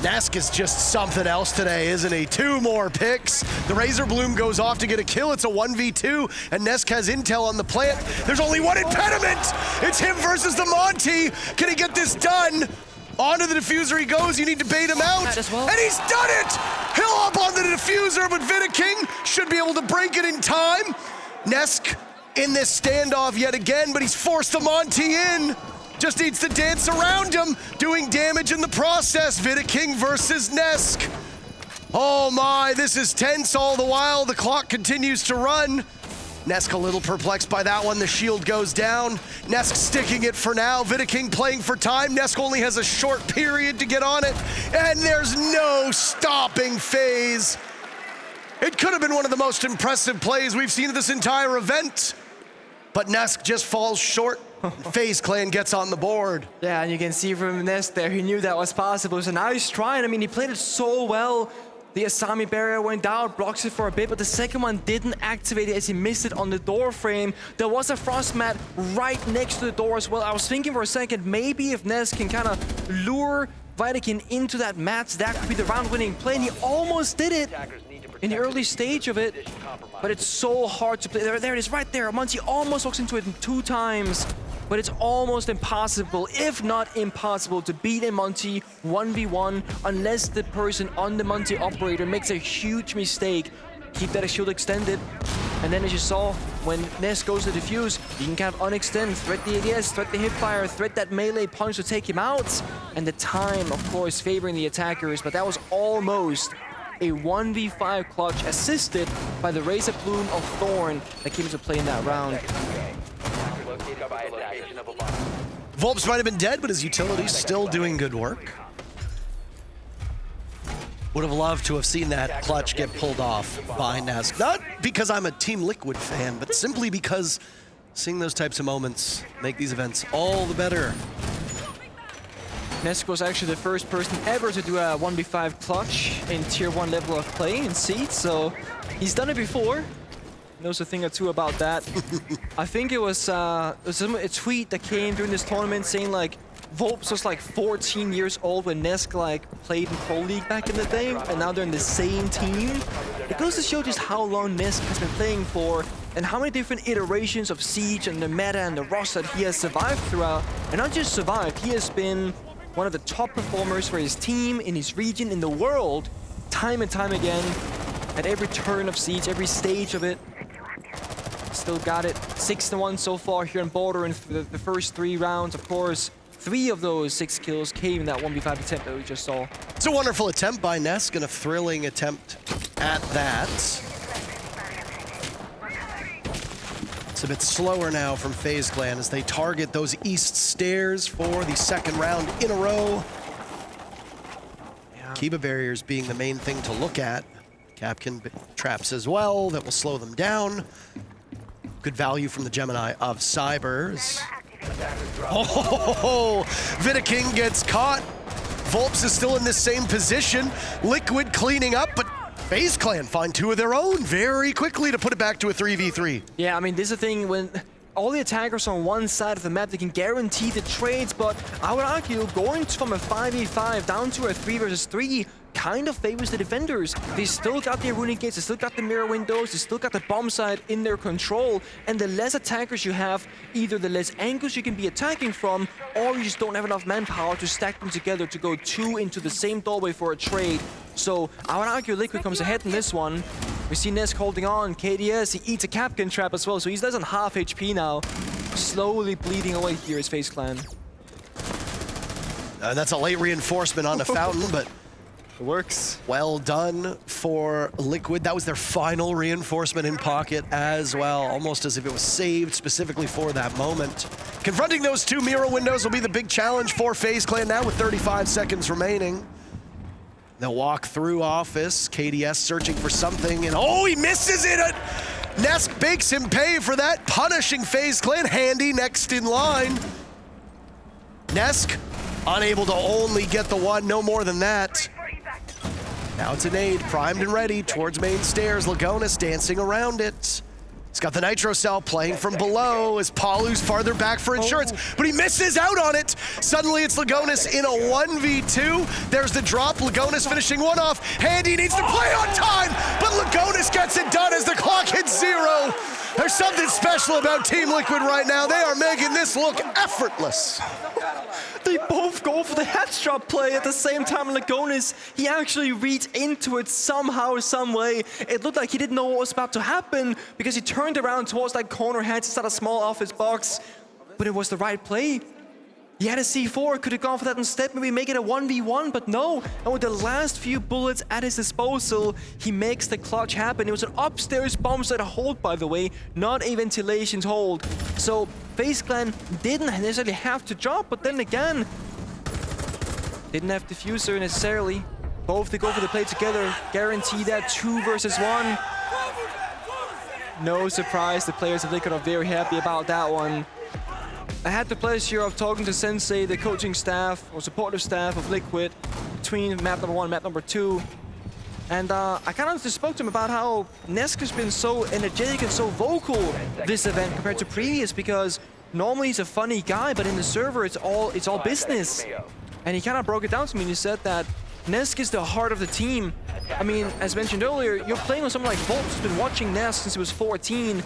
Nesk is just something else today, isn't he? 2 more picks. The Razor Bloom goes off to get a kill. It's a 1v2, and Nesk has intel on the plant. There's only one impediment. It's him versus the Monty. Can he get this done? Onto the diffuser he goes. You need to bait him out. And he's done it! He'll hop onto the diffuser, but Viking should be able to break it in time. Nesk in this standoff yet again, but he's forced the Monty in. Just needs to dance around him, doing damage in the process. Viking versus Nesk. Oh my, this is tense all the while. The clock continues to run. Nesk a little perplexed by that one. The shield goes down. Nesk sticking it for now. Viking playing for time. Nesk only has a short period to get on it. And there's no stopping FaZe. It could have been one of the most impressive plays we've seen of this entire event. But Nesk just falls short. FaZe Clan gets on the board. Yeah, and you can see from Nesk there, he knew that was possible. So now he's trying. I mean, he played it so well. The Asami barrier went down, blocks it for a bit, but the second one didn't activate it as he missed it on the door frame. There was a frost mat right next to the door as well. I was thinking for a second, maybe if Nesk can kind of lure Viking into that mat, that could be the round-winning play, and he almost did it in the early stage of it, but it's so hard to play. There it is right there. Monty almost walks into it 2 times, but it's almost impossible, if not impossible, to beat a Monty 1v1 unless the person on the Monty operator makes a huge mistake. Keep that shield extended, and then as you saw, when Nesk goes to defuse, you can kind of unextend, threat the ADS, threat the hipfire, threat that melee punch to take him out, and the time, of course, favoring the attackers, but that was almost a 1v5 clutch assisted by the Razor Bloom of Thorn that came into play in that round. Volps might have been dead, but his utility's still doing good work. Would have loved to have seen that clutch get pulled off by Nesk. Not because I'm a Team Liquid fan, but simply because seeing those types of moments make these events all the better. Nesk was actually the first person ever to do a 1v5 clutch in tier 1 level of play in Seed, so he's done it before. Knows a thing or two about that. I think it was a tweet that came during this tournament saying like Volps was like 14 years old when Nesk like played in Pro League back in the day, and now they're in the same team. It goes to show just how long Nesk has been playing for and how many different iterations of Siege and the meta and the roster that he has survived throughout. And not just survived, he has been one of the top performers for his team, in his region, in the world, time and time again, at every turn of Siege, every stage of it. Still got it. 6-1 so far here on Border in the first 3 rounds. Of course, 3 of those 6 kills came in that 1v5 attempt that we just saw. It's a wonderful attempt by Nesk and a thrilling attempt at that. It's a bit slower now from FaZe Clan as they target those east stairs for the 2nd round in a row. Yeah. Kiba barriers being the main thing to look at. Capkin traps as well that will slow them down. Good value from the Gemini of Cybers. Oh, Viking gets caught. Volps is still in the same position. Liquid cleaning up, but FaZe Clan find 2 of their own very quickly to put it back to a 3v3. Yeah, I mean, this is the thing when all the attackers on one side of the map, they can guarantee the trades, but I would argue going from a 5v5 down to a 3 versus 3 kind of favors the defenders. They still got their runic gates, they still got the mirror windows, they still got the bomb site in their control, and the less attackers you have, either the less angles you can be attacking from, or you just don't have enough manpower to stack them together to go 2 into the same doorway for a trade. So I would argue Liquid comes ahead in this one. We see Nesk holding on, KDS, he eats a Capcan trap as well, so he's less than half HP now. Slowly bleeding away here is FaZe Clan. That's a late reinforcement on the fountain, but it works. Well done for Liquid. That was their final reinforcement in pocket as well, almost as if it was saved specifically for that moment. Confronting those 2 mirror windows will be the big challenge for FaZe Clan now with 35 seconds remaining. They'll walk through office, KDS searching for something, and oh, he misses it! Nesk makes him pay for that, punishing FaZe Clan. Handy next in line. Nesk unable to only get the 1, no more than that. Now it's a nade, primed and ready towards main stairs. Lagonis dancing around it. He's got the Nitro Cell playing from below as Palu's farther back for insurance, but he misses out on it. Suddenly it's Lagonis in a 1v2. There's the drop, Lagonis finishing one off. Handy needs to play on time, but Lagonis gets it done as the clock hits 0. There's something special about Team Liquid right now. They are making this look effortless. They both go for the headshot play at the same time. Lagonis, he actually reads into it somehow, some way. It looked like he didn't know what was about to happen because he turned around towards that corner hedge, inside a small office box. But it was the right play. He had a C4, could have gone for that instead, maybe make it a 1v1, but no. And with the last few bullets at his disposal, he makes the clutch happen. It was an upstairs bomb site hold, by the way, not a ventilation hold. So FaZe Clan didn't necessarily have to drop, but then again, didn't have diffuser necessarily. Both to go for the play together, guarantee that 2 versus 1. No surprise, the players of Liquid are very happy about that one. I had the pleasure of talking to Sensei, the coaching staff or supportive staff of Liquid, between map number 1 and map number 2. And I kind of just spoke to him about how Nesk has been so energetic and so vocal this event compared to previous, because normally he's a funny guy, but in the server it's all business. And he kind of broke it down to me and he said that Nesk is the heart of the team. I mean, as mentioned earlier, you're playing with someone like Volt who's been watching Nesk since he was 14.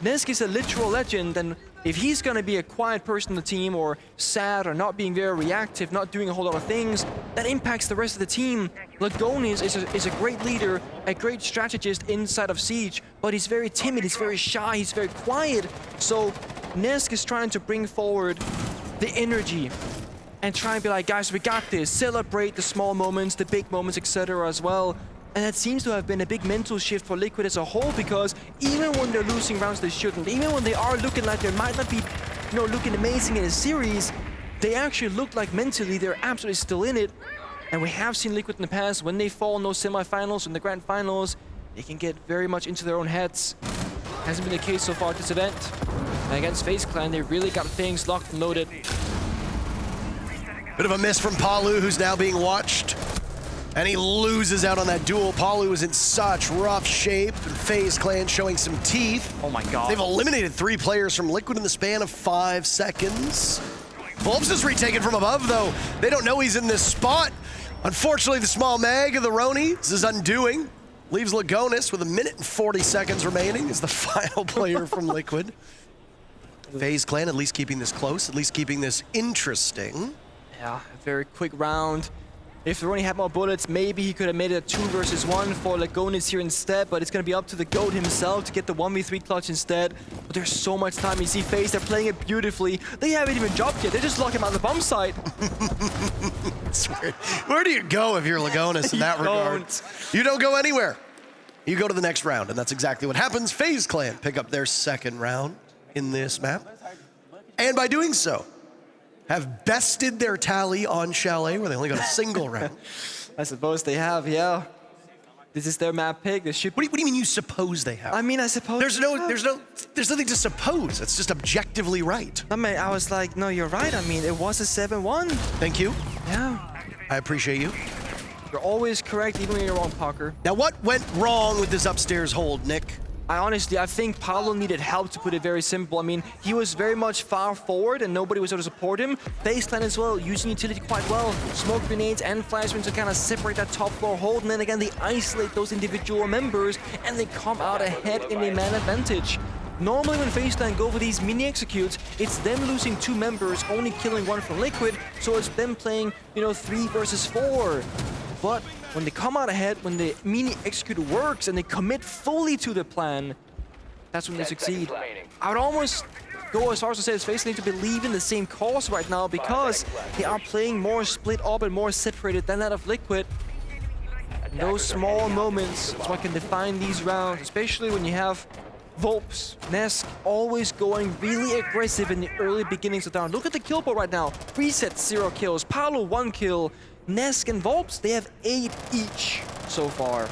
Nesk is a literal legend, and if he's gonna be a quiet person on the team, or sad, or not being very reactive, not doing a whole lot of things, that impacts the rest of the team. Lagonis is a great leader, a great strategist inside of Siege, but he's very timid, he's very shy, he's very quiet. So Nesk is trying to bring forward the energy and try and be like, guys, we got this. Celebrate the small moments, the big moments, etc. as well. And that seems to have been a big mental shift for Liquid as a whole, because even when they're losing rounds they shouldn't, even when they are looking like they might not be, looking amazing in a series, they actually look like mentally they're absolutely still in it. And we have seen Liquid in the past, when they fall in those semifinals and the grand finals, they can get very much into their own heads. Hasn't been the case so far at this event. And against FaZe Clan, they really got things locked and loaded. Bit of a miss from Palu, who's now being watched. And he loses out on that duel. Palu is in such rough shape, and FaZe Clan showing some teeth. Oh my god. They've eliminated 3 players from Liquid in the span of 5 seconds. Volps is retaken from above, though. They don't know he's in this spot. Unfortunately, the small mag of the Roni, this is undoing. Leaves Lagonis with 1 minute and 40 seconds remaining as the final player from Liquid. FaZe Clan at least keeping this close, at least keeping this interesting. Yeah, a very quick round. If the Roni had more bullets, maybe he could have made it a 2 versus 1 for Lagonis here instead, but it's going to be up to the GOAT himself to get the 1v3 clutch instead. But there's so much time. You see FaZe, they're playing it beautifully. They haven't even dropped yet. They just lock him on the bomb site. Where do you go if you're Lagonis in that regard? You don't go anywhere. You go to the next round, and that's exactly what happens. FaZe Clan pick up their 2nd round in this map. And by doing so, have bested their tally on Chalet, where they only got a single round. I suppose they have, yeah. This is their map pick. They should. What do you mean you suppose they have? I mean, I suppose. There's nothing to suppose. It's just objectively right. I mean, I was like, no, you're right. I mean, it was a 7-1. Thank you. Yeah. I appreciate you. You're always correct, even when you're wrong, Parker. Now, what went wrong with this upstairs hold, Nick? I think Paolo needed help, to put it very simple. I mean, he was very much far forward and nobody was able to support him. FaZe Clan as well, using utility quite well. Smoke grenades and flashbangs to kind of separate that top floor hold, and then again, they isolate those individual members and they come out ahead in a man advantage. Normally when FaZe Clan go for these mini executes, it's them losing 2 members, only killing 1 from Liquid, so it's them playing, 3 versus 4. But when they come out ahead, when the mini execute works and they commit fully to the plan, that's when they succeed. I would almost go as far as to say that FaZe need to believe in the same cause right now, because they are playing more split up and more separated than that of Liquid. And those small moments is what can define these rounds, especially when you have Volps, Nesk always going really aggressive in the early beginnings of the round. Look at the kill pool right now. Reset 0 kills, Paolo 1 kill, Nesk and Volps, they have 8 each so far.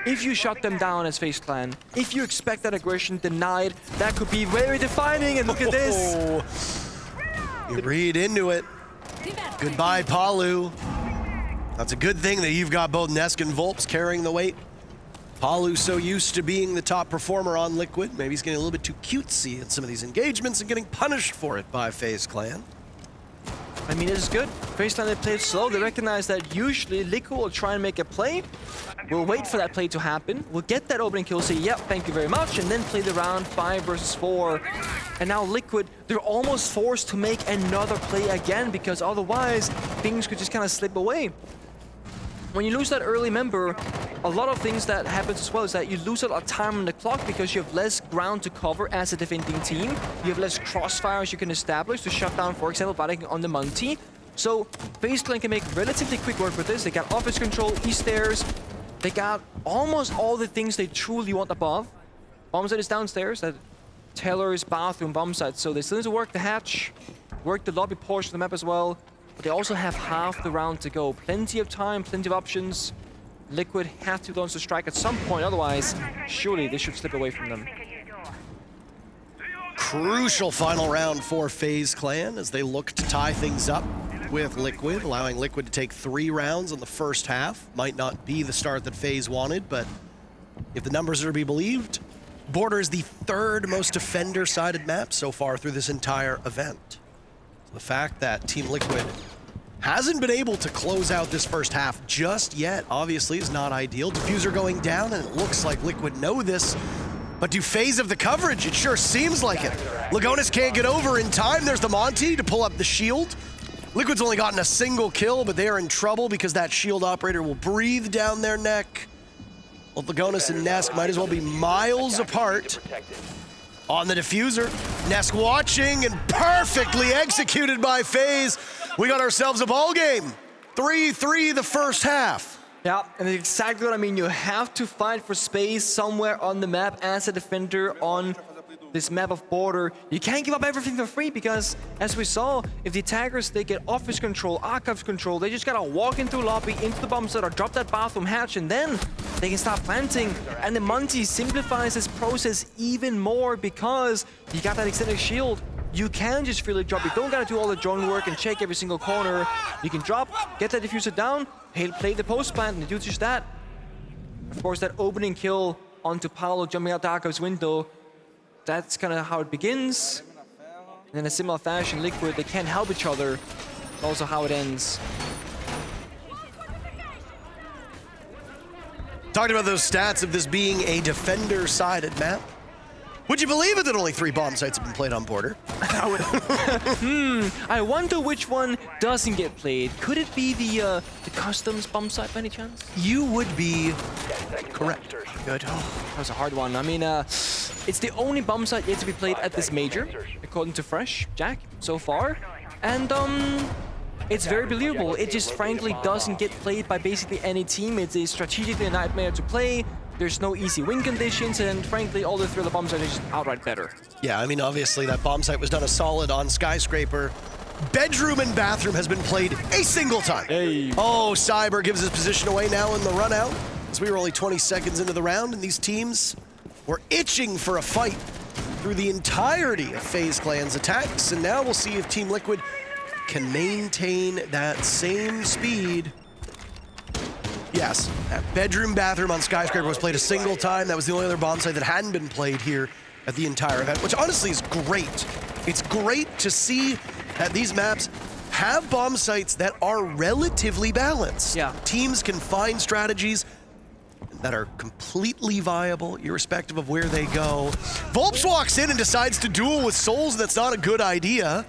If you shut them down as FaZe Clan, if you expect that aggression denied, that could be very defining, and look at this. You read into it. Goodbye, Palu. That's a good thing that you've got both Nesk and Volps carrying the weight. Palu's so used to being the top performer on Liquid, maybe he's getting a little bit too cutesy in some of these engagements and getting punished for it by FaZe Clan. I mean, it is good. FaZe Clan, they played slow. They recognize that usually Liquid will try and make a play. We'll wait for that play to happen. We'll get that opening kill, say, yep, thank you very much, and then play the round 5 versus 4. And now Liquid, they're almost forced to make another play again, because otherwise things could just kind of slip away. When you lose that early member, a lot of things that happens as well is that you lose a lot of time on the clock because you have less ground to cover as a defending team. You have less crossfires you can establish to shut down, for example, Vatican on the Monty. So FaZe Clan can make relatively quick work with this. They got office control, E-stairs. They got almost all the things they truly want above. Bomb site is downstairs. That Taylor's bathroom bomb site. So they still need to work the hatch, work the lobby portion of the map as well. But they also have half the round to go. Plenty of time, plenty of options. Liquid have to launch the strike at some point, otherwise, surely they should slip away from them. Crucial final round for FaZe Clan as they look to tie things up with Liquid, allowing Liquid to take 3 rounds in the first half. Might not be the start that FaZe wanted, but if the numbers are to be believed, Border is the 3rd most defender-sided map so far through this entire event. The fact that Team Liquid hasn't been able to close out this first half just yet, obviously, is not ideal. Diffuser going down, and it looks like Liquid know this. But do FaZe have the coverage? It sure seems like it. Lagonis can't get over in time. There's the Monty to pull up the shield. Liquid's only gotten a single kill, but they are in trouble because that shield operator will breathe down their neck. Well, Lagonis and Nesk might as well be miles apart. On the diffuser, Nesk watching and perfectly executed by FaZe. We got ourselves a ball game. 3-3 the first half. Yeah, and that's exactly what I mean. You have to fight for space somewhere on the map as a defender on this map of Border. You can't give up everything for free because, as we saw, if the attackers, they get office control, archives control, they just gotta walk into lobby, into the bomb site, or drop that bathroom hatch, and then they can start planting. And the Monty simplifies this process even more because you got that extended shield. You can just freely drop. You don't gotta do all the drone work and check every single corner. You can drop, get that diffuser down, play the post plant, and they do just that. Of course, that opening kill onto Paolo jumping out the archives window, that's kind of how it begins. And in a similar fashion, Liquid, they can't help each other. Also how it ends. Talking about those stats of this being a defender-sided map. Would you believe it that only 3 bomb sites have been played on Border? I wonder which one doesn't get played. Could it be the customs bomb site by any chance? You would be correct. Good. Oh, that was a hard one. I mean, it's the only bomb site yet to be played at this major, according to Fresh, Jack, so far. And it's very believable. It just frankly doesn't get played by basically any team. It's a strategically a nightmare to play. There's no easy win conditions, and frankly, all the 3 other bomb sites are just outright better. Yeah, I mean, obviously that bomb site was done a solid on Skyscraper. Bedroom and bathroom has been played a single time. Hey. Oh, Cyber gives his position away now in the run out, as we were only 20 seconds into the round, and these teams were itching for a fight through the entirety of FaZe Clan's attacks, and now we'll see if Team Liquid can maintain that same speed. Yes, that bedroom bathroom on Skyscraper was played a single time. That was the only other bomb site that hadn't been played here at the entire event, which honestly is great. It's great to see that these maps have bomb sites that are relatively balanced. Yeah. Teams can find strategies that are completely viable, irrespective of where they go. Volps walks in and decides to duel with Souls, and that's not a good idea.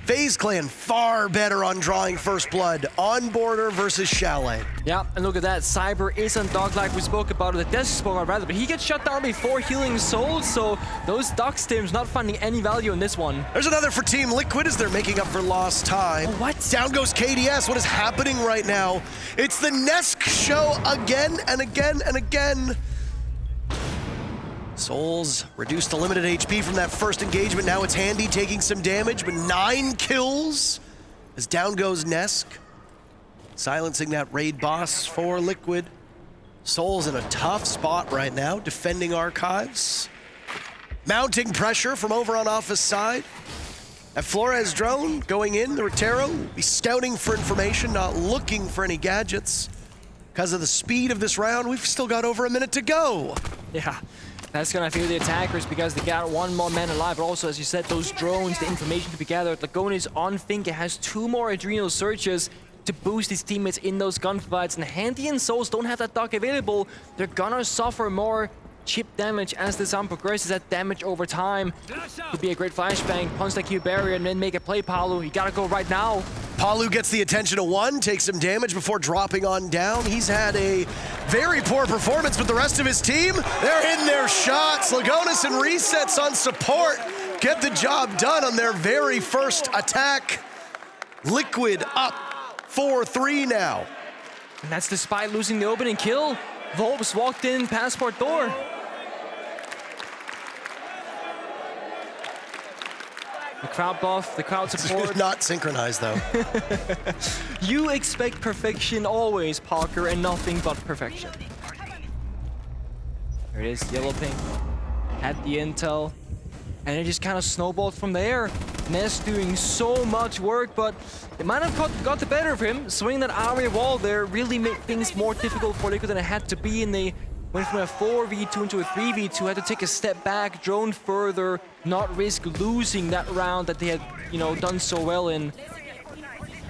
FaZe Clan far better on drawing first blood on border versus Chalet. Yeah, and look at that. Cyber is on dog like we spoke about, or the Desk spoke about rather, but he gets shut down before healing Souls, so those dog stims not finding any value in this one. There's another for Team Liquid as they're making up for lost time. Oh, what? Down goes KDS. What is happening right now? It's the Nesk show again and again and again. Souls reduced to limited HP from that first engagement. Now it's Handy taking some damage, but 9 kills as down goes Nesk. Silencing that raid boss for Liquid. Souls in a tough spot right now, defending Archives. Mounting pressure from over on Office side. That Flores drone going in, the Rotero will be scouting for information, not looking for any gadgets. Because of the speed of this round, we've still got over a minute to go. Yeah. That's gonna fear the attackers because they got one more man alive, but also, as you said, those drones, the information to be gathered. Lagone is on Finke, has 2 more adrenal searches to boost his teammates in those gunfights, and Handy and Souls don't have that dock available. They're gonna suffer more chip damage as this round progresses. That damage over time could be a great flashbang. Punch that Q barrier and then make a play, Palu. You gotta go right now. Palu gets the attention of 1, takes some damage before dropping on down. He's had a very poor performance, but the rest of his team, they're hitting their shots. Lagonis and Resets on support get the job done on their very first attack. Liquid up 4-3 now. And that's despite losing the opening kill. Volps walked in passport door. The crowd buff, the crowd support. Not synchronized though. You expect perfection always, Parker, and nothing but perfection. There it is, yellow ping. Had the intel. And it just kind of snowballed from there. Ness doing so much work, but it might have got the better of him. Swinging that area wall there really made things more difficult for Liquid than it had to be, and they went from a 4v2 into a 3v2, had to take a step back, drone further, not risk losing that round that they had, done so well in.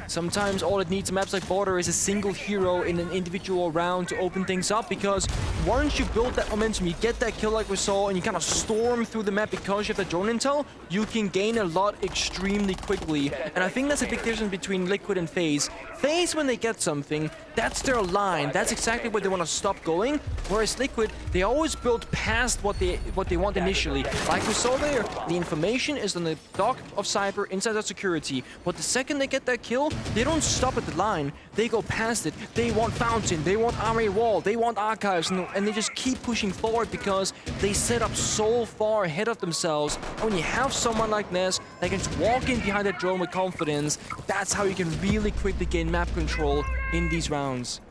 Sometimes all it needs in maps like Border is a single hero in an individual round to open things up, because once you build that momentum, you get that kill like we saw, and you kind of storm through the map because you have that drone intel, you can gain a lot extremely quickly. And I think that's a big difference between Liquid and FaZe. FaZe, when they get something, that's their line. That's exactly where they want to stop going. Whereas Liquid, they always build past what they want initially. Like we saw there, the information is on the dock of Cyber inside that security. But the second they get that kill, they don't stop at the line. They go past it. They want Fountain, they want Armory Wall, they want Archives, and they just keep pushing forward because they set up so far ahead of themselves. And when you have someone like Ness that can just walk in behind that drone with confidence, that's how you can really quickly gain map control in these rounds.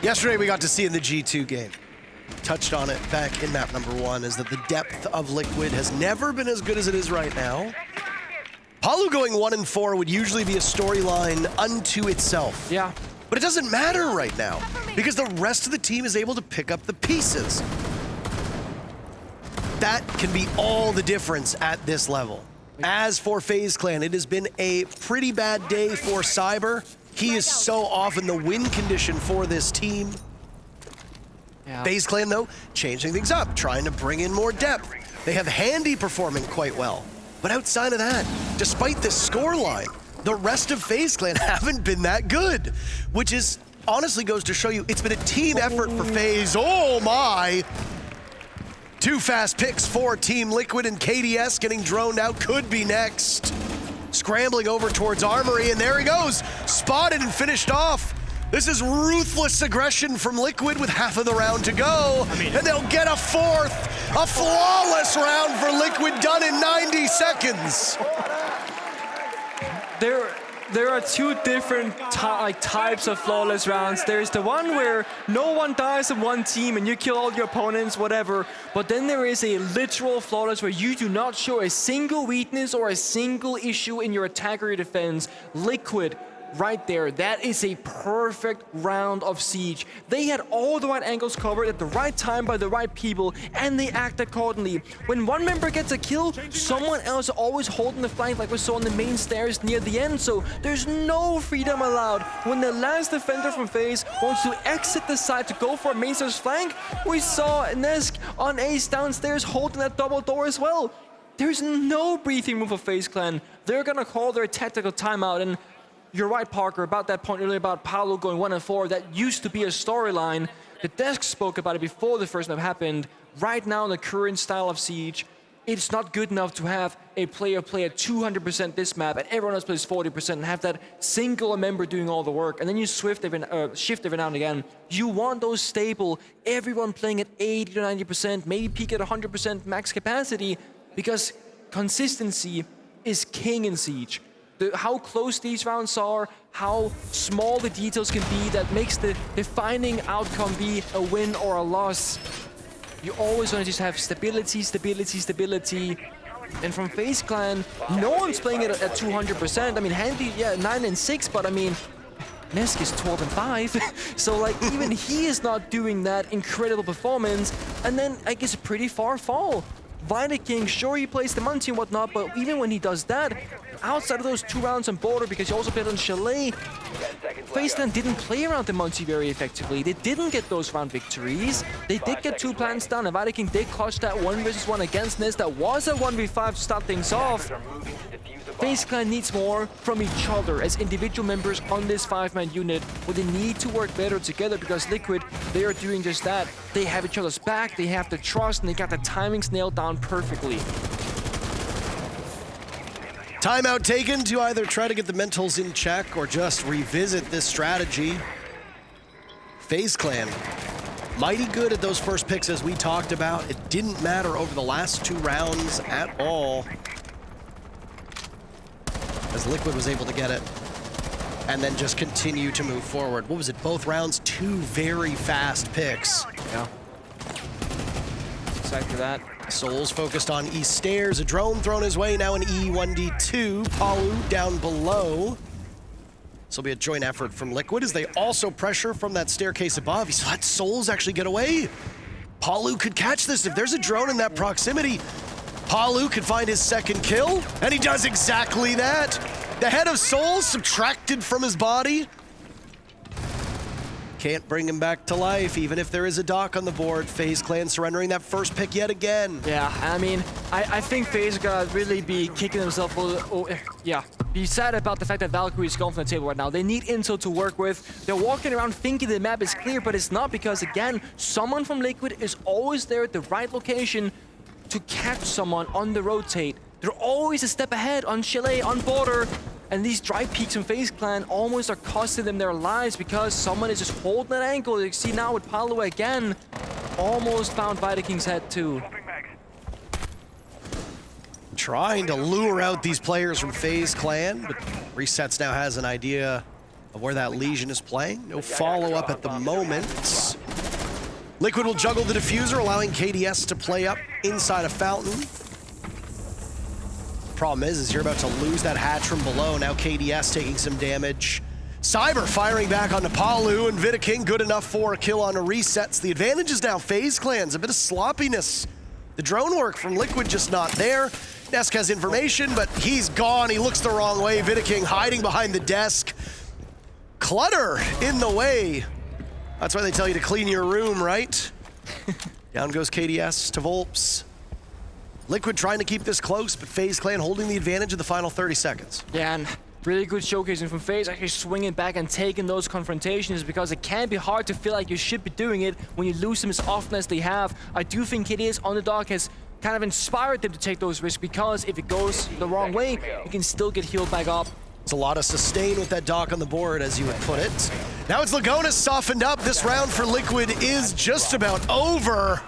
Yesterday we got to see in the G2 game, touched on it back in map number 1, is that the depth of Liquid has never been as good as it is right now. Palu going 1-4 would usually be a storyline unto itself. Yeah. But it doesn't matter right now, because the rest of the team is able to pick up the pieces. That can be all the difference at this level. As for FaZe Clan, it has been a pretty bad day for Cyber. He is so often the win condition for this team. Yeah. FaZe Clan, though, changing things up, trying to bring in more depth. They have Handy performing quite well. But outside of that, despite this scoreline, the rest of FaZe Clan haven't been that good, which is honestly goes to show you it's been a team effort for FaZe. Oh my! 2 fast picks for Team Liquid, and KDS getting droned out could be next. Scrambling over towards Armory, and there he goes. Spotted and finished off. This is ruthless aggression from Liquid with half of the round to go. And they'll get a 4th. A flawless round for Liquid done in 90 seconds. there are two different types of flawless rounds. There's the one where no one dies in one team and you kill all your opponents, whatever. But then there is a literal flawless where you do not show a single weakness or a single issue in your attack or your defense. Liquid, right there, that is a perfect round of Siege. They had all the right angles covered at the right time by the right people, and they act accordingly. When one member gets a kill, someone else always holding the flank like we saw on the main stairs near the end, so there's no freedom allowed. When the last defender from FaZe wants to exit the side to go for a main stairs flank, we saw Nesk on Ace downstairs holding that double door as well. There's no breathing room for FaZe Clan. They're gonna call their tactical timeout, and you're right, Parker, about that point earlier about Paolo going 1-4. That used to be a storyline. The desk spoke about it before the first map happened. Right now, in the current style of Siege, it's not good enough to have a player play at 200% this map and everyone else plays 40% and have that single member doing all the work. And then you shift every now and again. You want those stable, everyone playing at 80 to 90%, maybe peak at 100% max capacity, because consistency is king in Siege. How close these rounds are, how small the details can be, that makes the defining outcome be a win or a loss. You always want to just have stability, stability, stability. And from FaZe Clan, no one's playing it at 200%. I mean, Handy, yeah, 9 and 6, but I mean, Nesk is 12 and 5. So like, even he is not doing that incredible performance. And then I guess a pretty far fall. Viking, sure he plays the Muncie and whatnot, but even when he does that, outside of those 2 rounds on border, because he also played on Chalet, FaZe Clan didn't play around the Muncie very effectively. They didn't get those round victories. They did get 2 plants down, and Viking did clutch that 1 versus 1 against Ness. That was a 1v5 to start things off. FaZe Clan needs more from each other as individual members on this 5-man unit, where they need to work better together, because Liquid, they are doing just that. They have each other's back, they have the trust, and they got the timings nailed down perfectly. Timeout taken to either try to get the mentals in check or just revisit this strategy. FaZe Clan, mighty good at those first picks as we talked about. It didn't matter over the last 2 rounds at all, as Liquid was able to get it and then just continue to move forward. What was it, both rounds? 2 very fast picks. Yeah. Exactly that. Souls focused on East Stairs, a drone thrown his way, now an E1D2. Palu down below. This will be a joint effort from Liquid as they also pressure from that staircase above. He saw that Souls actually get away. Palu could catch this. If there's a drone in that proximity, Palu could find his 2nd kill, and he does exactly that. The head of Souls subtracted from his body. Can't bring him back to life, even if there is a dock on the board. FaZe Clan surrendering that first pick yet again. Yeah, I mean, I think FaZe are gonna really be kicking themselves, be sad about the fact that Valkyrie is gone from the table right now. They need intel to work with. They're walking around thinking the map is clear, but it's not, because again, someone from Liquid is always there at the right location to catch someone on the rotate. They're always a step ahead on Chalet, on border. And these dry peaks from FaZe Clan almost are costing them their lives, because someone is just holding that ankle. You see now with Paolo again, almost found Viking's head too. Trying to lure out these players from FaZe Clan, but Resets now has an idea of where that Legion is playing. No follow-up at the moment. Liquid will juggle the diffuser, allowing KDS to play up inside a fountain. Problem is you're about to lose that hatch from below. Now KDS taking some damage. Cyber firing back onto Palu, and Vidaking good enough for a kill on a Resets. The advantage is now FaZe Clan's. A bit of sloppiness. The drone work from Liquid just not there. Nesk has information, but he's gone. He looks the wrong way. Vidaking hiding behind the desk. Clutter in the way. That's why they tell you to clean your room, right? Down goes KDS to Volps. Liquid trying to keep this close, but FaZe Clan holding the advantage of the final 30 seconds. Yeah, and really good showcasing from FaZe, actually swinging back and taking those confrontations, because it can be hard to feel like you should be doing it when you lose them as often as they have. I do think KDS on the dock has kind of inspired them to take those risks, because if it goes the wrong way, you can still get healed back up. It's a lot of sustain with that dock on the board, as you would put it. Now it's Lagonas softened up. This round for Liquid is just about over,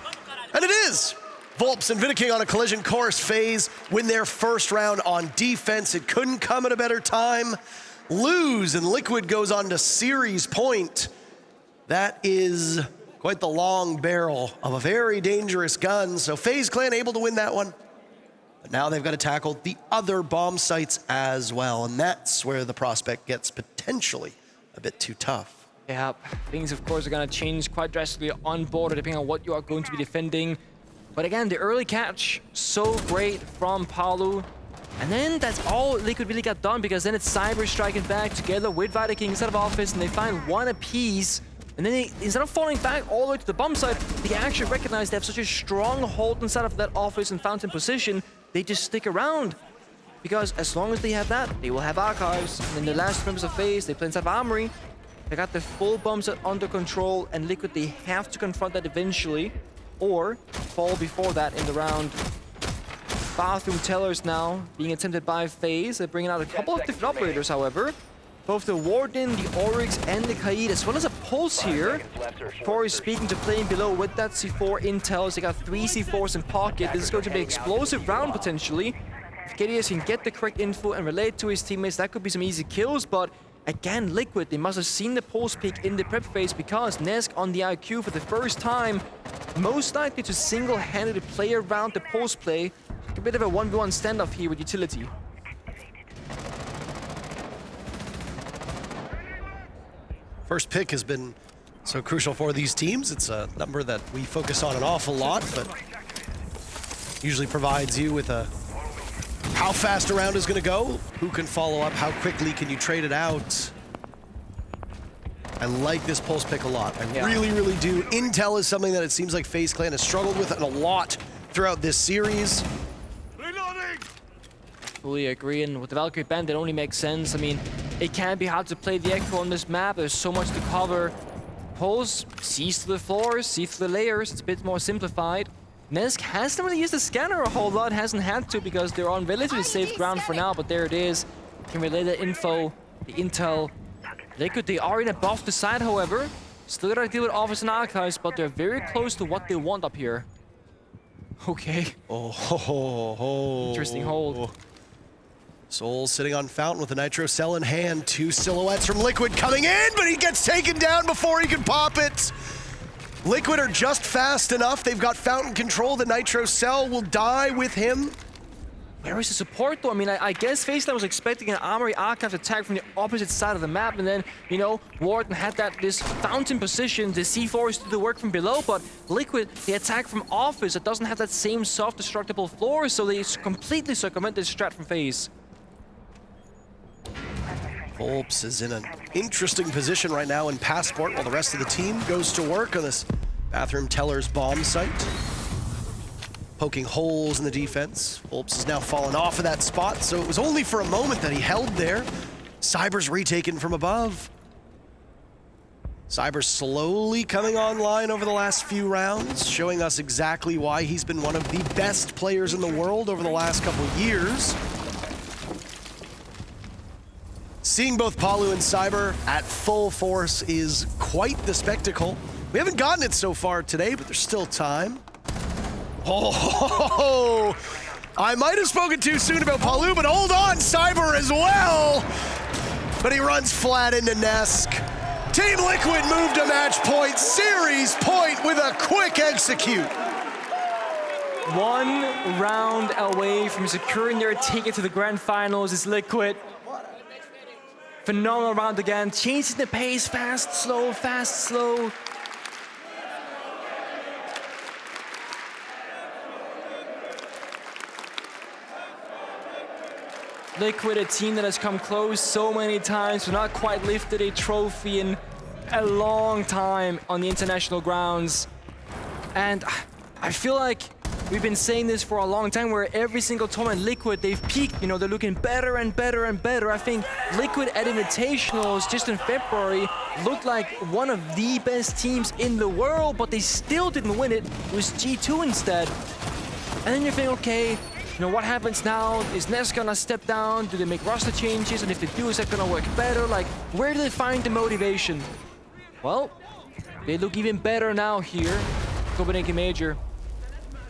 and it is. Volps and Vidaking on a collision course. FaZe win their first round on defense. It couldn't come at a better time. lose, and Liquid goes on to series point. That is quite the long barrel of a very dangerous gun. So FaZe Clan able to win that one. But now they've got to tackle the other bomb sites as well, and that's where the prospect gets potentially a bit too tough. Yeah, things of course are going to change quite drastically on board depending on what you are going to be defending. But again, the early catch, so great from Palu. And then that's all Liquid really got done, because then it's Cyber striking back together with Viking inside of Office, and they find one apiece. And then they, instead of falling back all the way to the bomb site, they actually recognize they have such a strong hold inside of that Office and Fountain position, they just stick around. Because as long as they have that, they will have archives. And then the last members of FaZe, they play inside of Armory. They got the full bomb set under control, and Liquid, they have to confront that eventually, or fall before that in the round. Bathroom Tellers now being attempted by FaZe. They're bringing out a couple of different operators, however. Both the Warden, the Oryx, and the Kaid, as well as a Pulse here. Corey speaking to playing below with that C4 intel. They got 3 C4s in pocket. This is going to be an explosive round, potentially. If KDS can get the correct info and relate to his teammates, that could be some easy kills, but again, Liquid, they must have seen the Pulse peak in the prep phase, because Nesk on the IQ for the first time, most likely to single-handedly play around the Pulse play. A bit of a 1v1 standoff here with utility. First pick has been so crucial for these teams. It's a number that we focus on an awful lot, but usually provides you with a how fast a round is going to go, who can follow up, how quickly can you trade it out. I like this Pulse pick a lot. I really, really do. Intel is something that it seems like FaZe Clan has struggled with a lot throughout this series. Fully agree, and with the Valkyrie Band, it only makes sense. I mean, it can be hard to play the Echo on this map. There's so much to cover. Pulse sees through the floors, sees through the layers. It's a bit more simplified. Nesk hasn't really used the scanner a whole lot, hasn't had to, because they're on relatively safe ground for now, but there it is. Can relay the info, the intel. Liquid, they are in a buff to side, however. Still gotta deal with Office and Archives, but they're very close to what they want up here. Okay. Interesting hold. Soul sitting on Fountain with a Nitro Cell in hand. 2 silhouettes from Liquid coming in, but he gets taken down before he can pop it. Liquid are just fast enough. They've got Fountain control. The Nitro Cell will die with him. Where is the support, though? I mean, I guess FaZe Clan was expecting an Armory Archive attack from the opposite side of the map, and then, you know, Warden had this Fountain position, the C4s do the work from below, but Liquid, they attack from Office. It doesn't have that same soft destructible floor, so they completely circumvent this strat from FaZe. Volps is in an interesting position right now in Passport while the rest of the team goes to work on this Bathroom Teller's bomb site. Poking holes in the defense. Volps has now fallen off of that spot, so it was only for a moment that he held there. Cyber's retaken from above. Cyber slowly coming online over the last few rounds, showing us exactly why he's been one of the best players in the world over the last couple of years. Seeing both Palu and Cyber at full force is quite the spectacle. We haven't gotten it so far today, but there's still time. Oh, I might have spoken too soon about Palu, but hold on, Cyber as well. But he runs flat into Nesk. Team Liquid moved to match point, series point with a quick execute. 1 round away from securing their ticket to the grand finals is Liquid. Phenomenal round again, changing the pace, fast, slow, fast, slow. Liquid, a team that has come close so many times, but not quite lifted a trophy in a long time on the international grounds. And I feel like we've been saying this for a long time, where every single tournament Liquid, they've peaked, you know, they're looking better and better and better. I think Liquid at Invitationals just in February looked like one of the best teams in the world, but they still didn't win it. It was G2 instead. And then you think, okay, you know, what happens now? Is Nesk gonna step down? Do they make roster changes? And if they do, is that gonna work better? Like, where do they find the motivation? Well, they look even better now here, Copenhagen Major.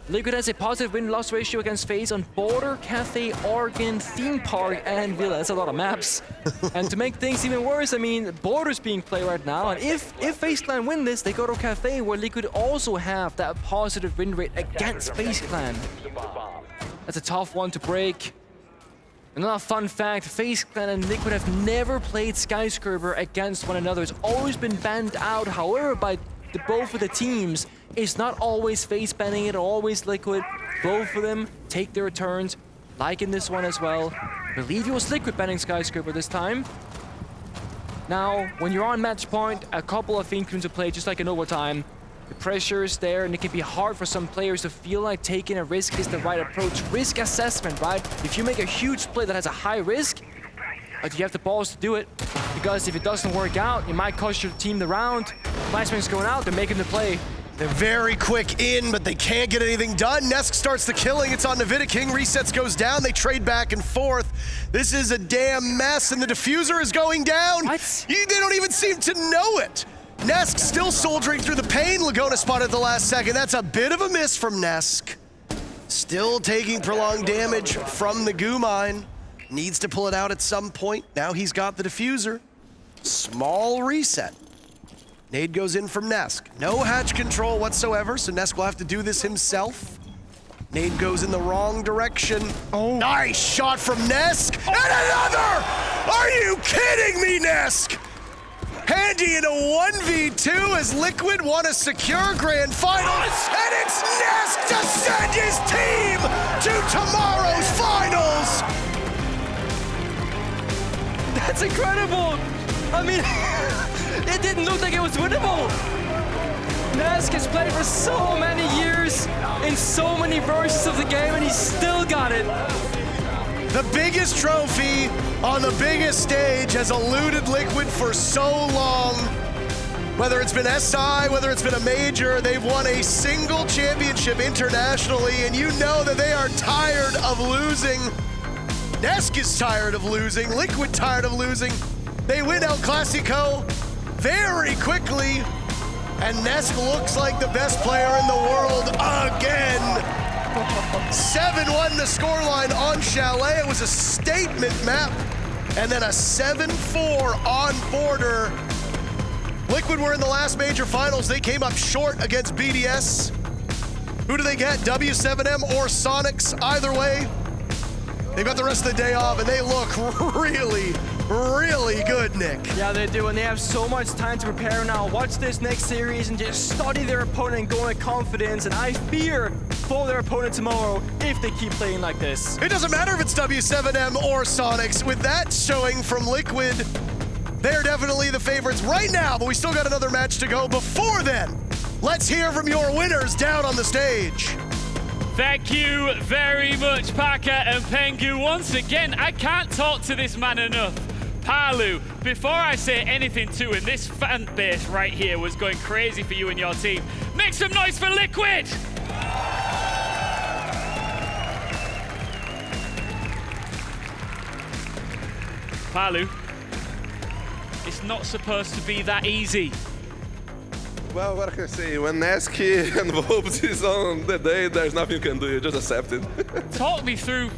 Liquid has a positive win-loss ratio against FaZe on Border, Cathay, Oregon, Theme Park, and Villa. That's a lot of maps. And to make things even worse, I mean, Border's being played right now, and if FaZe Clan win this, they go to Cathay, where Liquid also have that positive win rate against FaZe Clan. That's a tough one to break. Another fun fact, FaZe Clan and Liquid have never played Skyscraper against one another. It's always been banned out, however, by both of the teams. It's not always FaZe banning it, always Liquid. Both of them take their turns, like in this one as well. I believe it was Liquid banning Skyscraper this time. Now, when you're on match point, a couple of things come into play, just like in overtime. The pressure is there, and it can be hard for some players to feel like taking a risk is the right approach. Risk assessment, right? If you make a huge play that has a high risk, you have the balls to do it. Because if it doesn't work out, it might cost your team the round. Flashbang's going out, they're making the play. They're very quick in, but they can't get anything done. Nesk starts the killing. It's on King. Resets goes down. They trade back and forth. This is a damn mess, and the diffuser is going down. What? They don't even seem to know it. Nesk still soldiering through the pain. Laguna spotted at the last second. That's a bit of a miss from Nesk. Still taking prolonged damage from the goo mine. Needs to pull it out at some point. Now he's got the diffuser. Small reset. Nade goes in from Nesk. No hatch control whatsoever, so Nesk will have to do this himself. Nade goes in the wrong direction. Oh, nice shot from Nesk. And another! Are you kidding me, Nesk? Handy in a 1v2 as Liquid want to secure grand finals, and it's Nesk to send his team to tomorrow's finals! That's incredible! I mean, it didn't look like it was winnable. Nesk has played for so many years in so many versions of the game, and he still got it. The biggest trophy on the biggest stage has eluded Liquid for so long. Whether it's been SI, whether it's been a major, they've won a single championship internationally, and you know that they are tired of losing. Nesk is tired of losing, Liquid tired of losing. They win El Clasico very quickly, and Nesk looks like the best player in the world again. 7-1 the scoreline on Chalet. It was a statement map, and then a 7-4 on Border. Liquid were in the last major finals. They came up short against BDS. Who do they get? W7M or Sonics? Either way, they've got the rest of the day off, and they look really, really good, Nick. Yeah, they do, and they have so much time to prepare now. Watch this next series and just study their opponent and go with confidence, and I fear for their opponent tomorrow if they keep playing like this. It doesn't matter if it's W7M or Sonics. With that showing from Liquid, they're definitely the favorites right now, but we still got another match to go. Before then, let's hear from your winners down on the stage. Thank you very much, Parker and Pengu. Once again, I can't talk to this man enough. Palu, before I say anything to him, this fan base right here was going crazy for you and your team. Make some noise for Liquid! Palu, it's not supposed to be that easy. Well, what can I say? When Nesk involved is on the day, there's nothing you can do. You just accept it. Talk me through,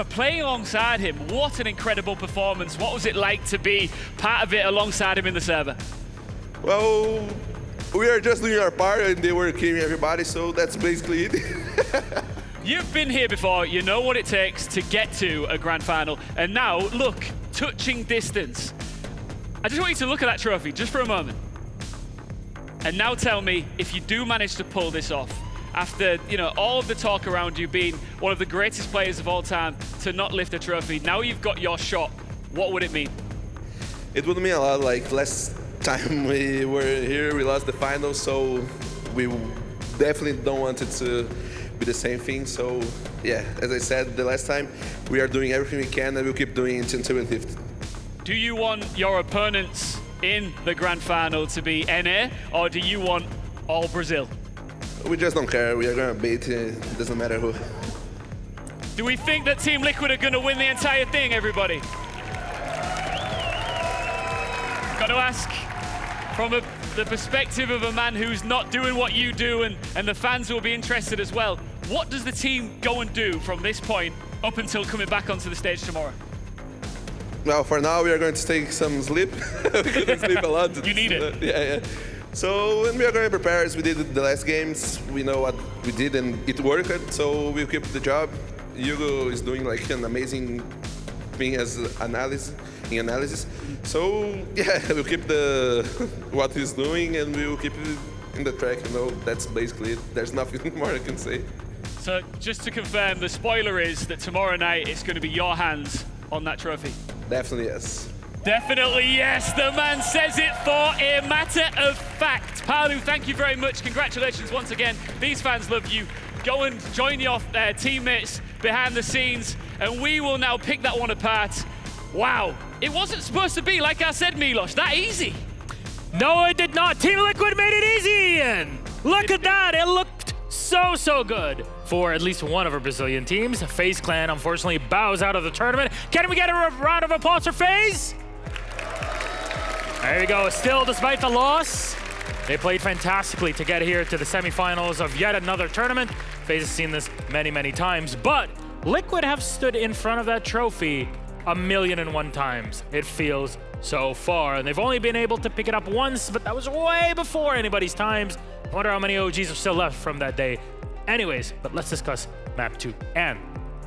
playing alongside him. What an incredible performance. What was it like to be part of it alongside him in the server? Well, we are just doing our part, and they were killing everybody, so that's basically it. You've been here before. You know what it takes to get to a grand final. And now, look, touching distance. I just want you to look at that trophy just for a moment. And now tell me, if you do manage to pull this off, after all of the talk around you being one of the greatest players of all time, to not lift a trophy, now you've got your shot, what would it mean? It would mean a lot. Like last time we were here, we lost the finals, so we definitely don't want it to be the same thing. So yeah, as I said the last time, we are doing everything we can, and we'll keep doing it until we lift. Do you want your opponents in the grand final to be NA, or do you want all Brazil? We just don't care. We are going to beat it. It doesn't matter who. Do we think that Team Liquid are going to win the entire thing, everybody? Got to ask, from the perspective of a man who's not doing what you do, and the fans will be interested as well, what does the team go and do from this point up until coming back onto the stage tomorrow? Well, for now, we are going to take some sleep. We're going to sleep a lot. You need it. Yeah. So, and we are going to prepare as we did the last games. We know what we did and it worked, so we'll keep the job. Hugo is doing like an amazing thing as analysis. So, yeah, we'll keep what he's doing and we'll keep it in the track, that's basically it. There's nothing more I can say. So, just to confirm, the spoiler is that tomorrow night it's going to be your hands on that trophy. Definitely yes. Definitely yes. The man says it for a matter of fact. Palu, thank you very much. Congratulations once again. These fans love you. Go and join your teammates behind the scenes, and we will now pick that one apart. Wow. It wasn't supposed to be, like I said, Milos, that easy. No, it did not. Team Liquid made it easy, Ian. Look at that. It looked so good for at least one of our Brazilian teams. FaZe Clan unfortunately bows out of the tournament. Can we get a round of applause for FaZe? There you go. Still, despite the loss, they played fantastically to get here to the semifinals of yet another tournament. FaZe has seen this many times, but Liquid have stood in front of that trophy 1,000,001 times. It feels so far, and they've only been able to pick it up once, but that was way before anybody's times. I wonder how many OGs are still left from that day. Anyways, but let's discuss map 2. And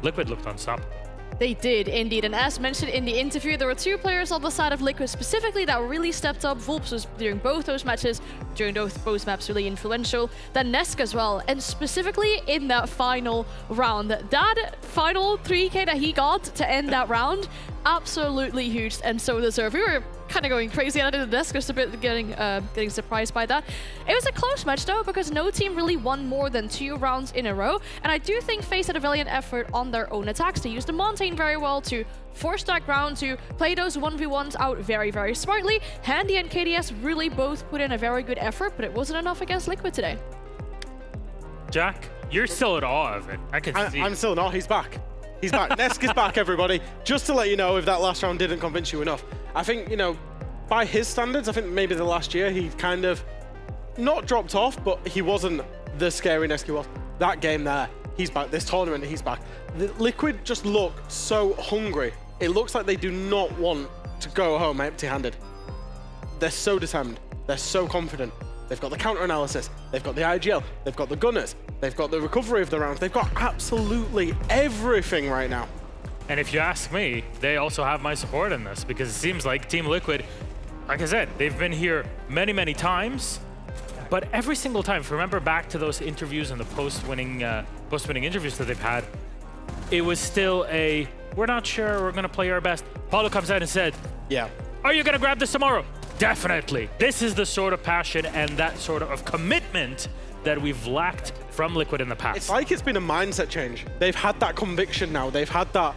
Liquid looked unstoppable. They did, indeed. And as mentioned in the interview, there were two players on the side of Liquid specifically that really stepped up. Vulps was during both those matches, during both maps, really influential. Then Nesk as well. And specifically in that final round, that final 3K that he got to end that round, absolutely huge and so deserved. We were kind of going crazy out of the desk, just a bit getting surprised by that. It was a close match though, because no team really won more than 2 rounds in a row. And I do think FaZe had a valiant effort on their own attacks. They used the Montaigne very well to force that ground, to play those 1v1s out very smartly. Handy and KDS really both put in a very good effort, but it wasn't enough against Liquid today. Jack, you're still at awe of it. I can see. I'm still not. He's back. He's back. Nesk is back, everybody. Just to let you know, if that last round didn't convince you enough, I think, by his standards, I think maybe the last year he kind of not dropped off, but he wasn't the scary Nesk he was. That game there, he's back. This tournament, he's back. The Liquid just look so hungry. It looks like they do not want to go home empty-handed. They're so determined. They're so confident. They've got the counter-analysis. They've got the IGL. They've got the gunners. They've got the recovery of the rounds. They've got absolutely everything right now. And if you ask me, they also have my support in this, because it seems like Team Liquid, like I said, they've been here many times, but every single time, if you remember back to those interviews and the post-winning interviews that they've had, it was still a, we're not sure, we're going to play our best. Paulo comes out and said, yeah, are you going to grab this tomorrow? Definitely. This is the sort of passion and that sort of commitment that we've lacked from Liquid in the past. It's like it's been a mindset change. They've had that conviction now. They've had that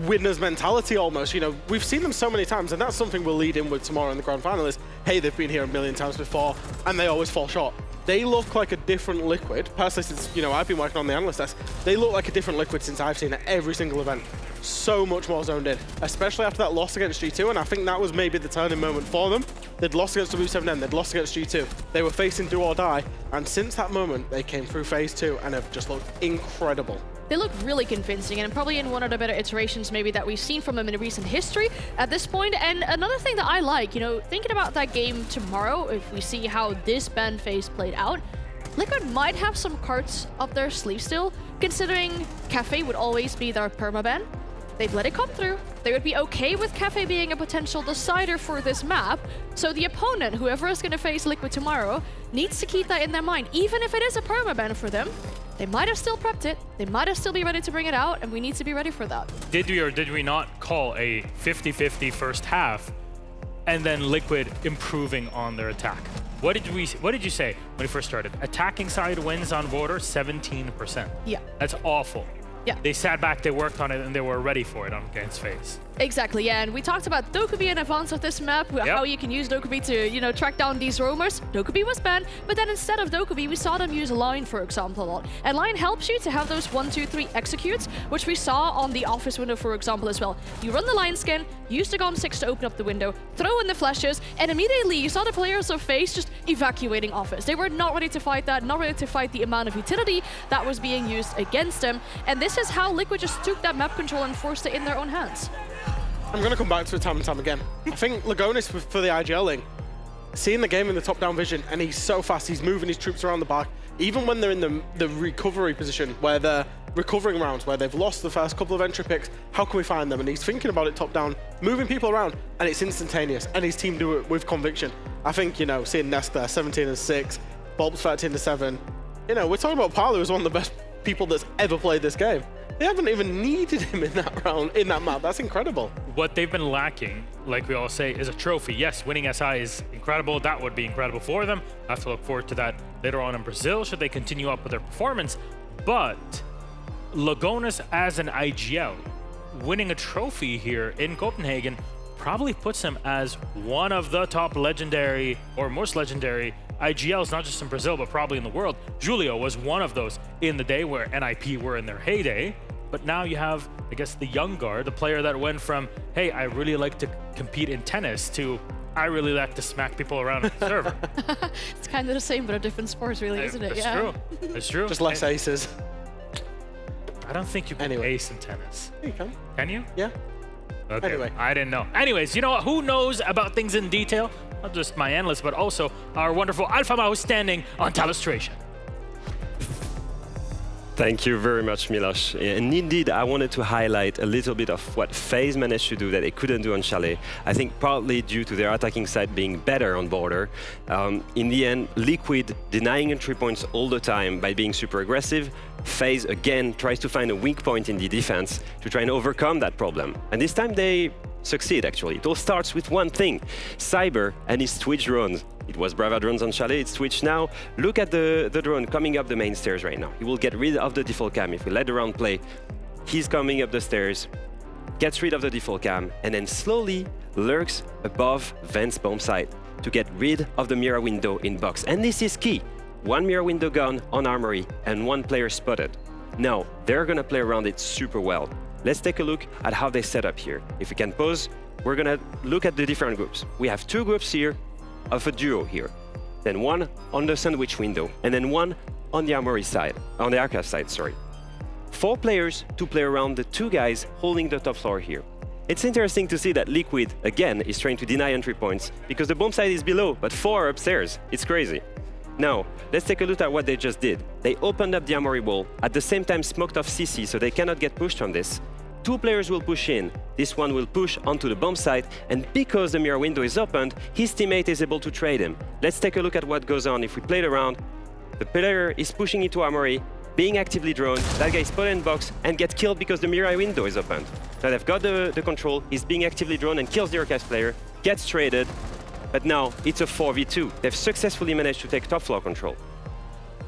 winner's mentality almost. We've seen them so many times, and that's something we'll lead in with tomorrow in the grand final is, hey, they've been here 1,000,000 times before, and they always fall short. They look like a different Liquid. Personally, since, I've been working on the analyst desk, they look like a different Liquid since I've seen it every single event. So much more zoned in, especially after that loss against G2, and I think that was maybe the turning moment for them. They'd lost against W7N, they'd lost against G2. They were facing do or die, and since that moment, they came through Phase 2 and have just looked incredible. They look really convincing, and probably in one of the better iterations maybe that we've seen from them in recent history at this point. And another thing that I like, thinking about that game tomorrow, if we see how this ban phase played out, Liquid might have some cards up their sleeve still, considering Cafe would always be their permaban. They've let it come through. They would be okay with Cafe being a potential decider for this map. So the opponent, whoever is going to face Liquid tomorrow, needs to keep that in their mind. Even if it is a permaban for them, they might have still prepped it. They might have still be ready to bring it out, and we need to be ready for that. Did we or did we not call a 50-50 first half and then Liquid improving on their attack? What did you say when we first started? Attacking side wins on border 17%. Yeah. That's awful. Yeah. They sat back, they worked on it, and they were ready for it against FaZe. Exactly, yeah, and we talked about Dokkaebi in advance of this map, how you can use Dokkaebi to, track down these roamers. Dokkaebi was banned, but then instead of Dokkaebi, we saw them use Line, for example, a lot. And Line helps you to have those 1, 2, 3 executes, which we saw on the office window, for example, as well. You run the Line skin, use the Gon 6 to open up the window, throw in the flashes, and immediately you saw the players of FaZe just evacuating office. They were not ready to fight that, not ready to fight the amount of utility that was being used against them. And this is how Liquid just took that map control and forced it in their own hands. I'm going to come back to it time and time again. I think Lagonis, for the IGLing, seeing the game in the top-down vision, and he's so fast, he's moving his troops around the back, even when they're in the recovery position, where they're recovering rounds, where they've lost the first couple of entry picks, how can we find them? And he's thinking about it top-down, moving people around, and it's instantaneous, and his team do it with conviction. I think, seeing Nest there, 17-6, Bulbs 13-7, we're talking about Palu as one of the best people that's ever played this game. They haven't even needed him in that round, in that map. That's incredible. What they've been lacking, like we all say, is a trophy. Yes, winning SI is incredible. That would be incredible for them. I have to look forward to that later on in Brazil, should they continue up with their performance. But Lagonis as an IGL, winning a trophy here in Copenhagen, probably puts him as one of the top legendary or most legendary IGLs, not just in Brazil, but probably in the world. Julio was one of those in the day where NIP were in their heyday. But now you have, I guess, the young guard, the player that went from, hey, I really like to compete in tennis, to I really like to smack people around on the server. It's kind of the same, but a different sport, really, isn't it? It's true. It's true. Just less aces. I don't think you can ace in tennis. You can. Can you? Yeah. Okay. Anyway. I didn't know. Anyways, you know what? Who knows about things in detail? Not just my analyst, but also our wonderful Alpha Mouse standing on Talustration. Thank you very much, Miloš. And indeed, I wanted to highlight a little bit of what FaZe managed to do that they couldn't do on Chalet. I think partly due to their attacking side being better on border. In the end, Liquid denying entry points all the time by being super aggressive. FaZe again tries to find a weak point in the defense to try and overcome that problem. And this time they succeed, actually. It all starts with one thing: Cyber and his Twitch drones. It was Brava drones on Chalet, it's Twitch now. Look at the drone coming up the main stairs right now. He will get rid of the default cam if we let the round play. He's coming up the stairs, gets rid of the default cam, and then slowly lurks above Vent's bomb site to get rid of the mirror window in box. And this is key. One mirror window gone on Armory and one player spotted. Now, they're gonna play around it super well. Let's take a look at how they set up here. If we can pause, we're gonna look at the different groups. We have two groups here of a duo here. Then one on the sandwich window, and then one on the Armory side, on the archive side, sorry. 4 players to play around the 2 guys holding the top floor here. It's interesting to see that Liquid, again, is trying to deny entry points because the bomb site is below, but 4 are upstairs. It's crazy. Now, let's take a look at what they just did. They opened up the Armory wall, at the same time smoked off CC so they cannot get pushed on this. 2 players will push in, this one will push onto the bomb site, and because the mirror window is opened, his teammate is able to trade him. Let's take a look at what goes on if we play it around. The player is pushing into Armory, being actively drawn, that guy is put in box and gets killed because the mirror window is opened. Now they've got the control, he's being actively drawn and kills the archive player, gets traded, but now it's a 4v2. They've successfully managed to take top floor control.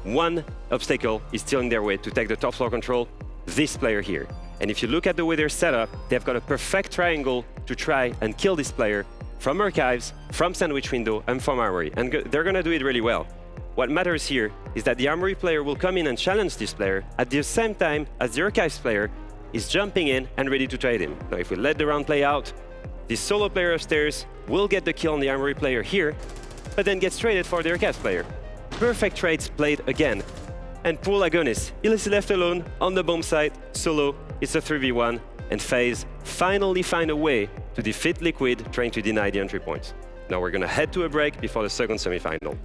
One obstacle is still in their way to take the top floor control, this player here. And if you look at the way they're set up, they've got a perfect triangle to try and kill this player from archives, from sandwich window, and from Armory. And they're gonna do it really well. What matters here is that the Armory player will come in and challenge this player at the same time as the archives player is jumping in and ready to trade him. Now, if we let the round play out, this solo player upstairs will get the kill on the Armory player here, but then gets traded for the archives player. Perfect trades played again. And poor Lagonis, he is left alone on the bomb site, solo. It's a 3v1, and FaZe finally find a way to defeat Liquid, trying to deny the entry points. Now we're gonna head to a break before the second semifinal.